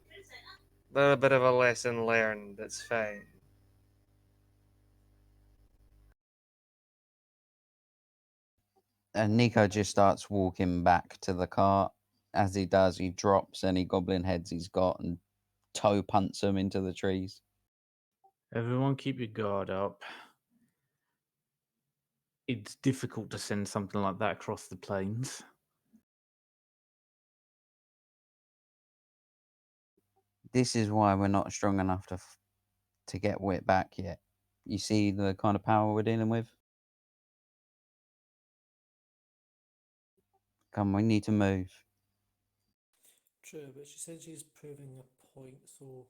a little bit of a lesson learned. It's fine. And Niko just starts walking back to the cart. As he does, he drops any goblin heads he's got and toe punts them into the trees. Everyone keep your guard up. It's difficult to send something like that across the plains. This is why we're not strong enough to get Wit back yet. You see the kind of power we're dealing with? Come, we need to move. True, but she said she's proving a point, so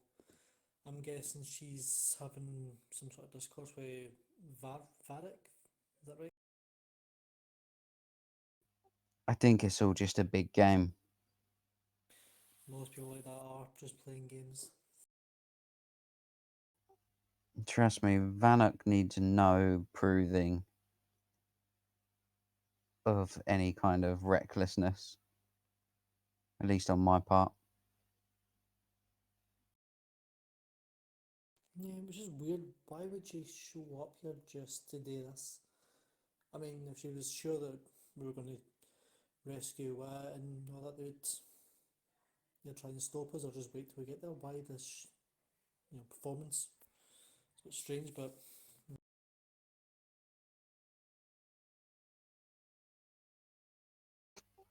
I'm guessing she's having some sort of discourse with Varric. Is that right? I think it's all just a big game. Most people like that are just playing games. Trust me, Vanek needs no proving of any kind of recklessness. At least on my part. Yeah, which is weird. Why would she show up here just to do this? I mean, if she was sure that we were going to rescue and all that, they'd try and stop us or just wait till we get there. Why this, performance? It's a bit strange, but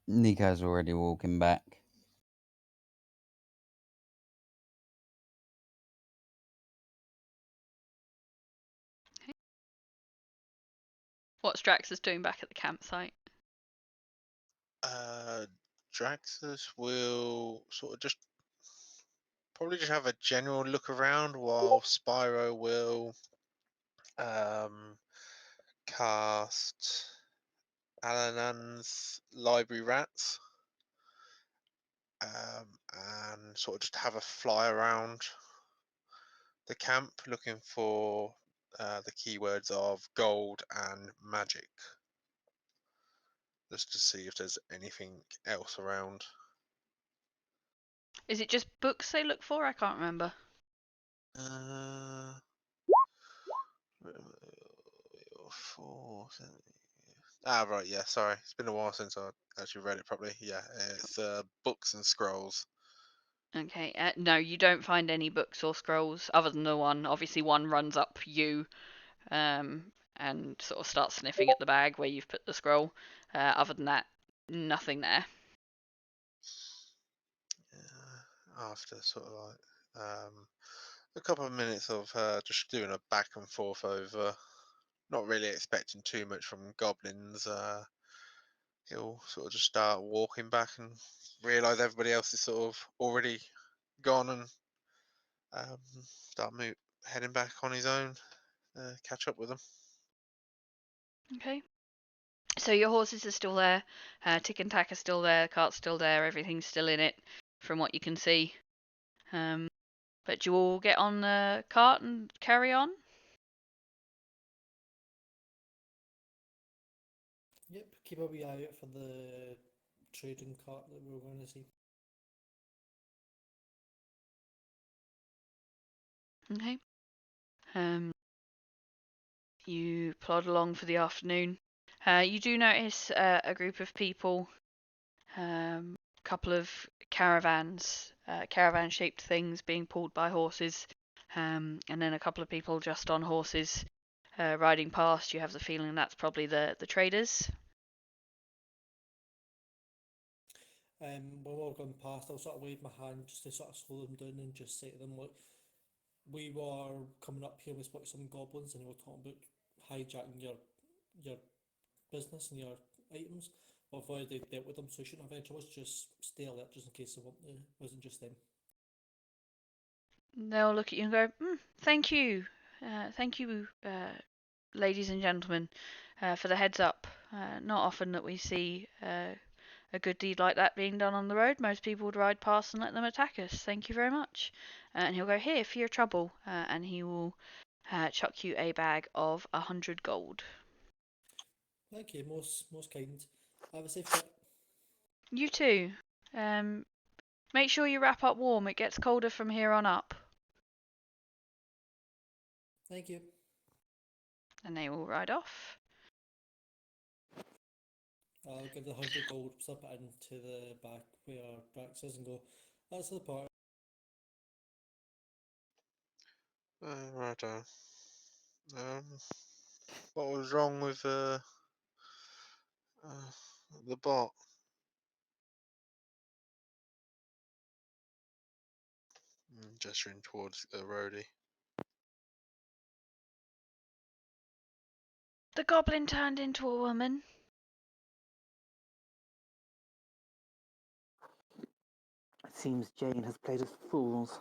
Niko's already walking back. What's Draxus doing back at the campsite? Draxus will sort of just probably just have a general look around while Spyro will cast Alanan's Library Rats and sort of just have a fly around the camp looking for the keywords of gold and magic, just to see if there's anything else around. Is it just books they look for? I can't remember. Right, yeah, sorry. It's been a while since I actually read it properly. Yeah, it's books and scrolls. Okay. No, you don't find any books or scrolls other than the one. Obviously, one runs up you, and sort of starts sniffing at the bag where you've put the scroll. Other than that, nothing there. After sort of like a couple of minutes of just doing a back and forth over, not really expecting too much from goblins, he'll sort of just start walking back and realise everybody else is sort of already gone, and start heading back on his own, catch up with them. Okay. So your horses are still there, tick and tack are still there, the cart's still there, everything's still in it, from what you can see. But do you all get on the cart and carry on? Yep, keep a wee eye out for the trading cart that we're going to see. Okay. You plod along for the afternoon. You do notice a group of people, a couple of caravans, caravan-shaped things being pulled by horses, and then a couple of people just on horses riding past. You have the feeling that's probably the traders. When we're going past, I'll sort of wave my hand just to sort of slow them down and just say to them, look, we were coming up here, we spoke to some goblins and they were talking about hijacking your business and your items. We've already dealt with them, so you shouldn't have any troubles. Just stay alert just in case it wasn't just them. They'll look at you and go, "Thank you, thank you, ladies and gentlemen, for the heads up. Not often that we see a good deed like that being done on the road. Most people would ride past and let them attack us. Thank you very much." And he'll go, "Here for your trouble," and he will chuck you a bag of 100 gold. Thank you, most kind. Have a safe trip. You too. Make sure you wrap up warm. It gets colder from here on up. Thank you. And they will ride off. I'll give the 100 gold, slip it into the back where Brax is and go, that's the part. Right. What was wrong with the bot? Gesturing towards Rhodey. The goblin turned into a woman. It seems Jane has played us fools.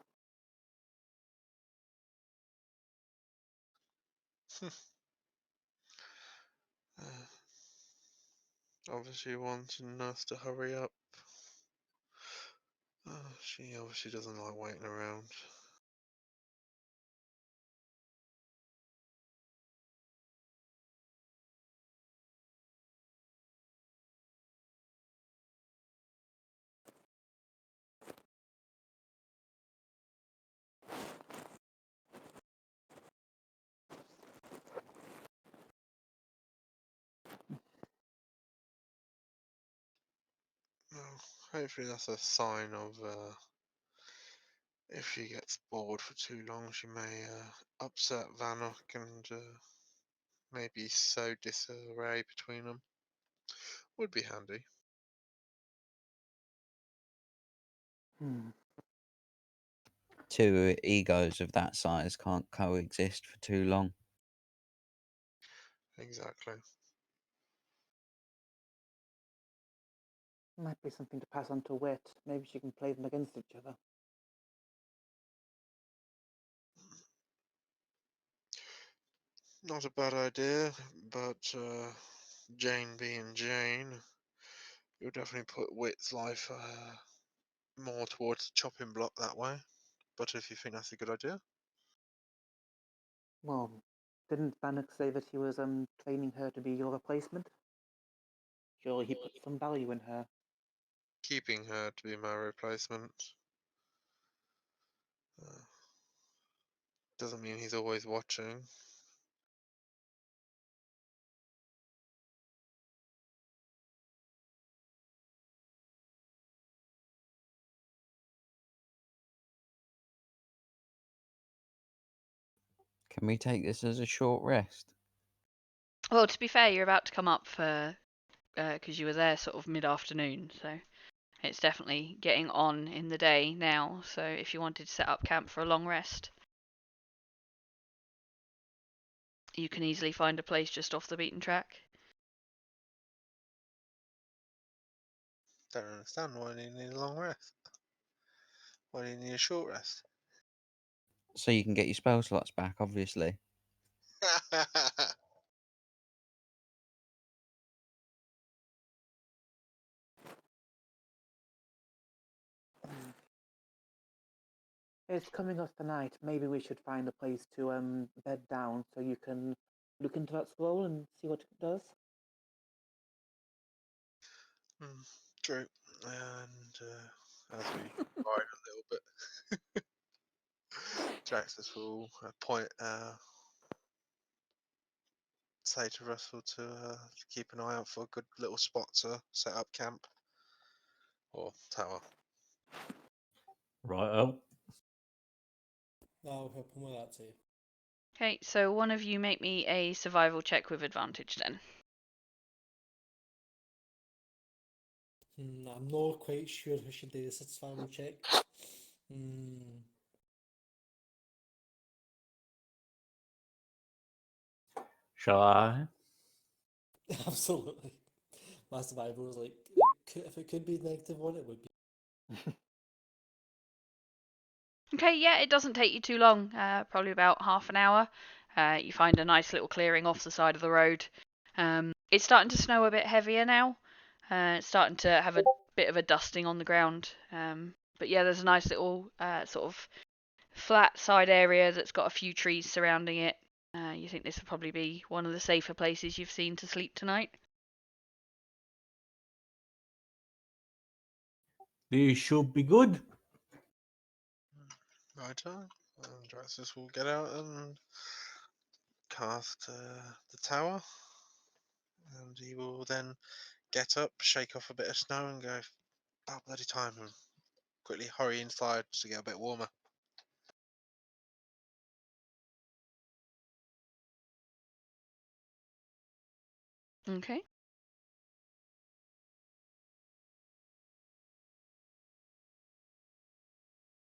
Obviously wanting us to hurry up. She obviously doesn't like waiting around. Well, hopefully that's a sign of if she gets bored for too long, she may upset Vanok and maybe sow disarray between them. Would be handy. Hmm. Two egos of that size can't coexist for too long. Exactly. Might be something to pass on to Wit. Maybe she can play them against each other. Not a bad idea, but Jane being Jane, you'll definitely put Wit's life more towards the chopping block that way. But if you think that's a good idea, Well, didn't Bannock say that he was training her to be your replacement? Surely he put some value in her. keeping her to be my replacement uh, doesn't mean he's always watching. Can we take this as a short rest? Well, to be fair, you're about to come up for because you were there sort of mid-afternoon, so it's definitely getting on in the day now. So if you wanted to set up camp for a long rest, you can easily find a place just off the beaten track. Don't understand why you need a long rest. Why do you need a short rest? So you can get your spell slots back, obviously. It's coming us tonight. Maybe we should find a place to bed down so you can look into that scroll and see what it does. True. And as we ride a little bit, Jaxus will say to Russell to keep an eye out for a good little spot to set up camp or tower. Right. I'll help him with that too. Okay, so one of you make me a survival check with advantage then. I'm not quite sure who should do this survival check. Hmm. Shall I? Absolutely. My survival was like, if it could be -1, it would be. Okay, yeah, it doesn't take you too long, probably about half an hour. You find a nice little clearing off the side of the road. It's starting to snow a bit heavier now. It's starting to have a bit of a dusting on the ground. But yeah, there's a nice little sort of flat side area that's got a few trees surrounding it. You think this would probably be one of the safer places you've seen to sleep tonight? This should be good. Right on. And Draxus will get out and cast the tower. And he will then get up, shake off a bit of snow, and go, about bloody time, and quickly hurry inside to get a bit warmer. Okay.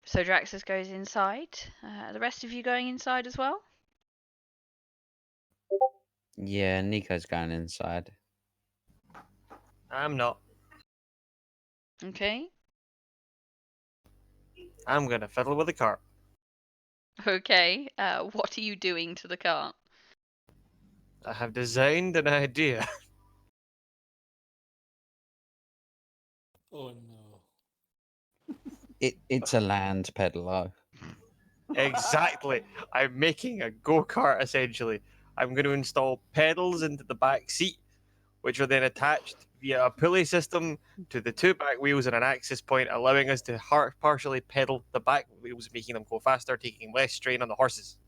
So Draxus goes inside. The rest of you going inside as well? Yeah, Niko's going inside. I'm not. Okay. I'm gonna fiddle with the cart. Okay. What are you doing to the cart? I have designed an idea. Oh no. It's a land pedalo. Exactly. I'm making a go-kart essentially. I'm going to install pedals into the back seat, which are then attached via a pulley system to the two back wheels and an access point, allowing us to partially pedal the back wheels, making them go faster, taking less strain on the horses.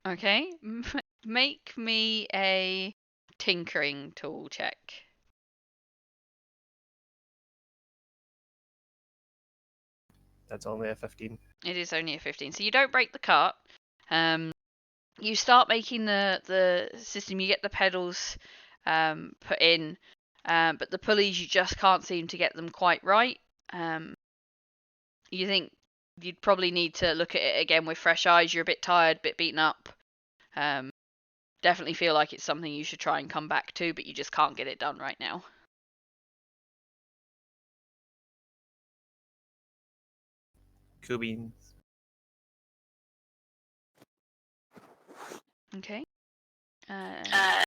Okay. Make me a tinkering tool check. That's only a 15. It is only a 15. So you don't break the cart. You start making the system. You get the pedals put in, but the pulleys you just can't seem to get them quite right. You think you'd probably need to look at it again with fresh eyes. You're a bit tired, a bit beaten up. Definitely feel like it's something you should try and come back to, but you just can't get it done right now. Cool beans. Okay. Yeah,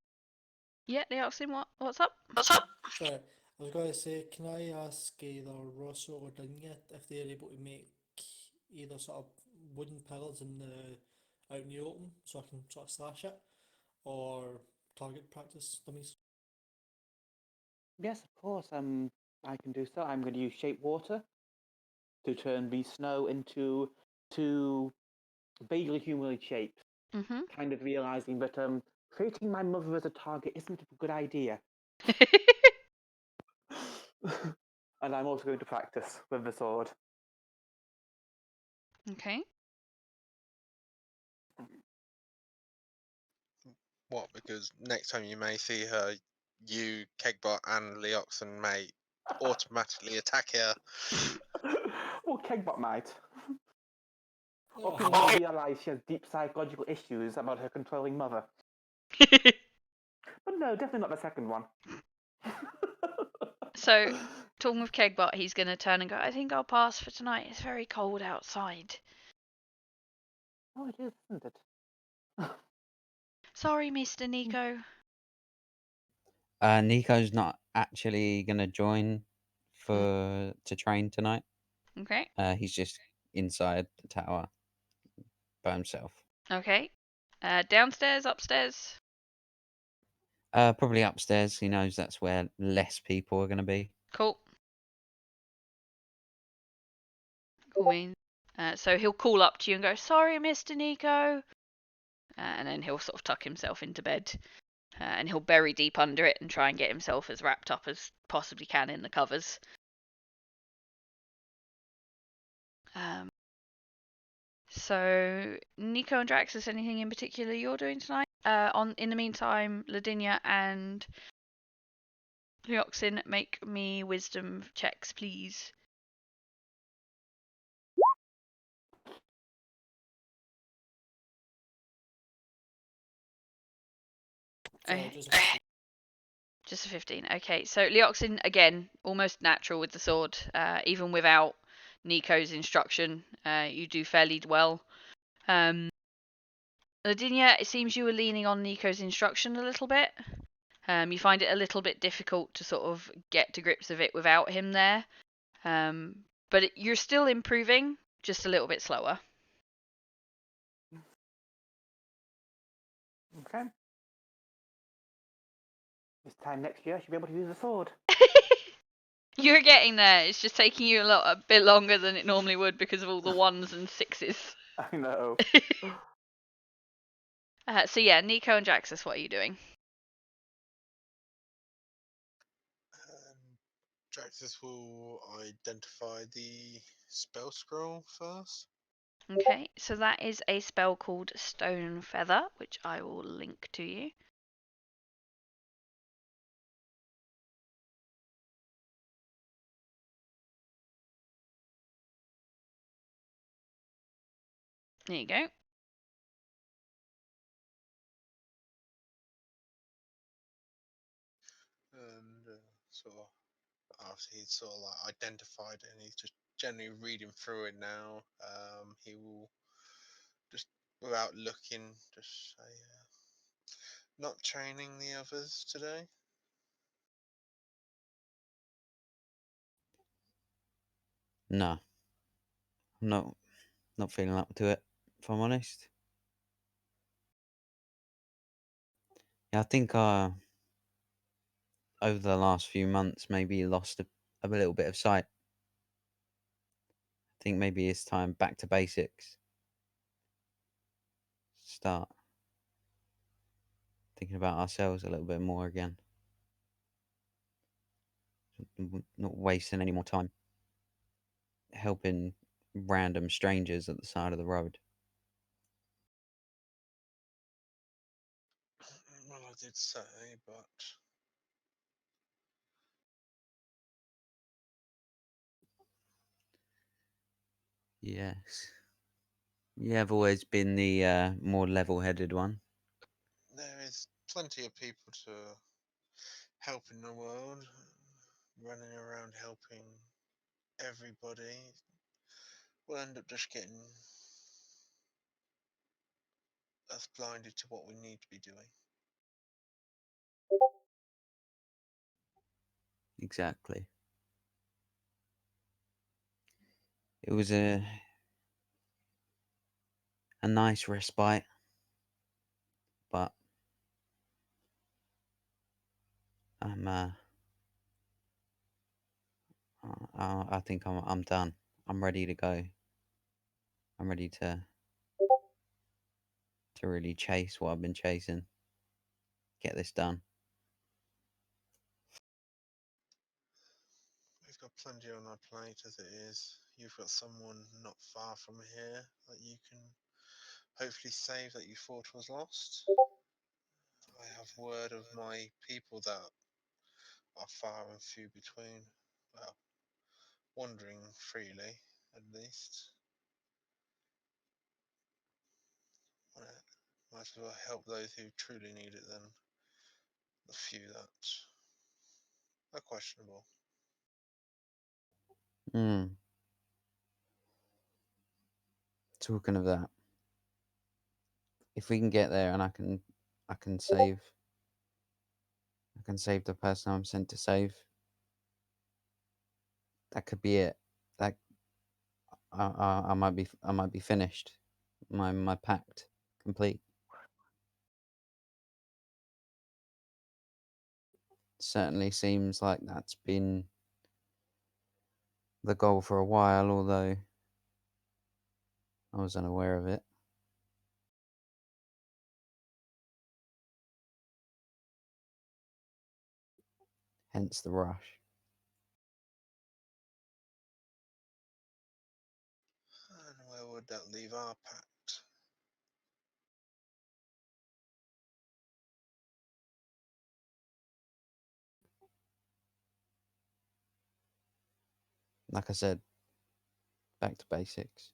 they asked him what's up. Sorry, I was going to say, can I ask either Rosso or Dinya if they're able to make either sort of wooden pillars out in the open so I can sort of slash it, or target practice dummies? Yes, of course. I can do so. I'm going to use shape water to turn the snow into two vaguely humanoid shapes. Mm-hmm. Kind of realizing that creating my mother as a target isn't a good idea. And I'm also going to practice with the sword. Okay. What? Because next time you may see her, you, Kegbot, and Leoxon may automatically attack her. Well, Kegbot might. Or Oh, people might realise she has deep psychological issues about her controlling mother. But no, definitely not the second one. So, talking with Kegbot, he's going to turn and go, I think I'll pass for tonight. It's very cold outside. Oh, it is, isn't it? Sorry, Mr. Niko. Nico's not actually gonna join to train tonight. Okay. He's just inside the tower by himself. Okay. Downstairs, upstairs? Probably upstairs. He knows that's where less people are gonna be. Cool. Cool means. So he'll call up to you and go, sorry, Mr. Niko. And then he'll sort of tuck himself into bed. And he'll bury deep under it and try and get himself as wrapped up as possibly can in the covers. So, Niko and Draxus, anything in particular you're doing tonight? In the meantime, Ladinia and Leoxin, make me wisdom checks, please. sorry, Okay. just Just a 15. Okay, so Leoxin, again, almost natural with the sword. Even without Niko's instruction, you do fairly well. Ladinia, it seems you were leaning on Niko's instruction a little bit. You find it a little bit difficult to sort of get to grips with it without him there. But you're still improving, just a little bit slower. Okay. This time next year, I should be able to use a sword. You're getting there. It's just taking you a bit longer than it normally would because of all the 1s and 6s. I know. So yeah, Niko and Jaxus, what are you doing? Draxus will identify the spell scroll first. Okay, so that is a spell called Stone Feather, which I will link to you. There you go. And sort of after he's sort of like identified it and he's just generally reading through it now, he will just without looking just say, not training the others today. No, I'm not feeling up to it. If I'm honest. Yeah, I think over the last few months maybe lost a little bit of sight. I think maybe it's time back to basics. Start thinking about ourselves a little bit more again. Not wasting any more time helping random strangers at the side of the road. Well, I did say, but Yes. You have always been the more level-headed one. there is plenty of people to help in the world, running around helping everybody. We'll end up just getting us blinded to what we need to be doing. Exactly. It was a nice respite, but I'm I think I'm done. I'm ready to go. I'm ready to really chase what I've been chasing. Get this done. We've got plenty on our plate as it is. you've got someone not far from here that you can hopefully save that you thought was lost. I have word of my people that are far and few between. Well, wandering freely, at least. Well, might as well help those who truly need it than the few that are questionable. Hmm. Talking of that, if we can get there and I can save, I can save the person I'm sent to save. That could be it. That I might be finished. My pact complete. Certainly seems like that's been the goal for a while, although I was unaware of it. Hence the rush. And where would that leave our pact? Like I said, back to basics.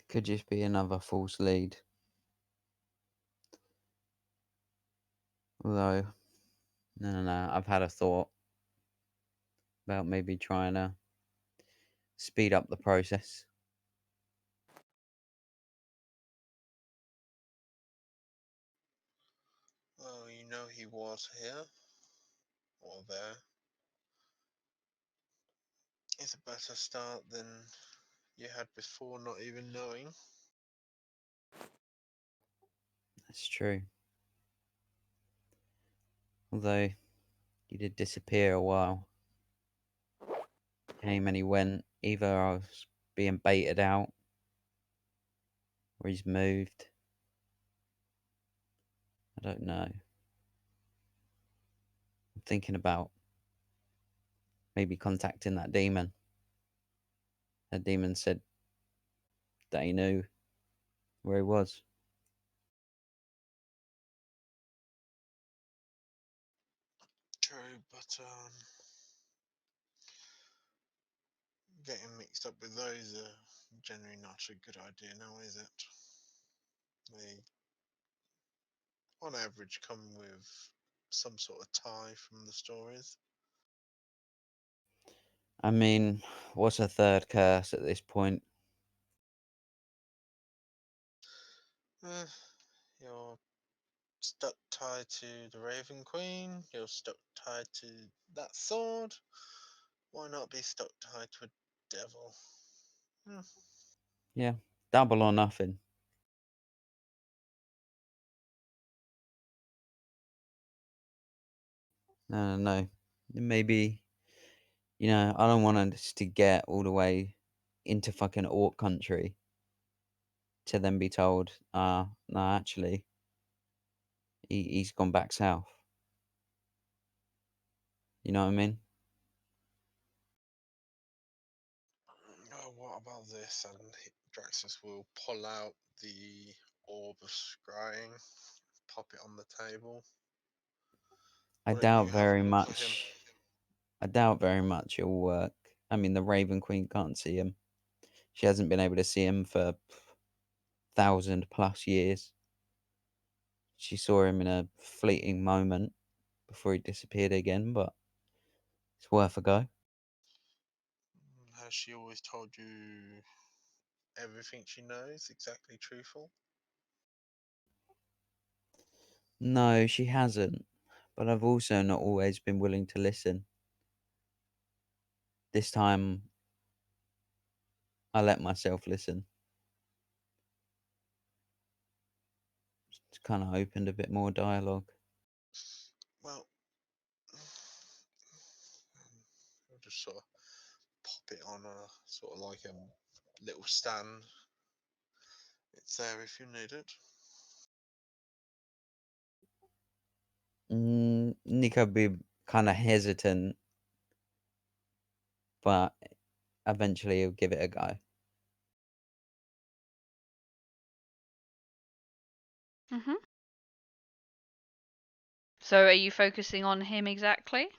Could just be another false lead. Although, no. I've had a thought about maybe trying to speed up the process. Well, you know he was here, or there. It's a better start than you had before not even knowing. That's true. Although he did disappear a while. Came and he went. Either I was being baited out or he's moved. I don't know. I'm thinking about maybe contacting that demon. That demon said that he knew where he was. True, but getting mixed up with those are generally not a good idea now, is it? They, on average, come with some sort of tie from the stories. I mean, what's a third curse at this point? Eh, you're stuck tied to the Raven Queen, you're stuck tied to that sword. Why not be stuck tied to a devil? Hmm. Yeah, double or nothing. No. Maybe, I don't want us to get all the way into fucking Orc country to then be told, no, actually, he's gone back south. You know what I mean? Oh, what about this? And Draxus will pull out the orb of scrying, pop it on the table. I Why don't you doubt have a very look at him? much. I doubt very much it'll work. I mean, the Raven Queen can't see him. She hasn't been able to see him for 1,000+ years. She saw him in a fleeting moment before he disappeared again, but it's worth a go. Has she always told you everything she knows, exactly truthful? No, she hasn't. But I've also not always been willing to listen. This time, I let myself listen. It's kind of opened a bit more dialogue. Well, I'll just sort of pop it on a sort of like a little stand. It's there if you need it. Niko be kind of hesitant, but eventually he'll give it a go. Mhm. So are you focusing on him exactly?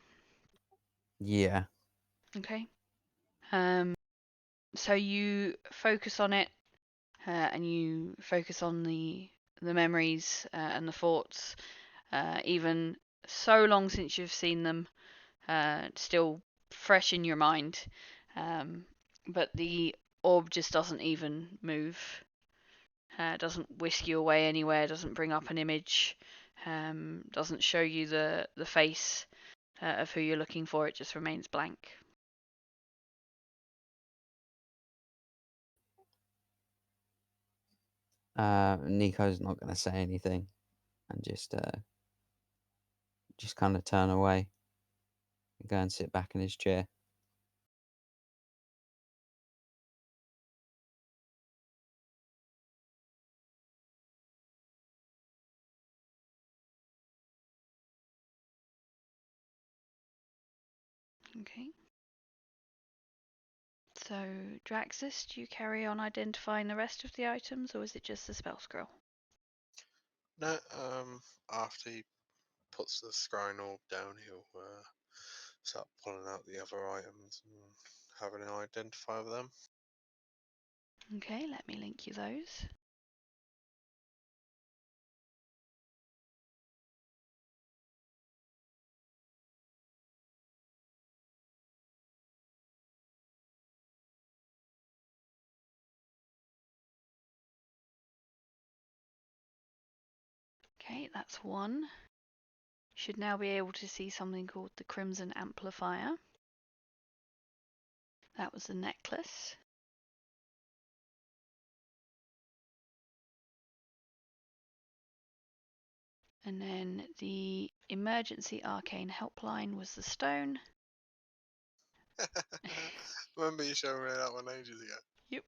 Yeah. Okay. So you focus on it, and you focus on the memories and the thoughts, even so long since you've seen them, still fresh in your mind. But the orb just doesn't even move. Doesn't whisk you away anywhere. Doesn't bring up an image. Doesn't show you the face of who you're looking for. It just remains blank. Niko's not going to say anything and just kind of turn away and go and sit back in his chair. Okay. So, Draxus, do you carry on identifying the rest of the items, or is it just the spell scroll? No, after he puts the scrying orb down, he'll start pulling out the other items and having an identify with them. Okay, let me link you those. Okay, that's one. Should now be able to see something called the Crimson Amplifier. That was the necklace. And then the Emergency Arcane Helpline was the stone. Remember you showed me that one ages ago? Yep.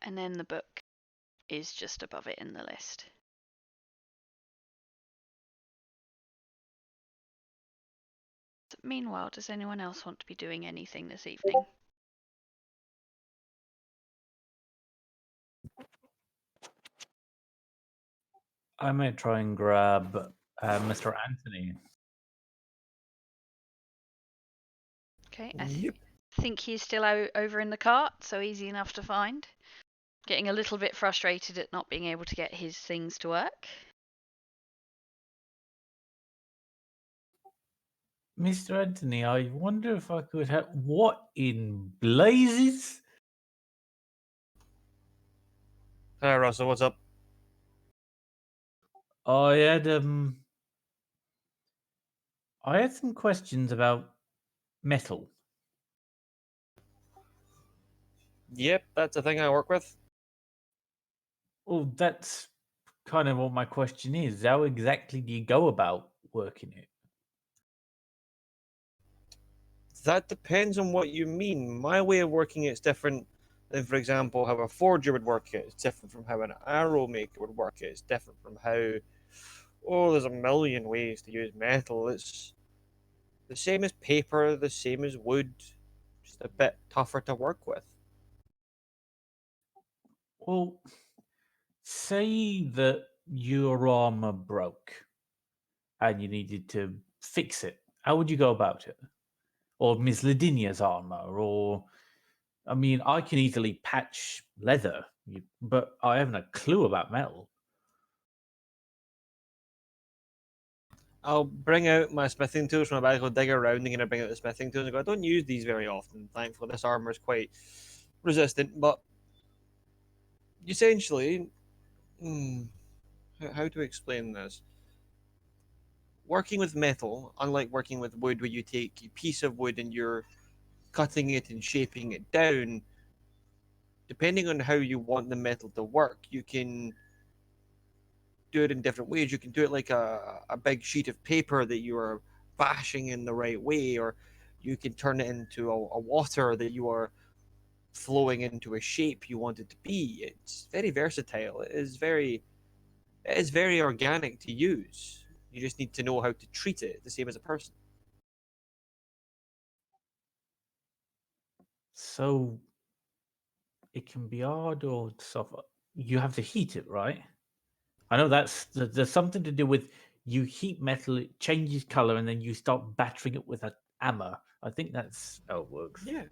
And then the book is just above it in the list. Meanwhile, does anyone else want to be doing anything this evening? I might try and grab Mr. Anthony. Okay, Yep. think he's still over in the cart, so easy enough to find. Getting a little bit frustrated at not being able to get his things to work. Mr. Anthony, I wonder if I could have. What in blazes? Hi, Russell. What's up? I had I had some questions about metal. Yep, that's a thing I work with. Well, that's kind of what my question is. How exactly do you go about working it? That depends on what you mean. My way of working it's different than, for example, how a forger would work it. It's different from how an arrow maker would work it. It's different from how. Oh, there's a million ways to use metal. It's the same as paper, the same as wood, just a bit tougher to work with. Well, say that your armor broke and you needed to fix it. How would you go about it? Or Miss Ladinia's armor, or I mean, I can easily patch leather, but I haven't a clue about metal. I'll bring out my smithing tools from my bag, go dig around, and I bring out the smithing tools and go, I don't use these very often. Thankfully, this armor is quite resistant, but essentially, how to explain this? Working with metal, unlike working with wood, where you take a piece of wood and you're cutting it and shaping it down, depending on how you want the metal to work, you can do it in different ways. You can do it like a big sheet of paper that you are bashing in the right way, or you can turn it into a water that you are flowing into a shape you want it to be. It's very versatile. It is very organic to use. You just need to know how to treat it the same as a person. So it can be hard or soft. You have to heat it, right? I know there's something to do with you heat metal, it changes color, and then you start battering it with a hammer. I think that's how it works. Yeah.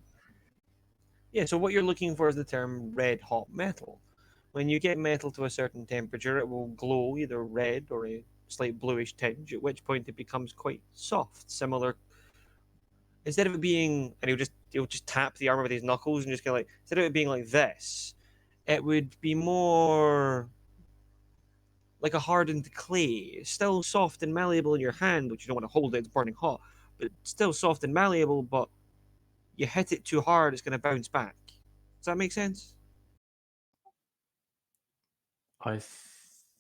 Yeah, so what you're looking for is the term red hot metal. When you get metal to a certain temperature, it will glow either red or a slight bluish tinge, at which point it becomes quite soft, similar. Instead of it being, and he'll just tap the armor with his knuckles and just go like, instead of it being like this, it would be more like a hardened clay, still soft and malleable in your hand, which you don't want to hold it, it's burning hot, but still soft and malleable, but you hit it too hard, it's going to bounce back. Does that make sense? I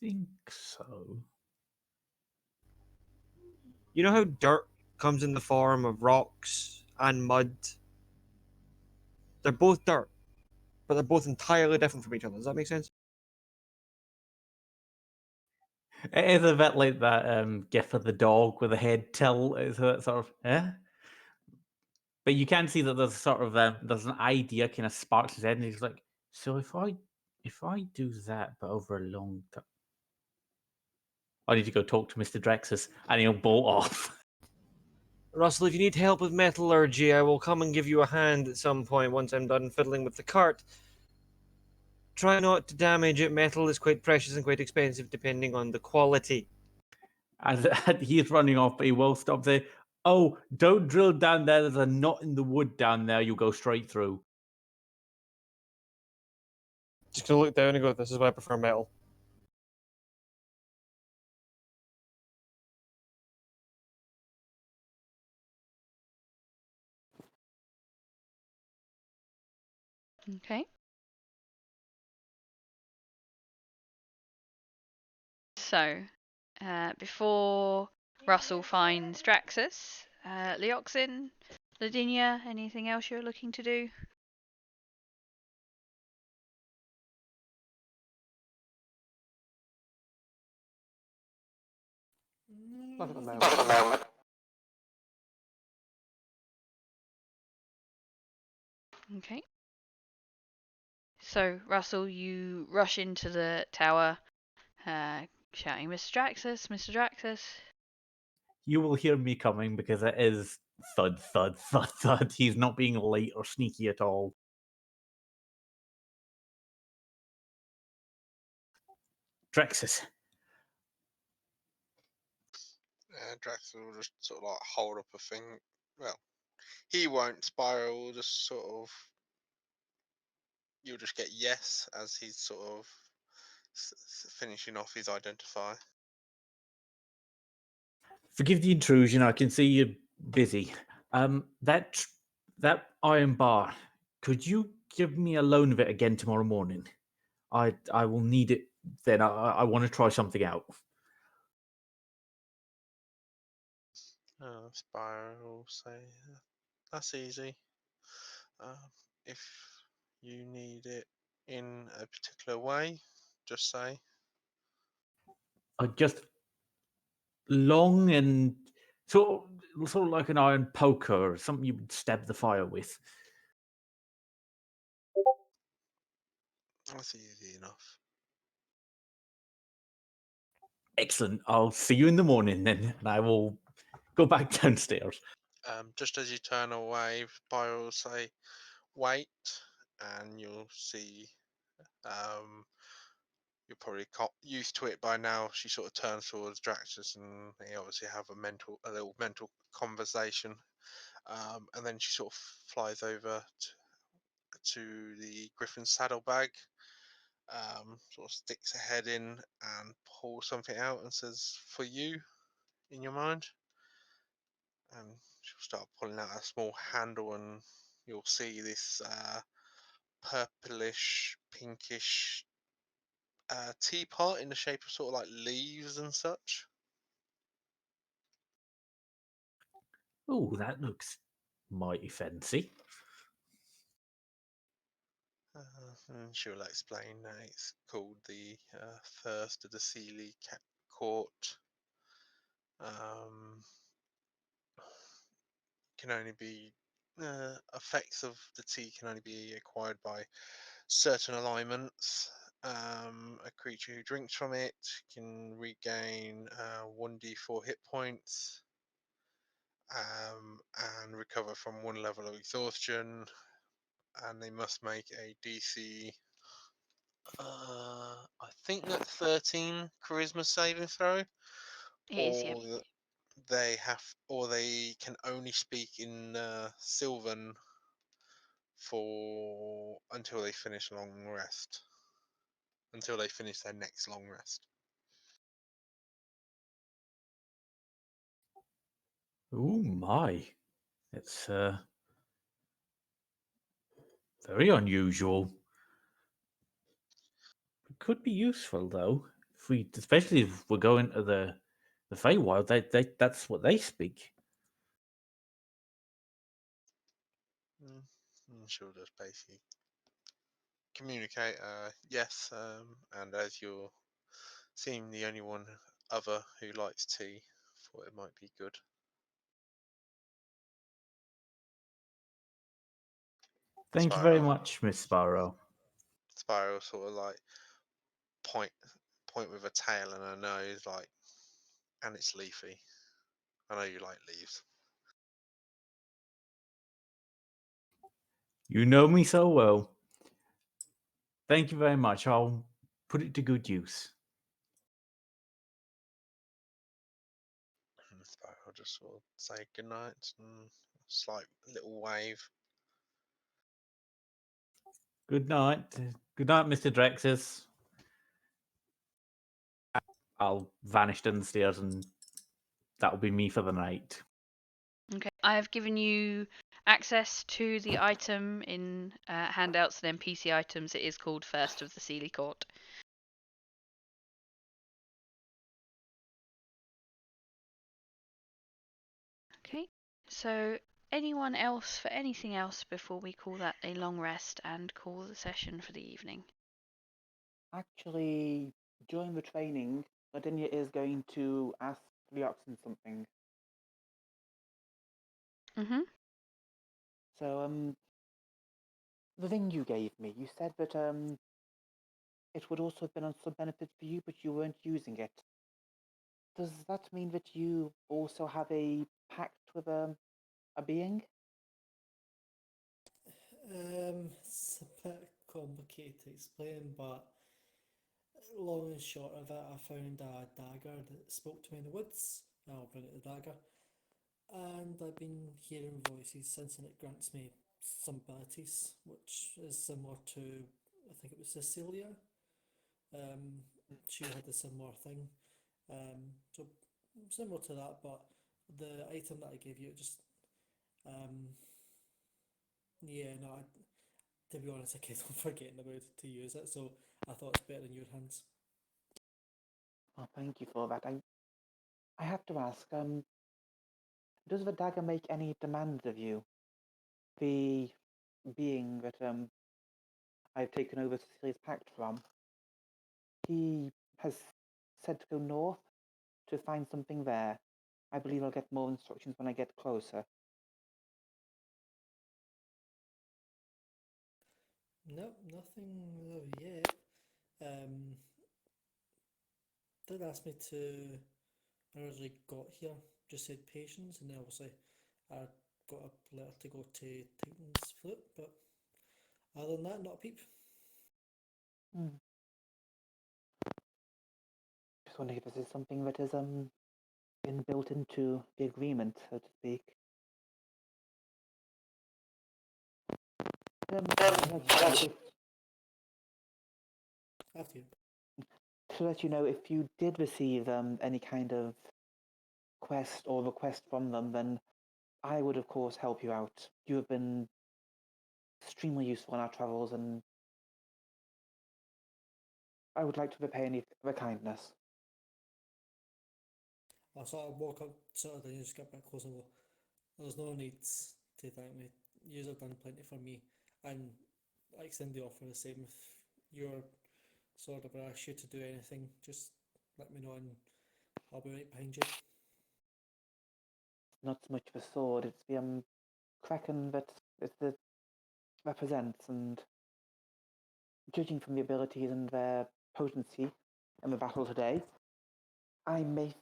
think so. You know how dirt comes in the form of rocks and mud? They're both dirt, but they're both entirely different from each other. Does that make sense? It is a bit like that gif of the dog with the head tilt. It's a sort of, eh? But you can see that there's sort of there's an idea kind of sparks his head, and he's like, "So if I do that, but over a long time, I need to go talk to Mr. Drexus," and he'll bolt off. Russell, if you need help with metallurgy, I will come and give you a hand at some point once I'm done fiddling with the cart. Try not to damage it. Metal is quite precious and quite expensive depending on the quality. As he's running off, but he will stop there. Oh, don't drill down there. There's a knot in the wood down there. You'll go straight through. Just gonna look down and go, this is why I prefer metal. Okay. So, before Russell finds Draxus, Leoxin, Ladinia, anything else you're looking to do? Not at the moment. Okay. So, Russell, you rush into the tower, shouting, Mr. Draxus, Mr. Draxus. You will hear me coming because it is thud, thud, thud, thud. He's not being late or sneaky at all. Drexus. Drax will just sort of like hold up a thing. Well, he won't. Spyro will just sort of. You'll just get yes as he's sort of finishing off his identify. Forgive the intrusion. I can see you're busy. That iron bar. Could you give me a loan of it again tomorrow morning? I will need it then. I want to try something out. Spyro will say, that's easy. If you need it in a particular way, just say. Just long and sort of like an iron poker or something you would stab the fire with. That's easy enough. Excellent. I'll see you in the morning then, and I will go back downstairs. Just as you turn away, Spyro will say, wait, and you'll see. You're probably used to it by now. She sort of turns towards Draxus, and they obviously have a little mental conversation. And then she sort of flies over to the Griffin's saddlebag, sort of sticks her head in and pulls something out and says, "For you," in your mind. And she'll start pulling out a small handle, and you'll see this purplish, pinkish teapot in the shape of sort of like leaves and such. Oh, that looks mighty fancy. And she'll explain that it's called the Thirst of the Sealy Court. Can only be effects of the tea can only be acquired by certain alignments. A creature who drinks from it can regain 1d4 hit points and recover from 1 level of exhaustion. And they must make a DC, I think that's 13 charisma saving throw, It is, yep. or they can only speak in Sylvan for until they finish until they finish their next long rest. Oh my. It's very unusual. It could be useful though. Especially if we're going to the Feywild, that's what they speak. She'll just basically communicate, yes, and as you're seem the only one other who likes tea, thought it might be good. Thank you very much, Miss Sparrow. Spiral sort of like point with a tail and a nose, like, and it's leafy. I know you like leaves. You know me so well. Thank you very much. I'll put it to good use. And Spiral just sort of say goodnight and slight little wave. Good night. Good night, Mr. Drexus. I'll vanish down the stairs and that'll be me for the night. Okay, I have given you access to the item in handouts and NPC items. It is called First of the Sealy Court. Okay, so anyone else for anything else before we call that a long rest and call the session for the evening? Actually, during the training, Ladinia is going to ask the oxen something. Mm-hmm. So, the thing you gave me, you said that it would also have been on some benefit for you, but you weren't using it. Does that mean that you also have a pact with a being? It's a bit complicated to explain, but long and short of it, I found a dagger that spoke to me in the woods. I'll bring it the dagger. And I've been hearing voices since, and it grants me some abilities, which is similar to, I think it was Cecilia. She had a similar thing. So similar to that, but the item that I gave you, just um, yeah, no, to be honest, I kept on forgetting about it to use it, so I thought it's better in your hands. Oh, thank you for that. I have to ask, does the dagger make any demands of you? The being that I've taken over Cecilia's pact from, he has said to go north to find something there. I believe I'll get more instructions when I get closer. Nope, nothing yet. Did ask me to, when I originally got here, just said patience, and then obviously I got a letter to go to Titan's Flute, but other than that, not a peep. Hmm. Just wondering if this is something that has been built into the agreement, so to speak. After you. To let you know, if you did receive any kind of quest or request from them, then I would, of course, help you out. You have been extremely useful in our travels, and I would like to repay any of the kindness. I sort of walk up, sort of, then just get back closer. There's no need to thank me. You have done plenty for me, and I extend the offer the same. If you're sort of ask you to do anything, just let me know and I'll be right behind you. Not so much of a sword, it's the kraken that it represents, and judging from the abilities and their potency in the battle today, I may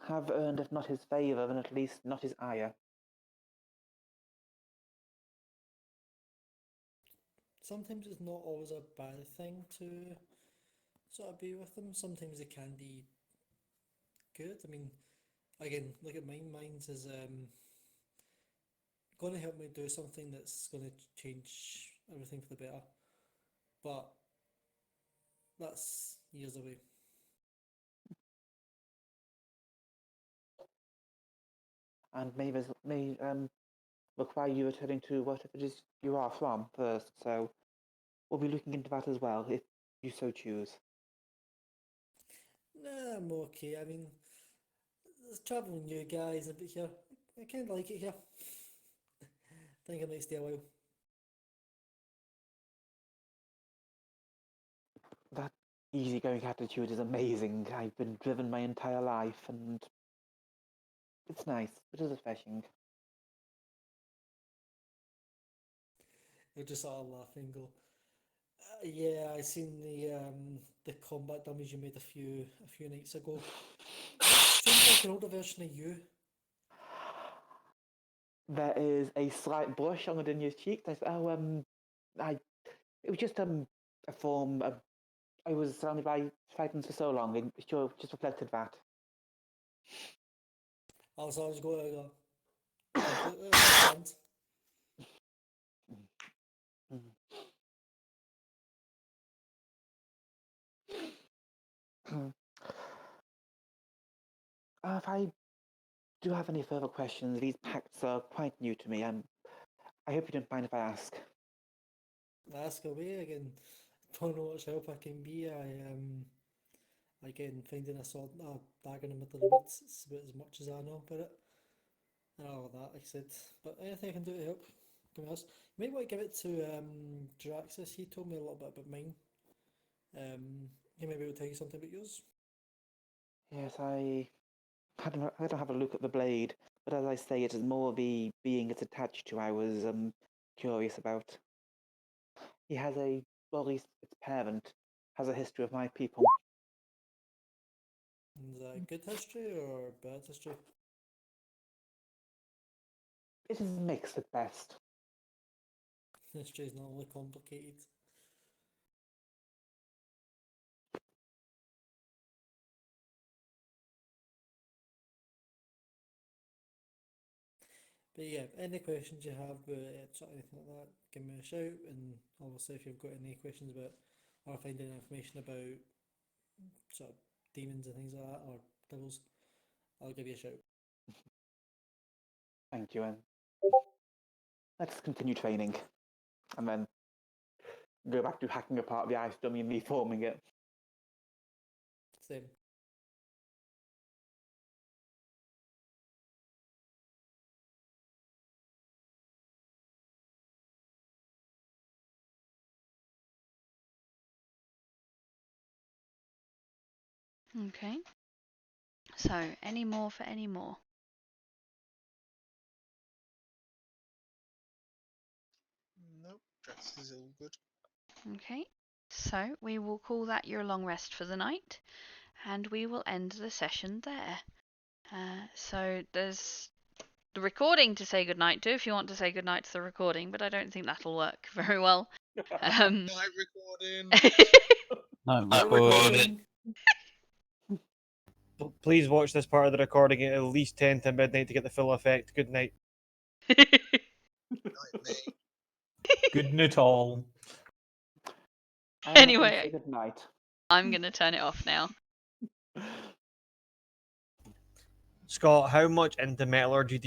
have earned, if not his favour, then at least not his ire. Sometimes it's not always a bad thing to sort of be with them. Sometimes it can be good. I mean, again, look at mine. Mine's is going to help me do something that's going to change everything for the better. But that's years away. And may require you returning to whatever it is you are from first, so we'll be looking into that as well, if you so choose. Nah, I'm okay. I mean, there's travelling new guys a bit here. I kind of like it here. Think I might stay a while. That easygoing attitude is amazing. I've been driven my entire life, and it's nice. It is refreshing. They're just all laughing and go, yeah, I seen the combat dummies you made a few nights ago. Seems like an older version of you. There is a slight blush on Adinia's cheek. I said, "Oh, it was just a form. I was surrounded by Titans for so long. It sure just reflected that." I was always going to go, completely understand. If I do have any further questions, these pacts are quite new to me. I hope you don't mind if I ask. Ask away again. Don't know much help I can be. Again, finding a sword, a dagger in the middle of the woods, it's about as much as I know about it. And all that, like I said. But anything I can do to help, give me this. You might want to give it to Draxus. He told me a little bit about mine. He may be able to tell you something about yours. Yes, I had to have a look at the blade, but as I say, it is more the being it's attached to I was curious about. He has well, at least its parent has a history of my people. Is that good history or bad history? It is mixed at best. History is normally complicated. But yeah, any questions you have about sort of anything like that, give me a shout. And obviously, if you've got any questions about or finding information about sort of demons and things like that or devils, I'll give you a shout. Thank you, and let's continue training, and then go back to hacking apart the ice dummy and reforming it. Same. Okay. So, any more for any more? Nope, Drax is all good. Okay. So, we will call that your long rest for the night, and we will end the session there. So, there's the recording to say goodnight to if you want to say goodnight to the recording, but I don't think that'll work very well. Night recording. No, Good record. recording. Please watch this part of the recording at least 10 to midnight to get the full effect. Good night. Night, mate. Good night all. I'm not going to Anyway, say good night. I'm going to turn it off now. Scott, how much into metallurgy do